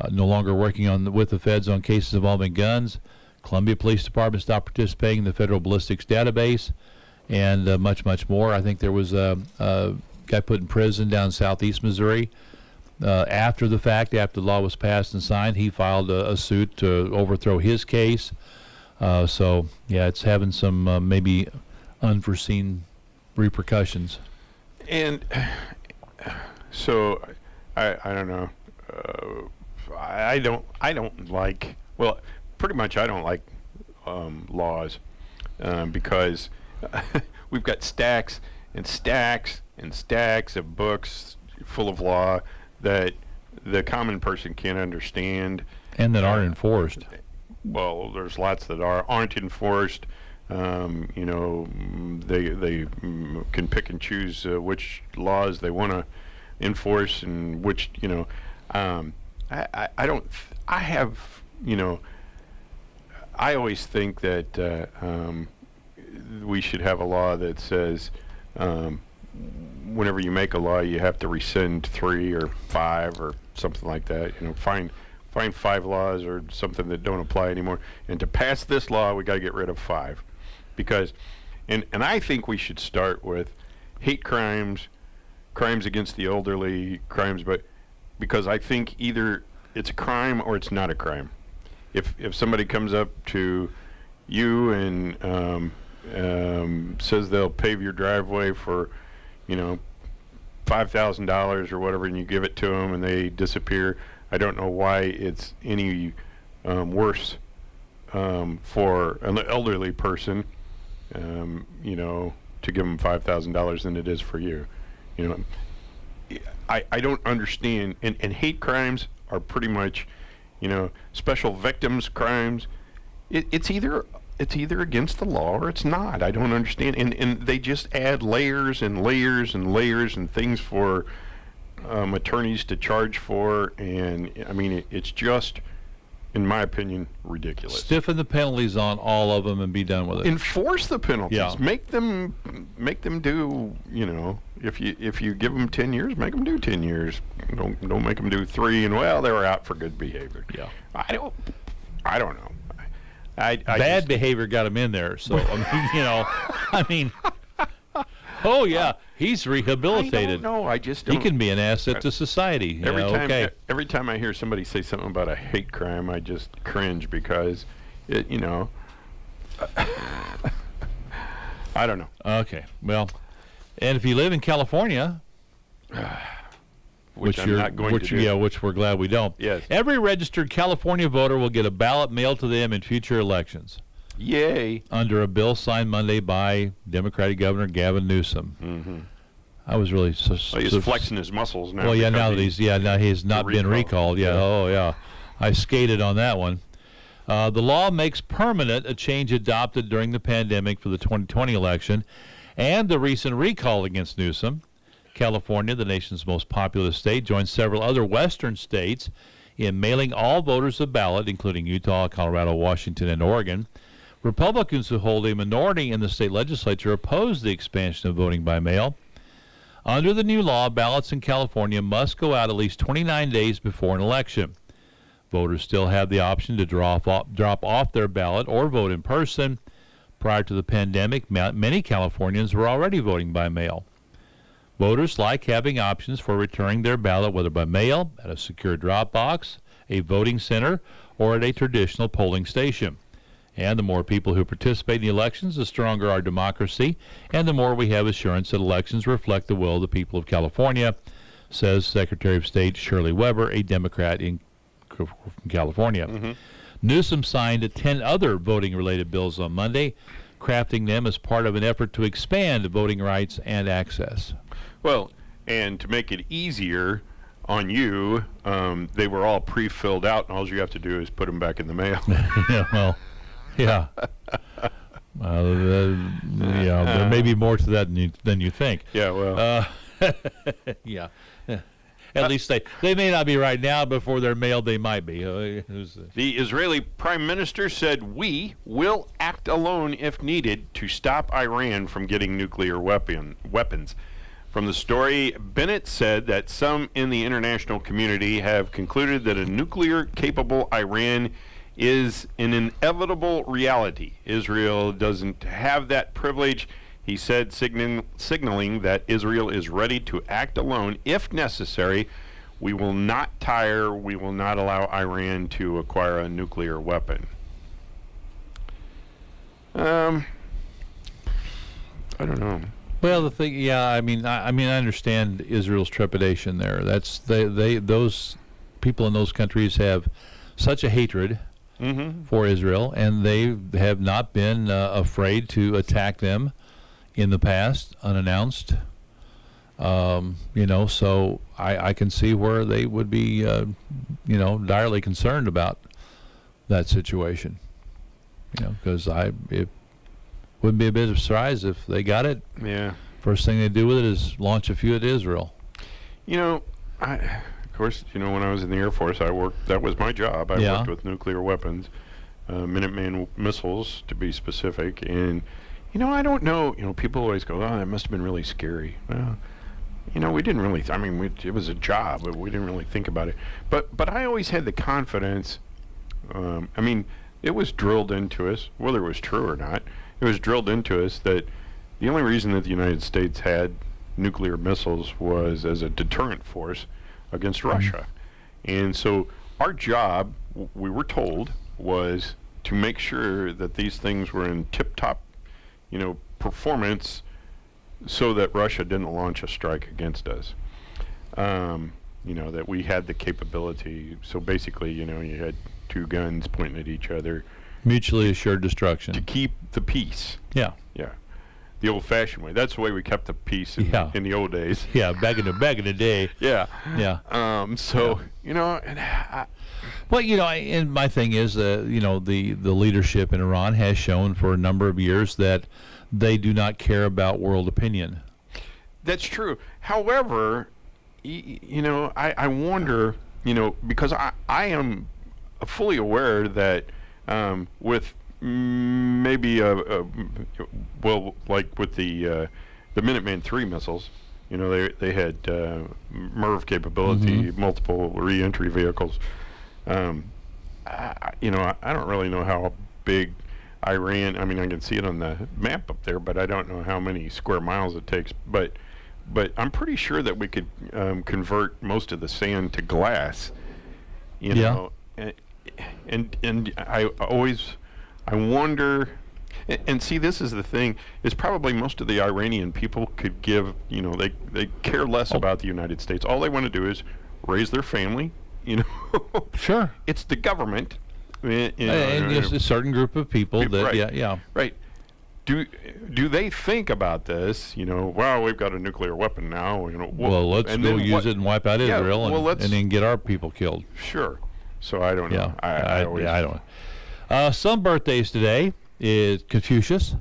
no longer working with the feds on cases involving guns. Columbia Police Department stopped participating in the federal ballistics database, and much, much more. I think there was a guy put in prison down in southeast Missouri. After the fact, after the law was passed and signed, he filed a suit to overthrow his case. So, yeah, it's having some maybe unforeseen repercussions. And so, I don't know. I don't like. Well, pretty much I don't like laws because we've got stacks and stacks and stacks of books full of law that the common person can't understand and that aren't enforced. Well, there's lots that aren't enforced. You know, they can pick and choose which laws they want to enforce and which, you know, I don't. I have, you know, I always think that we should have a law that says whenever you make a law, you have to rescind 3 or 5 or something like that. You know, find 5 laws or something that don't apply anymore. And to pass this law, we got to get rid of 5, because, and I think we should start with hate crimes, crimes against the elderly, crimes, but because I think either it's a crime or it's not a crime. If somebody comes up to you and says they'll pave your driveway for, you know, $5,000 or whatever, and you give it to them and they disappear, I don't know why it's any worse for an elderly person, you know, to give them $5,000 than it is for you. You know, I don't understand, and hate crimes are pretty much, you know, special victims crimes. It's either against the law or it's not. I don't understand, and they just add layers and layers and layers and things for attorneys to charge for, and I mean it's just, in my opinion, ridiculous. Stiffen the penalties on all of them and be done with it. Enforce the penalties. Yeah. Make them do, you know, if you give them 10 years, make them do 10 years. Don't make them do 3 and, well, they were out for good behavior. Yeah. I don't know. Bad behavior got him in there, so I mean, you know, I mean, oh yeah, he's rehabilitated. No, I just don't. He can be an asset to society. Every time I hear somebody say something about a hate crime, I just cringe because, it, you know, I don't know. Okay, well, and if you live in California, which I'm not going to do. Yeah, which we're glad we don't. Yes. Every registered California voter will get a ballot mailed to them in future elections. Yay. Under a bill signed Monday by Democratic Governor Gavin Newsom. Mm-hmm. I was really he's flexing his muscles now. Well, yeah, now that he's not been recalled. Yeah, oh yeah, I skated on that one. The law makes permanent a change adopted during the pandemic for the 2020 election, and the recent recall against Newsom. California, the nation's most populous state, joins several other western states in mailing all voters a ballot, including Utah, Colorado, Washington, and Oregon. Republicans who hold a minority in the state legislature oppose the expansion of voting by mail. Under the new law, ballots in California must go out at least 29 days before an election. Voters still have the option to drop off their ballot or vote in person. Prior to the pandemic, many Californians were already voting by mail. Voters like having options for returning their ballot, whether by mail, at a secure drop box, a voting center, or at a traditional polling station. And the more people who participate in the elections, the stronger our democracy, and the more we have assurance that elections reflect the will of the people of California, says Secretary of State Shirley Weber, a Democrat in California. Mm-hmm. Newsom signed 10 other voting-related bills on Monday, crafting them as part of an effort to expand voting rights and access. Well, and to make it easier on you, they were all pre-filled out, and all you have to do is put them back in the mail. Yeah, well, yeah. There may be more to that than you think. Yeah, well. Yeah. At least they may not be right now. Before they're mailed, they might be. The Israeli Prime Minister said, "We will act alone if needed to stop Iran from getting nuclear weapons." From the story, Bennett said that some in the international community have concluded that a nuclear-capable Iran is an inevitable reality. Israel doesn't have that privilege. He said, signaling that Israel is ready to act alone if necessary. We will not tire. We will not allow Iran to acquire a nuclear weapon. I don't know. Well, the thing, yeah, I mean, I understand Israel's trepidation there. That's those people in those countries have such a hatred for Israel, and they have not been afraid to attack them in the past, unannounced. So I can see where they would be, direly concerned about that situation. Because it wouldn't be a bit of a surprise if they got it. Yeah. First thing they do with it is launch a few at Israel. Of course, when I was in the Air Force, that was my job. I worked with nuclear weapons, Minuteman missiles to be specific. And, I don't know, people always go, oh, that must have been really scary. Well, we didn't really, it was a job, but we didn't really think about it. But I always had the confidence, it was drilled into us, whether it was true or not, it was drilled into us that the only reason that the United States had nuclear missiles was as a deterrent force against Russia. And so our job, we were told, was to make sure that these things were in tip-top, performance so that Russia didn't launch a strike against us. That we had the capability. So basically, you had two guns pointing at each other. Mutually assured destruction. To keep the peace. Yeah. Yeah. The old-fashioned way. That's the way we kept the peace in the old days. Yeah, back in the day. Yeah. Yeah. And my thing is, the leadership in Iran has shown for a number of years that they do not care about world opinion. That's true. However, I wonder, because I am fully aware that with maybe like with the Minuteman III missiles, they had MIRV capability, multiple re-entry vehicles. I don't really know how big Iran. I can see it on the map up there, but I don't know how many square miles it takes. But I'm pretty sure that we could convert most of the sand to glass. And I wonder, and see, this is the thing, is probably most of the Iranian people could give, they care less about the United States. All they want to do is raise their family, Sure. It's the government. And just a certain group of people that, Right. Do they think about this, wow, we've got a nuclear weapon now, let's go use it and wipe out Israel and then get our people killed. Sure. So I don't know. I don't know. Some birthdays today is Confucius.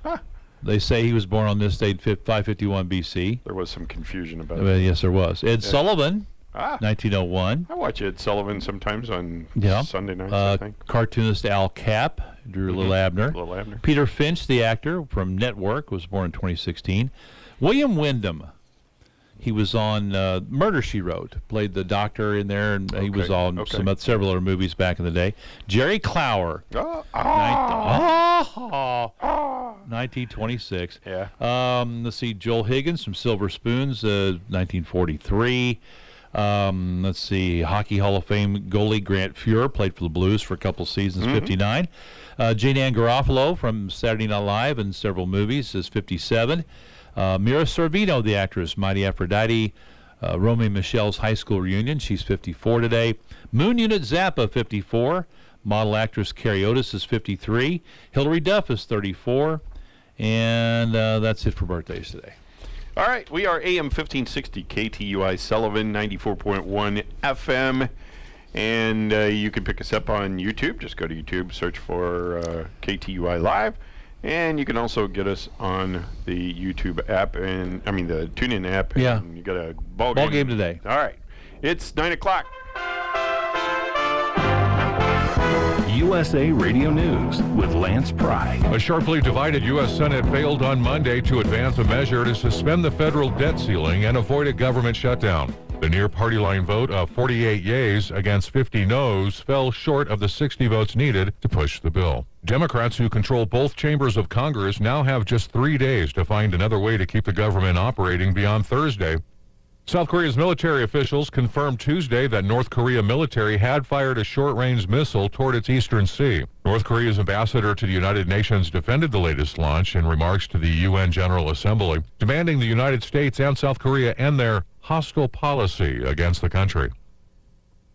Huh. They say he was born on this date, 551 BC. There was some confusion about that. Yes, there was. Ed Sullivan, 1901. I watch Ed Sullivan sometimes on Sunday nights, I think. Cartoonist Al Capp drew Lil Abner. Peter Finch, the actor from Network, was born in 2016. William Wyndham. He was on Murder, She Wrote, played the doctor in there, and he was on several other movies back in the day. Jerry Clower, 1926. Yeah. Let's see, Joel Higgins from Silver Spoons, 1943. Let's see, Hockey Hall of Fame goalie Grant Fuhr played for the Blues for a couple seasons, 59. Jane Ann Garofalo from Saturday Night Live and several movies is 57. Mira Sorvino, the actress, Mighty Aphrodite, Romy Michelle's high school reunion, she's 54 today. Moon Unit Zappa, 54. Model actress Carrie Otis is 53. Hilary Duff is 34. And that's it for birthdays today. All right, we are AM 1560 KTUI Sullivan 94.1 FM. And you can pick us up on YouTube. Just go to YouTube, search for KTUI Live. And you can also get us on the YouTube app, the TuneIn app. Yeah. And you got a ball game today. All right. It's 9 o'clock. USA Radio News with Lance Pry. A sharply divided U.S. Senate failed on Monday to advance a measure to suspend the federal debt ceiling and avoid a government shutdown. The near party line vote of 48 yeas against 50 noes fell short of the 60 votes needed to push the bill. Democrats who control both chambers of Congress now have just 3 days to find another way to keep the government operating beyond Thursday. South Korea's military officials confirmed Tuesday that North Korea military had fired a short-range missile toward its eastern sea. North Korea's ambassador to the United Nations defended the latest launch in remarks to the UN General Assembly, demanding the United States and South Korea end their hostile policy against the country.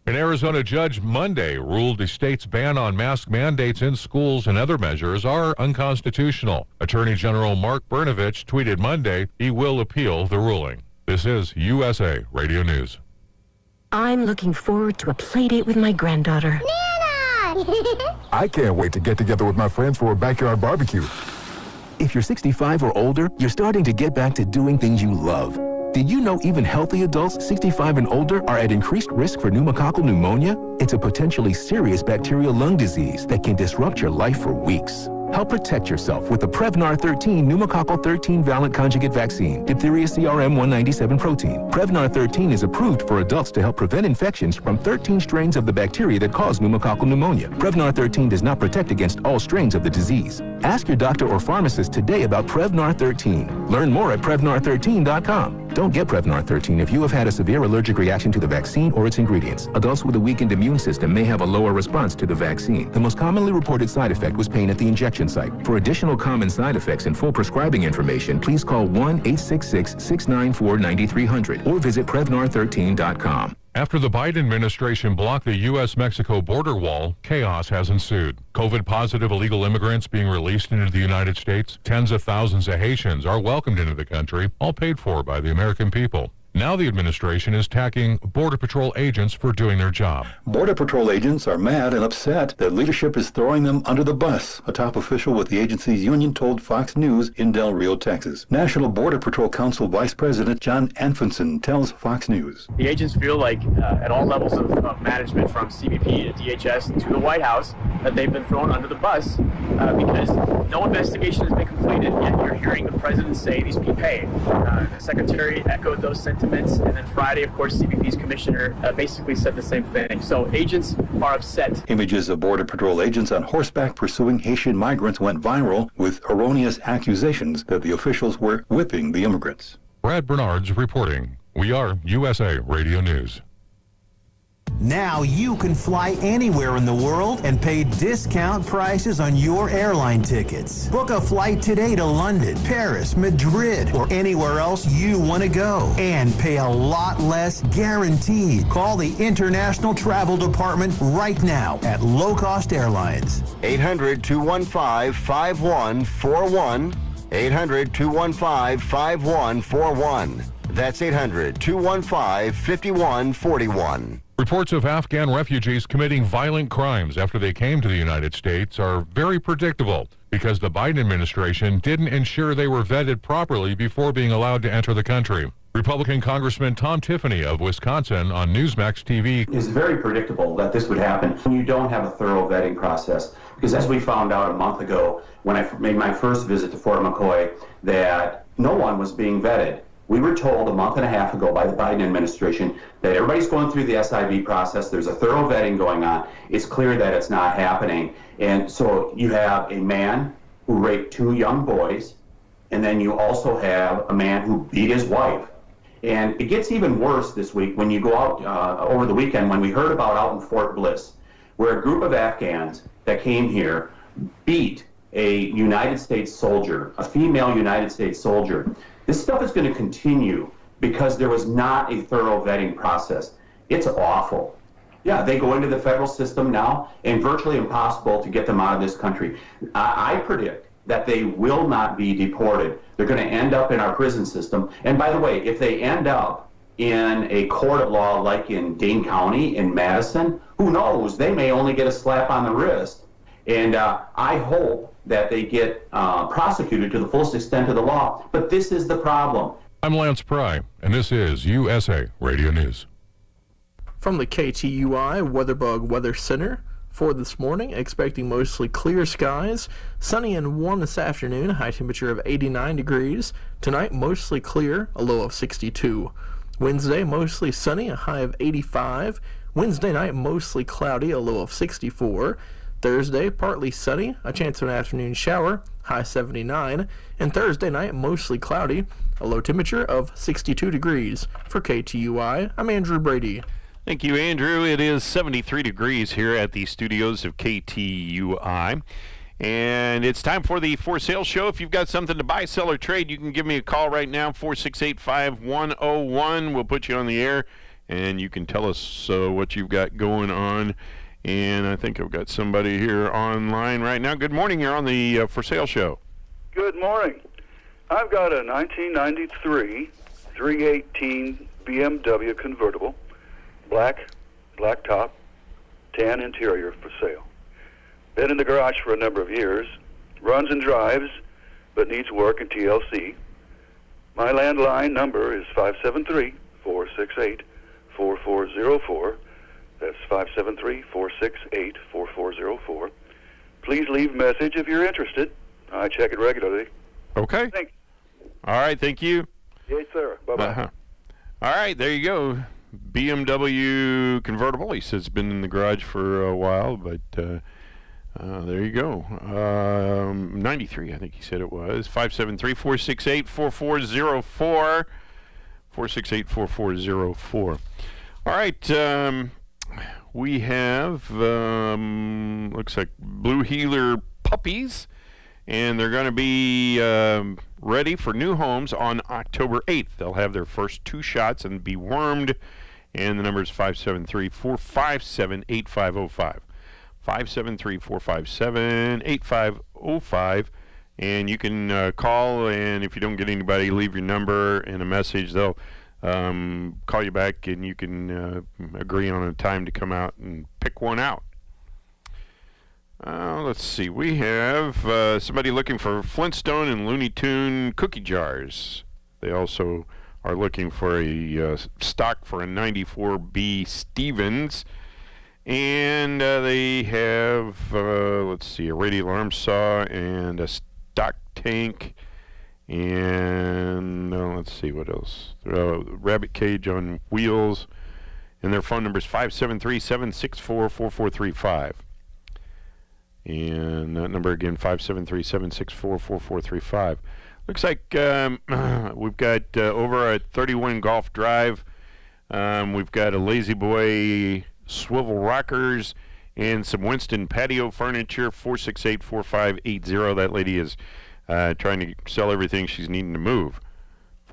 An Arizona judge Monday ruled the state's ban on mask mandates in schools and other measures are unconstitutional. Attorney General Mark Brnovich tweeted Monday he will appeal the ruling. This is USA Radio News. I'm looking forward to a play date with my granddaughter. Nana! I can't wait to get together with my friends for a backyard barbecue. If you're 65 or older, you're starting to get back to doing things you love. Did you know even healthy adults 65 and older are at increased risk for pneumococcal pneumonia? It's a potentially serious bacterial lung disease that can disrupt your life for weeks. Help protect yourself with the Prevnar 13 pneumococcal 13 valent conjugate vaccine, diphtheria CRM 197 protein. Prevnar 13 is approved for adults to help prevent infections from 13 strains of the bacteria that cause pneumococcal pneumonia. Prevnar 13 does not protect against all strains of the disease. Ask your doctor or pharmacist today about Prevnar 13. Learn more at Prevnar13.com. Don't get Prevnar 13 if you have had a severe allergic reaction to the vaccine or its ingredients. Adults with a weakened immune system may have a lower response to the vaccine. The most commonly reported side effect was pain at the injection site. For additional common side effects and full prescribing information, please call 1-866-694-9300 or visit Prevnar13.com. After the Biden administration blocked the U.S.-Mexico border wall, chaos has ensued. COVID-positive illegal immigrants being released into the United States, tens of thousands of Haitians are welcomed into the country, all paid for by the American people. Now the administration is tacking Border Patrol agents for doing their job. Border Patrol agents are mad and upset that leadership is throwing them under the bus, a top official with the agency's union told Fox News in Del Rio, Texas. National Border Patrol Council Vice President John Anfinson tells Fox News. The agents feel like at all levels of management, from CBP to DHS to the White House, that they've been thrown under the bus because no investigation has been completed, yet you're hearing the president say these be paid. The secretary echoed those sentiments, and then Friday, of course, CBP's commissioner basically said the same thing. So agents are upset. Images of Border Patrol agents on horseback pursuing Haitian migrants went viral with erroneous accusations that the officials were whipping the immigrants. Brad Bernard's reporting. We are USA Radio News. Now you can fly anywhere in the world and pay discount prices on your airline tickets. Book a flight today to London, Paris, Madrid, or anywhere else you want to go and pay a lot less guaranteed. Call the International Travel Department right now at Low Cost Airlines. 800-215-5141. 800-215-5141. That's 800-215-5141. Reports of Afghan refugees committing violent crimes after they came to the United States are very predictable because the Biden administration didn't ensure they were vetted properly before being allowed to enter the country. Republican Congressman Tom Tiffany of Wisconsin on Newsmax TV. It's very predictable that this would happen when you don't have a thorough vetting process. Because as we found out a month ago when I made my first visit to Fort McCoy, that no one was being vetted. We were told a month and a half ago by the Biden administration that everybody's going through the SIV process. There's a thorough vetting going on. It's clear that it's not happening. And so you have a man who raped 2 young boys, and then you also have a man who beat his wife. And it gets even worse this week when you go out over the weekend, when we heard about out in Fort Bliss, where a group of Afghans that came here beat a United States soldier, a female United States soldier. This stuff is going to continue because there was not a thorough vetting process. It's awful. Yeah, they go into the federal system now, and virtually impossible to get them out of this country. I predict that they will not be deported. They're going to end up in our prison system. And by the way, if they end up in a court of law like in Dane County, in Madison, who knows? They may only get a slap on the wrist. And I hope that they get prosecuted to the fullest extent of the law. But this is the problem. I'm Lance Pry, and this is USA Radio News. From the KTUI WeatherBug Weather Center, for this morning, expecting mostly clear skies, sunny and warm this afternoon, high temperature of 89 degrees. Tonight, mostly clear, a low of 62. Wednesday, mostly sunny, a high of 85. Wednesday night, mostly cloudy, a low of 64. Thursday, partly sunny, a chance of an afternoon shower, high 79. And Thursday night, mostly cloudy, a low temperature of 62 degrees. For KTUI, I'm Andrew Brady. Thank you, Andrew. It is 73 degrees here at the studios of KTUI. And it's time for the For Sale Show. If you've got something to buy, sell, or trade, you can give me a call right now, 468-5101. We'll put you on the air, and you can tell us what you've got going on. And I think I've got somebody here online right now. Good morning. You're on the For Sale Show. Good morning. I've got a 1993 318 BMW convertible. Black top, tan interior for sale. Been in the garage for a number of years. Runs and drives, but needs work in TLC. My landline number is 573-468-4404. That's 573-468-4404. Please leave a message if you're interested. I check it regularly. Okay. Thanks. All right, thank you. Yes, sir. Bye-bye. All right, there you go. BMW convertible. He says it's been in the garage for a while, but there you go. 93, I think he said it was. 573-468-4404. 468-4404. All right. We have, looks like Blue Heeler puppies, and they're going to be ready for new homes on October 8th. They'll have their first 2 shots and be wormed, and the number is 573-457-8505. 573-457-8505, and you can call, and if you don't get anybody, leave your number and a message. They'll call you back, and you can agree on a time to come out and pick one out. Let's see. We have somebody looking for Flintstone and Looney Tune cookie jars. They also are looking for a stock for a 94B Stevens. And they have, let's see, a radial arm saw and a stock tank. And let's see, what else? Rabbit cage on wheels. And their phone number is 573-764-4435. And that number again, 573-764-4435. Looks like we've got over at 31 Golf Drive, we've got a Lazy Boy swivel rockers and some Winston patio furniture, 468-4580. That lady is trying to sell everything she's needing to move.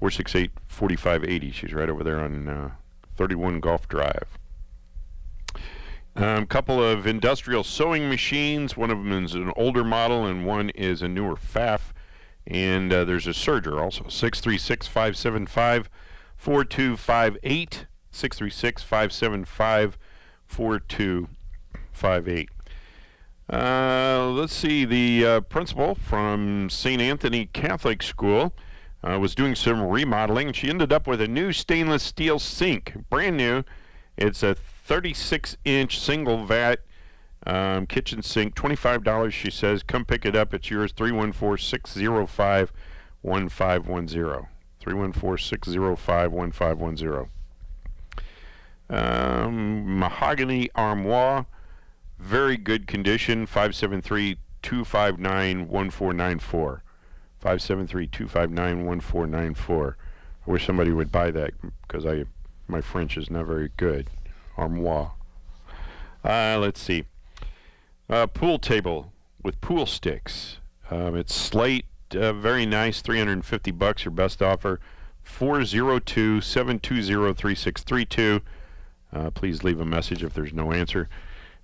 468-4580. She's right over there on 31 Golf Drive. Couple of industrial sewing machines. One of them is an older model and one is a newer FAF. And there's a serger also. 636-575-4258. 636-575-4258. Let's see. The principal from St. Anthony Catholic School was doing some remodeling. She ended up with a new stainless steel sink. Brand new. It's a 36-inch single vat kitchen sink, $25, she says. Come pick it up. It's yours, 314-605-1510. 314-605-1510. Mahogany armoire, very good condition, 573-259-1494. 573-259-1494. I wish somebody would buy that because my French is not very good. Armoire. Let's see. Pool table with pool sticks. It's slate, very nice, $350, your best offer. 402-720-3632. Please leave a message if there's no answer.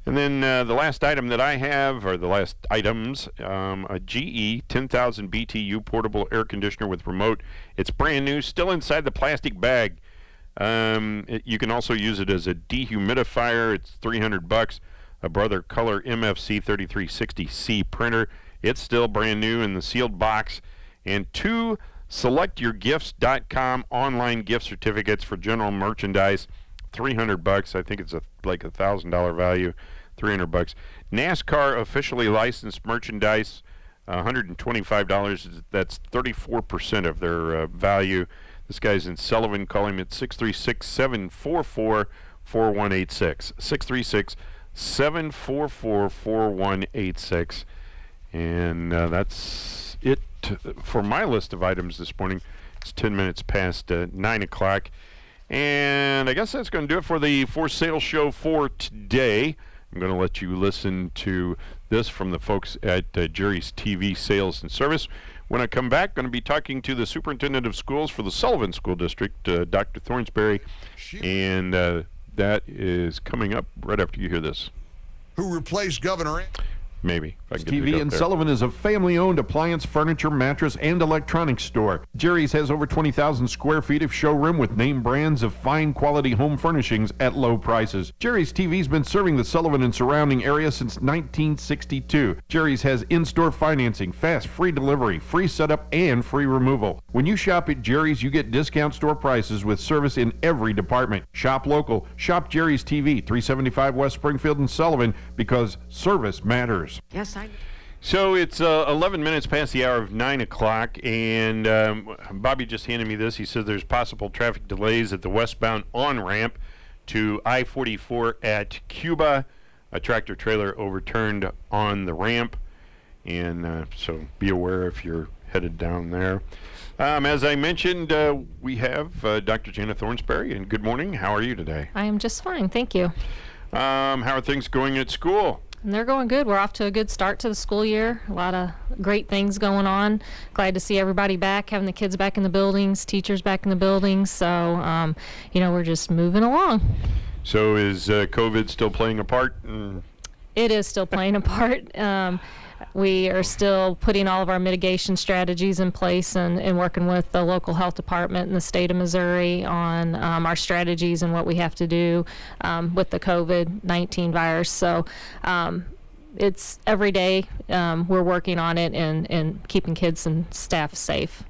And then the last item that I have, or the last items, a GE 10,000 BTU portable air conditioner with remote. It's brand new, still inside the plastic bag. You can also use it as a dehumidifier. It's $300. A Brother Color MFC 3360C printer. It's still brand new in the sealed box. And 2 selectyourgifts.com online gift certificates for general merchandise. $300. I think it's like $1,000 value. $300. NASCAR officially licensed merchandise. $125. That's 34% of their value. This guy's in Sullivan. Call him at 636-744-4186. 636-744-4186. And that's it for my list of items this morning. It's 10 minutes past 9 o'clock. And I guess that's going to do it for the For Sale show for today. I'm going to let you listen to this from the folks at Jerry's TV Sales and Service. When I come back, going to be talking to the superintendent of schools for the Sullivan School District, Dr. Thornsberry, and that is coming up right after you hear this. Who replaced Governor? Maybe. If I can get TV in Sullivan is a family-owned appliance, furniture, mattress, and electronics store. Jerry's has over 20,000 square feet of showroom with name brands of fine quality home furnishings at low prices. Jerry's TV's been serving the Sullivan and surrounding area since 1962. Jerry's has in-store financing, fast, free delivery, free setup, and free removal. When you shop at Jerry's, you get discount store prices with service in every department. Shop local. Shop Jerry's TV, 375 West Springfield in Sullivan, because service matters. Yes, I. So it's 11 minutes past the hour of 9 o'clock, and Bobby just handed me this. He says there's possible traffic delays at the westbound on-ramp to I-44 at Cuba. A tractor-trailer overturned on the ramp, and so be aware if you're headed down there. As I mentioned, we have Dr. Jana Thornsberry, and good morning. How are you today? I am just fine, thank you. How are things going at school? And they're going good. We're off to a good start to the school year. A lot of great things going on. Glad to see everybody back, having the kids back in the buildings, teachers back in the buildings. So, we're just moving along. So is COVID still playing a part? It is still playing a part. We are still putting all of our mitigation strategies in place and working with the local health department in the state of Missouri on our strategies and what we have to do with the COVID-19 virus. So it's every day we're working on it and keeping kids and staff safe.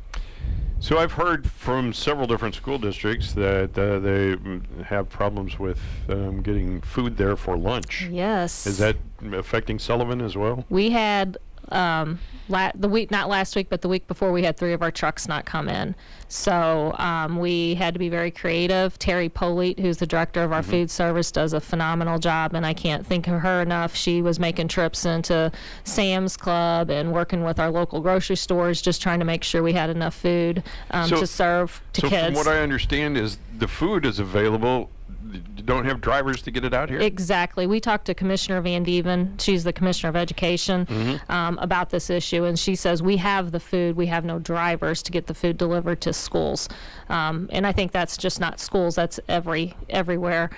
So I've heard from several different school districts that they have problems with getting food there for lunch. Yes. Is that affecting Sullivan as well? We had not last week, but the week before, we had 3 of our trucks not come in. So we had to be very creative. Terry Polite, who's the director of our food service, does a phenomenal job, and I can't thank her enough. She was making trips into Sam's Club and working with our local grocery stores, just trying to make sure we had enough food to serve to kids. So from what I understand is the food is available. You don't have drivers to get it out here? Exactly. We talked to Commissioner Van Dieven, she's the Commissioner of Education, about this issue, and she says we have the food, we have no drivers to get the food delivered to schools. And I think that's just not schools, that's everywhere.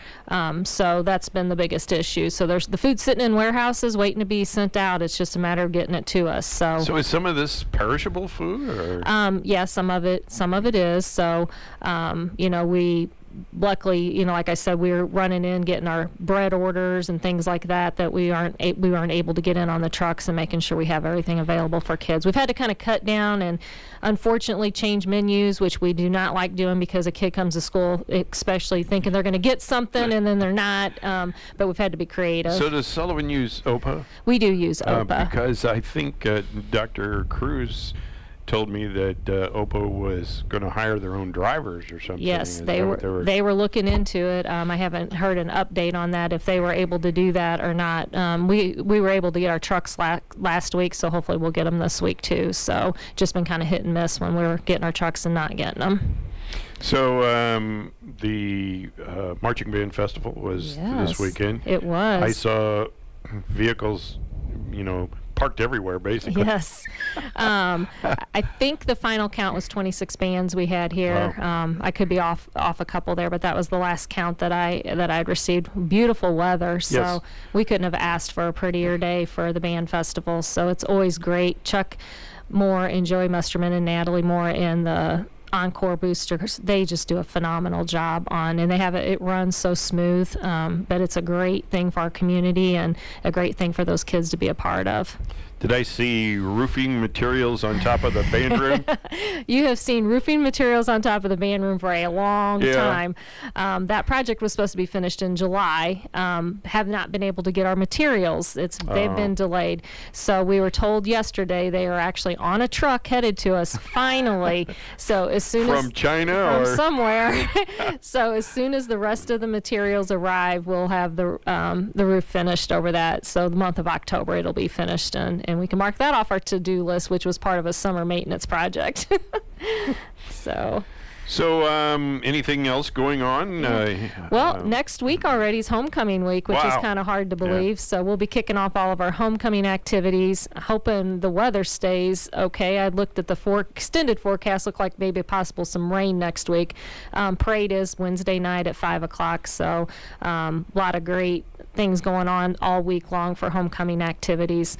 So that's been the biggest issue. So there's the food sitting in warehouses waiting to be sent out. It's just a matter of getting it to us. So is some of this perishable food? Or? Yeah, some of it is. So, we luckily, like I said, we were running in, getting our bread orders and things like that we weren't able to get in on the trucks, and making sure we have everything available for kids. We've had to kind of cut down and unfortunately change menus, which we do not like doing, because a kid comes to school especially thinking they're going to get something and then they're not. But we've had to be creative. So does Sullivan use OPA? We do use OPA. Because I think Dr. Cruz told me that OPA was going to hire their own drivers or something. Yes, they were looking into it. I haven't heard an update on that, if they were able to do that or not. We were able to get our trucks last week, so hopefully we'll get them this week too. So just been kind of hit and miss when we were getting our trucks and not getting them. So the Marching Band Festival was this weekend. It was. I saw vehicles, parked everywhere, basically. Yes. I think the final count was 26 bands we had here. Wow. I could be off a couple there, but that was the last count that I'd received. Beautiful weather, so Yes. we couldn't have asked for a prettier day for the band festival. So it's always great. Chuck Moore and Joey Musterman and Natalie Moore and the Encore boosters, they just do a phenomenal job on, and they have it runs so smooth, but it's a great thing for our community and a great thing for those kids to be a part of. Did I see roofing materials on top of the band room? You have seen roofing materials on top of the band room for a long Yeah. time. That project was supposed to be finished in July. Have not been able to get our materials. They've been delayed. So we were told yesterday they are actually on a truck headed to us finally. So as soon From as China from or somewhere. So as soon as the rest of the materials arrive, we'll have the roof finished over that. So the month of October it'll be finished, and we can mark that off our to-do list, which was part of a summer maintenance project. So anything else going on? well, next week already is homecoming week, which is Wow. kind of hard to believe. So we'll be kicking off all of our homecoming activities, hoping the weather stays okay. I looked at the extended forecast, look like maybe possible some rain next week. Parade is Wednesday night at 5 o'clock, so a lot of great things going on all week long for homecoming activities.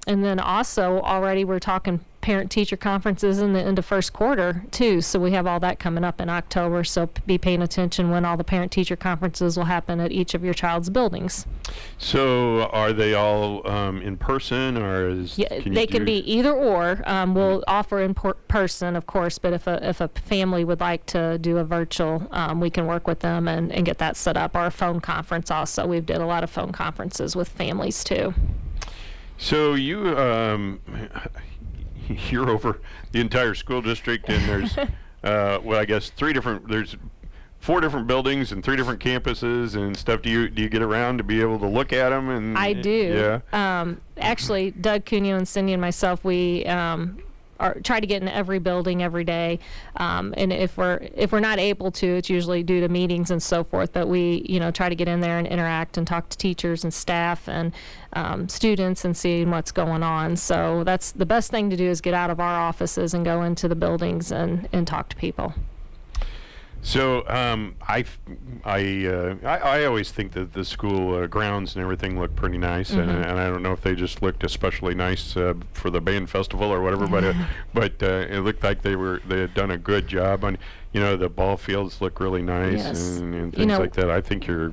And then also already we're talking parent-teacher conferences in the end of first quarter too, so we have all that coming up in October, so be paying attention when all the parent-teacher conferences will happen at each of your child's buildings. So are they all in person, or They can be either or. We'll offer in person, of course, but if a family would like to do a virtual, we can work with them and get that set up. Our phone conference also, we've did a lot of phone conferences with families too. So you're over the entire school district, and there's I guess there's 4 different buildings and 3 different campuses and stuff. Do you get around to be able to look at them? And I do. Yeah. Actually, Doug Cuneo and Cindy and myself, we try to get in every building every day, and if we're not able to, it's usually due to meetings and so forth, but we try to get in there and interact and talk to teachers and staff and students and see what's going on. So that's the best thing to do, is get out of our offices and go into the buildings and talk to people. So I always think that the school grounds and everything look pretty nice, and I don't know if they just looked especially nice for the band festival or whatever, but it looked like they had done a good job on. The ball fields look really nice, Yes. and things like that. I think your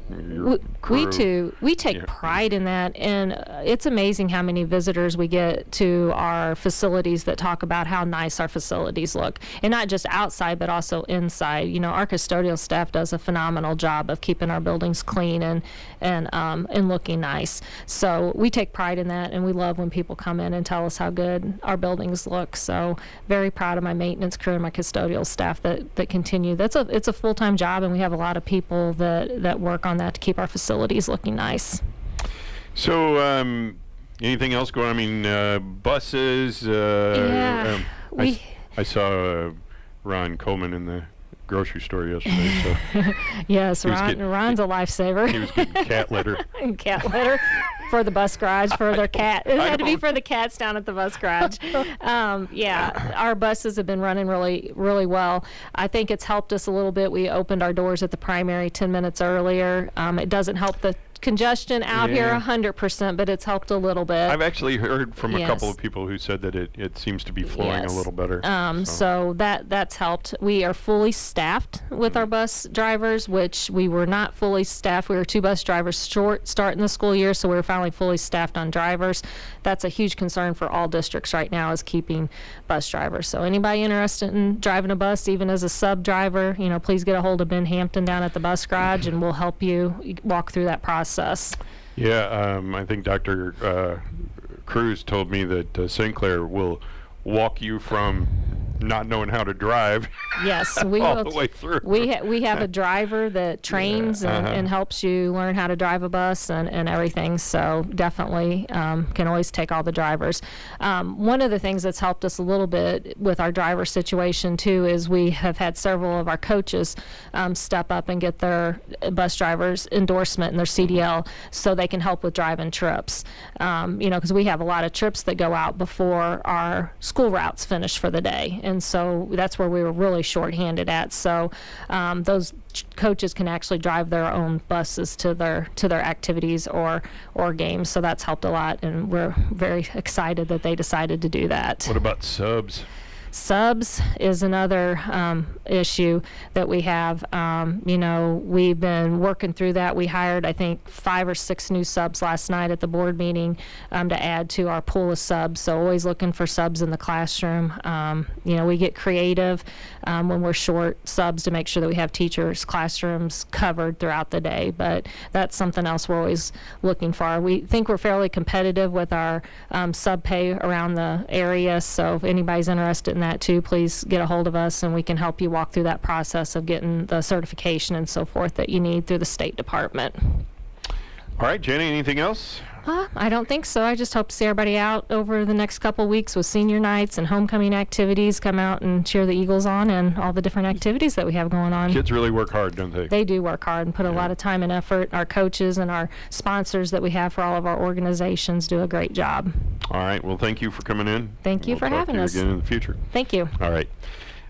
crew, we take pride in that, and it's amazing how many visitors we get to our facilities that talk about how nice our facilities look, and not just outside but also inside. Our custodial staff does a phenomenal job of keeping our buildings clean and looking nice. So we take pride in that, and we love when people come in and tell us how good our buildings look. So very proud of my maintenance crew and my custodial staff that continue. It's a full-time job, and we have a lot of people that work on that to keep our facilities looking nice. So anything else going on? I mean, buses. I saw Ron Coleman in the grocery store yesterday. So yes, Ron's a lifesaver. He was getting cat litter. Cat litter for the bus garage for their cat. It had to be for the cats down at the bus garage. Our buses have been running really, really well. I think it's helped us a little bit. We opened our doors at the primary 10 minutes earlier. It doesn't help the congestion out here 100%, but it's helped a little bit. I've actually heard from a couple of people who said that it seems to be flowing a little better. So that's helped. We are fully staffed with our bus drivers, which we were not fully staffed. We were 2 bus drivers short starting the school year, so we're finally fully staffed on drivers. That's a huge concern for all districts right now, is keeping bus drivers. So anybody interested in driving a bus, even as a sub driver, please get a hold of Ben Hampton down at the bus garage, and we'll help you walk through that process. Yeah, I think Dr. Cruz told me that St. Clair will walk you from not knowing how to drive. Yes, we all will. The way through. We have a driver that trains and helps you learn how to drive a bus and everything. So definitely can always take all the drivers. One of the things that's helped us a little bit with our driver situation too is we have had several of our coaches step up and get their bus drivers endorsement and their CDL so they can help with driving trips. Because we have a lot of trips that go out before our school routes finish for the day, and so that's where we were really shorthanded at. So those coaches can actually drive their own buses to their activities or games. So that's helped a lot, and we're very excited that they decided to do that. What about subs? Subs is another issue that we have. We've been working through that. We hired, I think, 5 or 6 new subs last night at the board meeting to add to our pool of subs. So always looking for subs in the classroom. We get creative when we're short subs to make sure that we have teachers' classrooms covered throughout the day. But that's something else we're always looking for. We think we're fairly competitive with our sub pay around the area. So if anybody's interested in that too, please get a hold of us and we can help you walk through that process of getting the certification and so forth that you need through the State Department. All right, Jenny, anything else? I don't think so. I just hope to see everybody out over the next couple weeks with senior nights and homecoming activities. Come out and cheer the Eagles on and all the different activities that we have going on. Kids really work hard, don't they? They do work hard and put a lot of time and effort. Our coaches and our sponsors that we have for all of our organizations do a great job. All right. Well, thank you for coming in. Thank you for having us. Again in the future. Thank you. All right.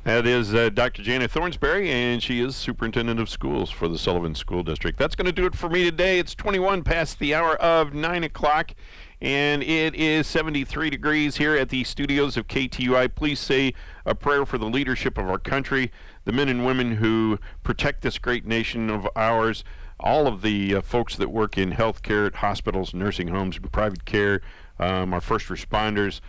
That is Dr. Janet Thornsberry, and she is Superintendent of Schools for the Sullivan School District. That's going to do it for me today. It's 21 past the hour of 9 o'clock, and it is 73 degrees here at the studios of KTUI. Please say a prayer for the leadership of our country, the men and women who protect this great nation of ours, all of the folks that work in healthcare at hospitals, nursing homes, private care, our first responders.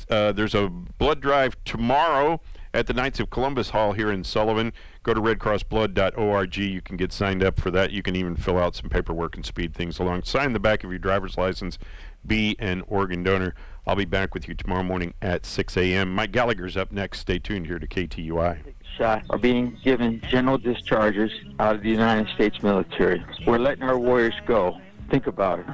There's a blood drive tomorrow at the Knights of Columbus Hall here in Sullivan. Go to redcrossblood.org. You can get signed up for that. You can even fill out some paperwork and speed things along. Sign the back of your driver's license. Be an organ donor. I'll be back with you tomorrow morning at 6 a.m. Mike Gallagher's up next. Stay tuned here to KTUI. Shot are being given general discharges out of the United States military. We're letting our warriors go. Think about it.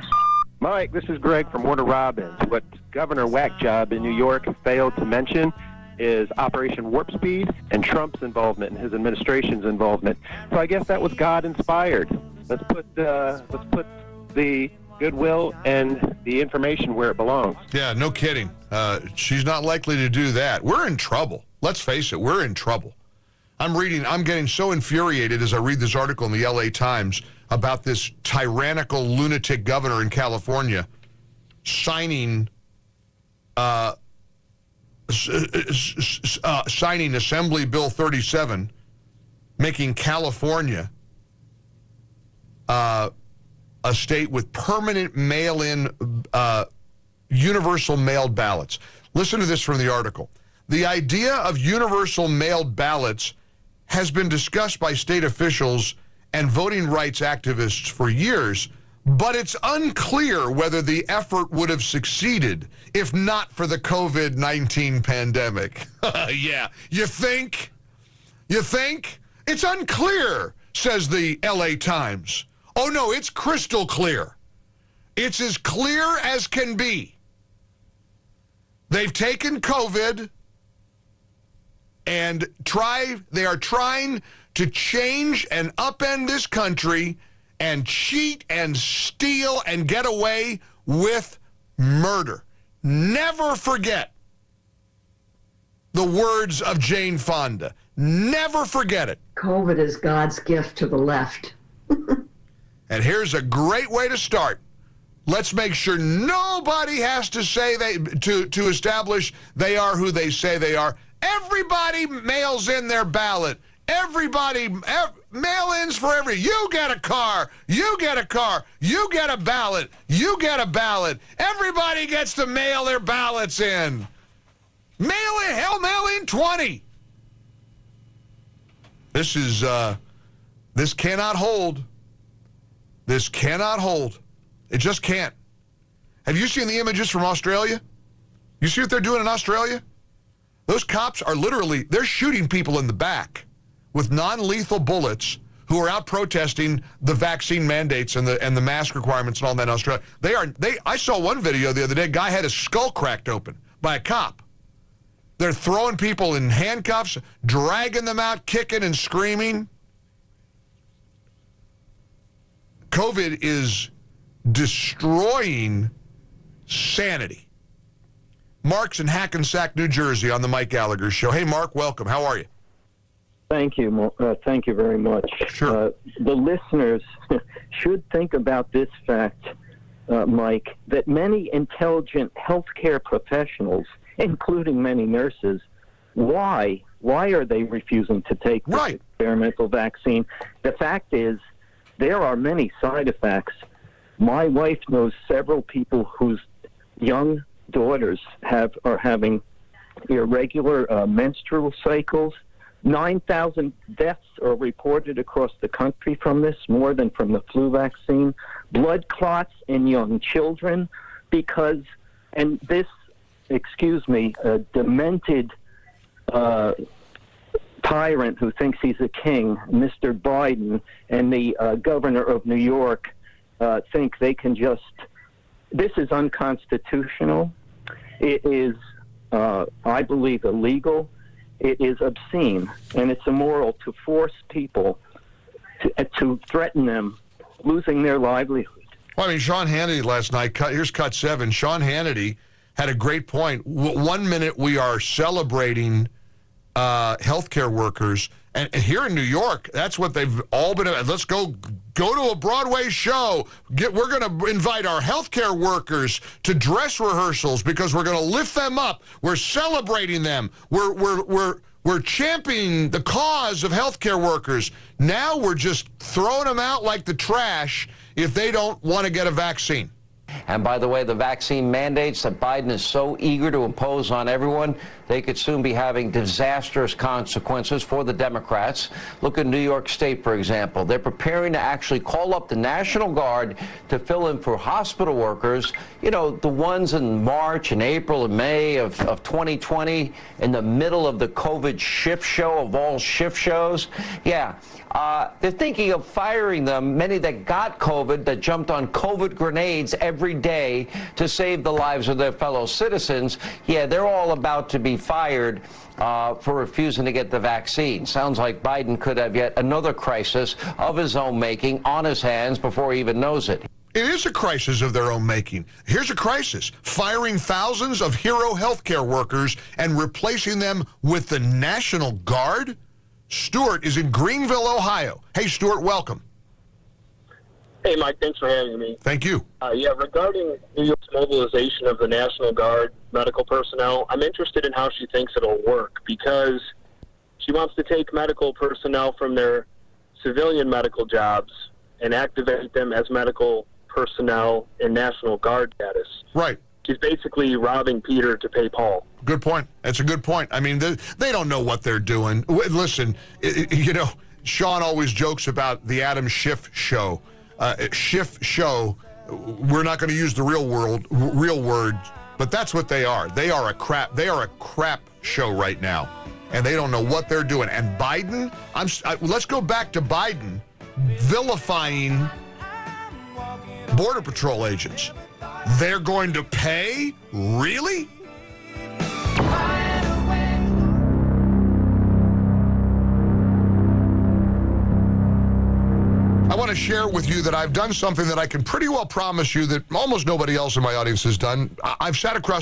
Mike, this is Greg from Warner Robins. What Governor Whackjob in New York failed to mention is Operation Warp Speed and Trump's involvement and his administration's involvement. So I guess that was God inspired. Let's put the goodwill and the information where it belongs. Yeah, no kidding. She's not likely to do that. We're in trouble. Let's face it, we're in trouble. I'm getting so infuriated as I read this article in the LA Times about this tyrannical lunatic governor in California signing Assembly Bill 37, making California a state with permanent mail-in, universal mailed ballots. Listen to this from the article. The idea of universal mailed ballots has been discussed by state officials and voting rights activists for years, but it's unclear whether the effort would have succeeded if not for the COVID-19 pandemic. Yeah, you think? You think? It's unclear, says the LA Times. Oh no, it's crystal clear. It's as clear as can be. They've taken COVID and they are trying to change and upend this country and cheat and steal and get away with murder. Never forget the words of Jane Fonda. Never forget it. COVID is God's gift to the left. And here's a great way to start. Let's make sure nobody has to say to establish they are who they say they are. Everybody mails in their ballot. Everybody, mail-ins for you get a car, you get a car, you get a ballot, you get a ballot. Everybody gets to mail their ballots in. Mail in 20. This cannot hold. This cannot hold. It just can't. Have you seen the images from Australia? You see what they're doing in Australia? Those cops are literally, they're shooting people in the back with non-lethal bullets who are out protesting the vaccine mandates and the mask requirements and all that in Australia. I saw one video the other day, a guy had his skull cracked open by a cop. They're throwing people in handcuffs, dragging them out, kicking and screaming. COVID is destroying sanity. Mark's in Hackensack, New Jersey on the Mike Gallagher Show. Hey, Mark, welcome. How are you? Thank you. Thank you very much. Sure. The listeners should think about this fact, Mike, that many intelligent healthcare professionals, including many nurses, why are they refusing to take this experimental vaccine? The fact is, there are many side effects. My wife knows several people whose young daughters are having irregular menstrual cycles. 9,000 deaths are reported across the country from this, more than from the flu vaccine. Blood clots in young children because, and this, a demented tyrant who thinks he's a king, Mr. Biden, and the governor of New York think they can just, this is unconstitutional. It is, I believe, illegal. It is obscene, and it's immoral to force people to threaten them losing their livelihood. Well, I mean, Sean Hannity last night, here's cut 7. Sean Hannity had a great point. 1 minute we are celebrating healthcare workers, and here in New York, that's what they've all been about. Let's go to a Broadway show. We're going to invite our healthcare workers to dress rehearsals because we're going to lift them up. We're celebrating them. We're championing the cause of healthcare workers. Now we're just throwing them out like the trash if they don't want to get a vaccine. And by the way, the vaccine mandates that Biden is so eager to impose on everyone, they could soon be having disastrous consequences for the Democrats. Look at New York State, for example. They're preparing to actually call up the National Guard to fill in for hospital workers, you know, the ones in March and April and May of 2020 in the middle of the COVID shift show of all shift shows. Yeah. They're thinking of firing them, many that got COVID, that jumped on COVID grenades every day to save the lives of their fellow citizens. Yeah, they're all about to be fired for refusing to get the vaccine. Sounds like Biden could have yet another crisis of his own making on his hands before he even knows it. It is a crisis of their own making. Here's a crisis: firing thousands of hero healthcare workers and replacing them with the National Guard. Stuart is in Greenville, Ohio. Hey, Stuart, welcome. Hey, Mike, thanks for having me. Thank you. Regarding New York's mobilization of the National Guard medical personnel, I'm interested in how she thinks it'll work, because she wants to take medical personnel from their civilian medical jobs and activate them as medical personnel in National Guard status. Right. She's basically robbing Peter to pay Paul. Good point. That's a good point. I mean, they don't know what they're doing. Listen, you know, Sean always jokes about the Adam Schiff show. Schiff show, we're not going to use the real word, but that's what they are. They are a crap show right now, and they don't know what they're doing. And Biden, let's go back to Biden vilifying Border Patrol agents. They're going to pay? Really? I want to share with you that I've done something that I can pretty well promise you that almost nobody else in my audience has done. I've sat across the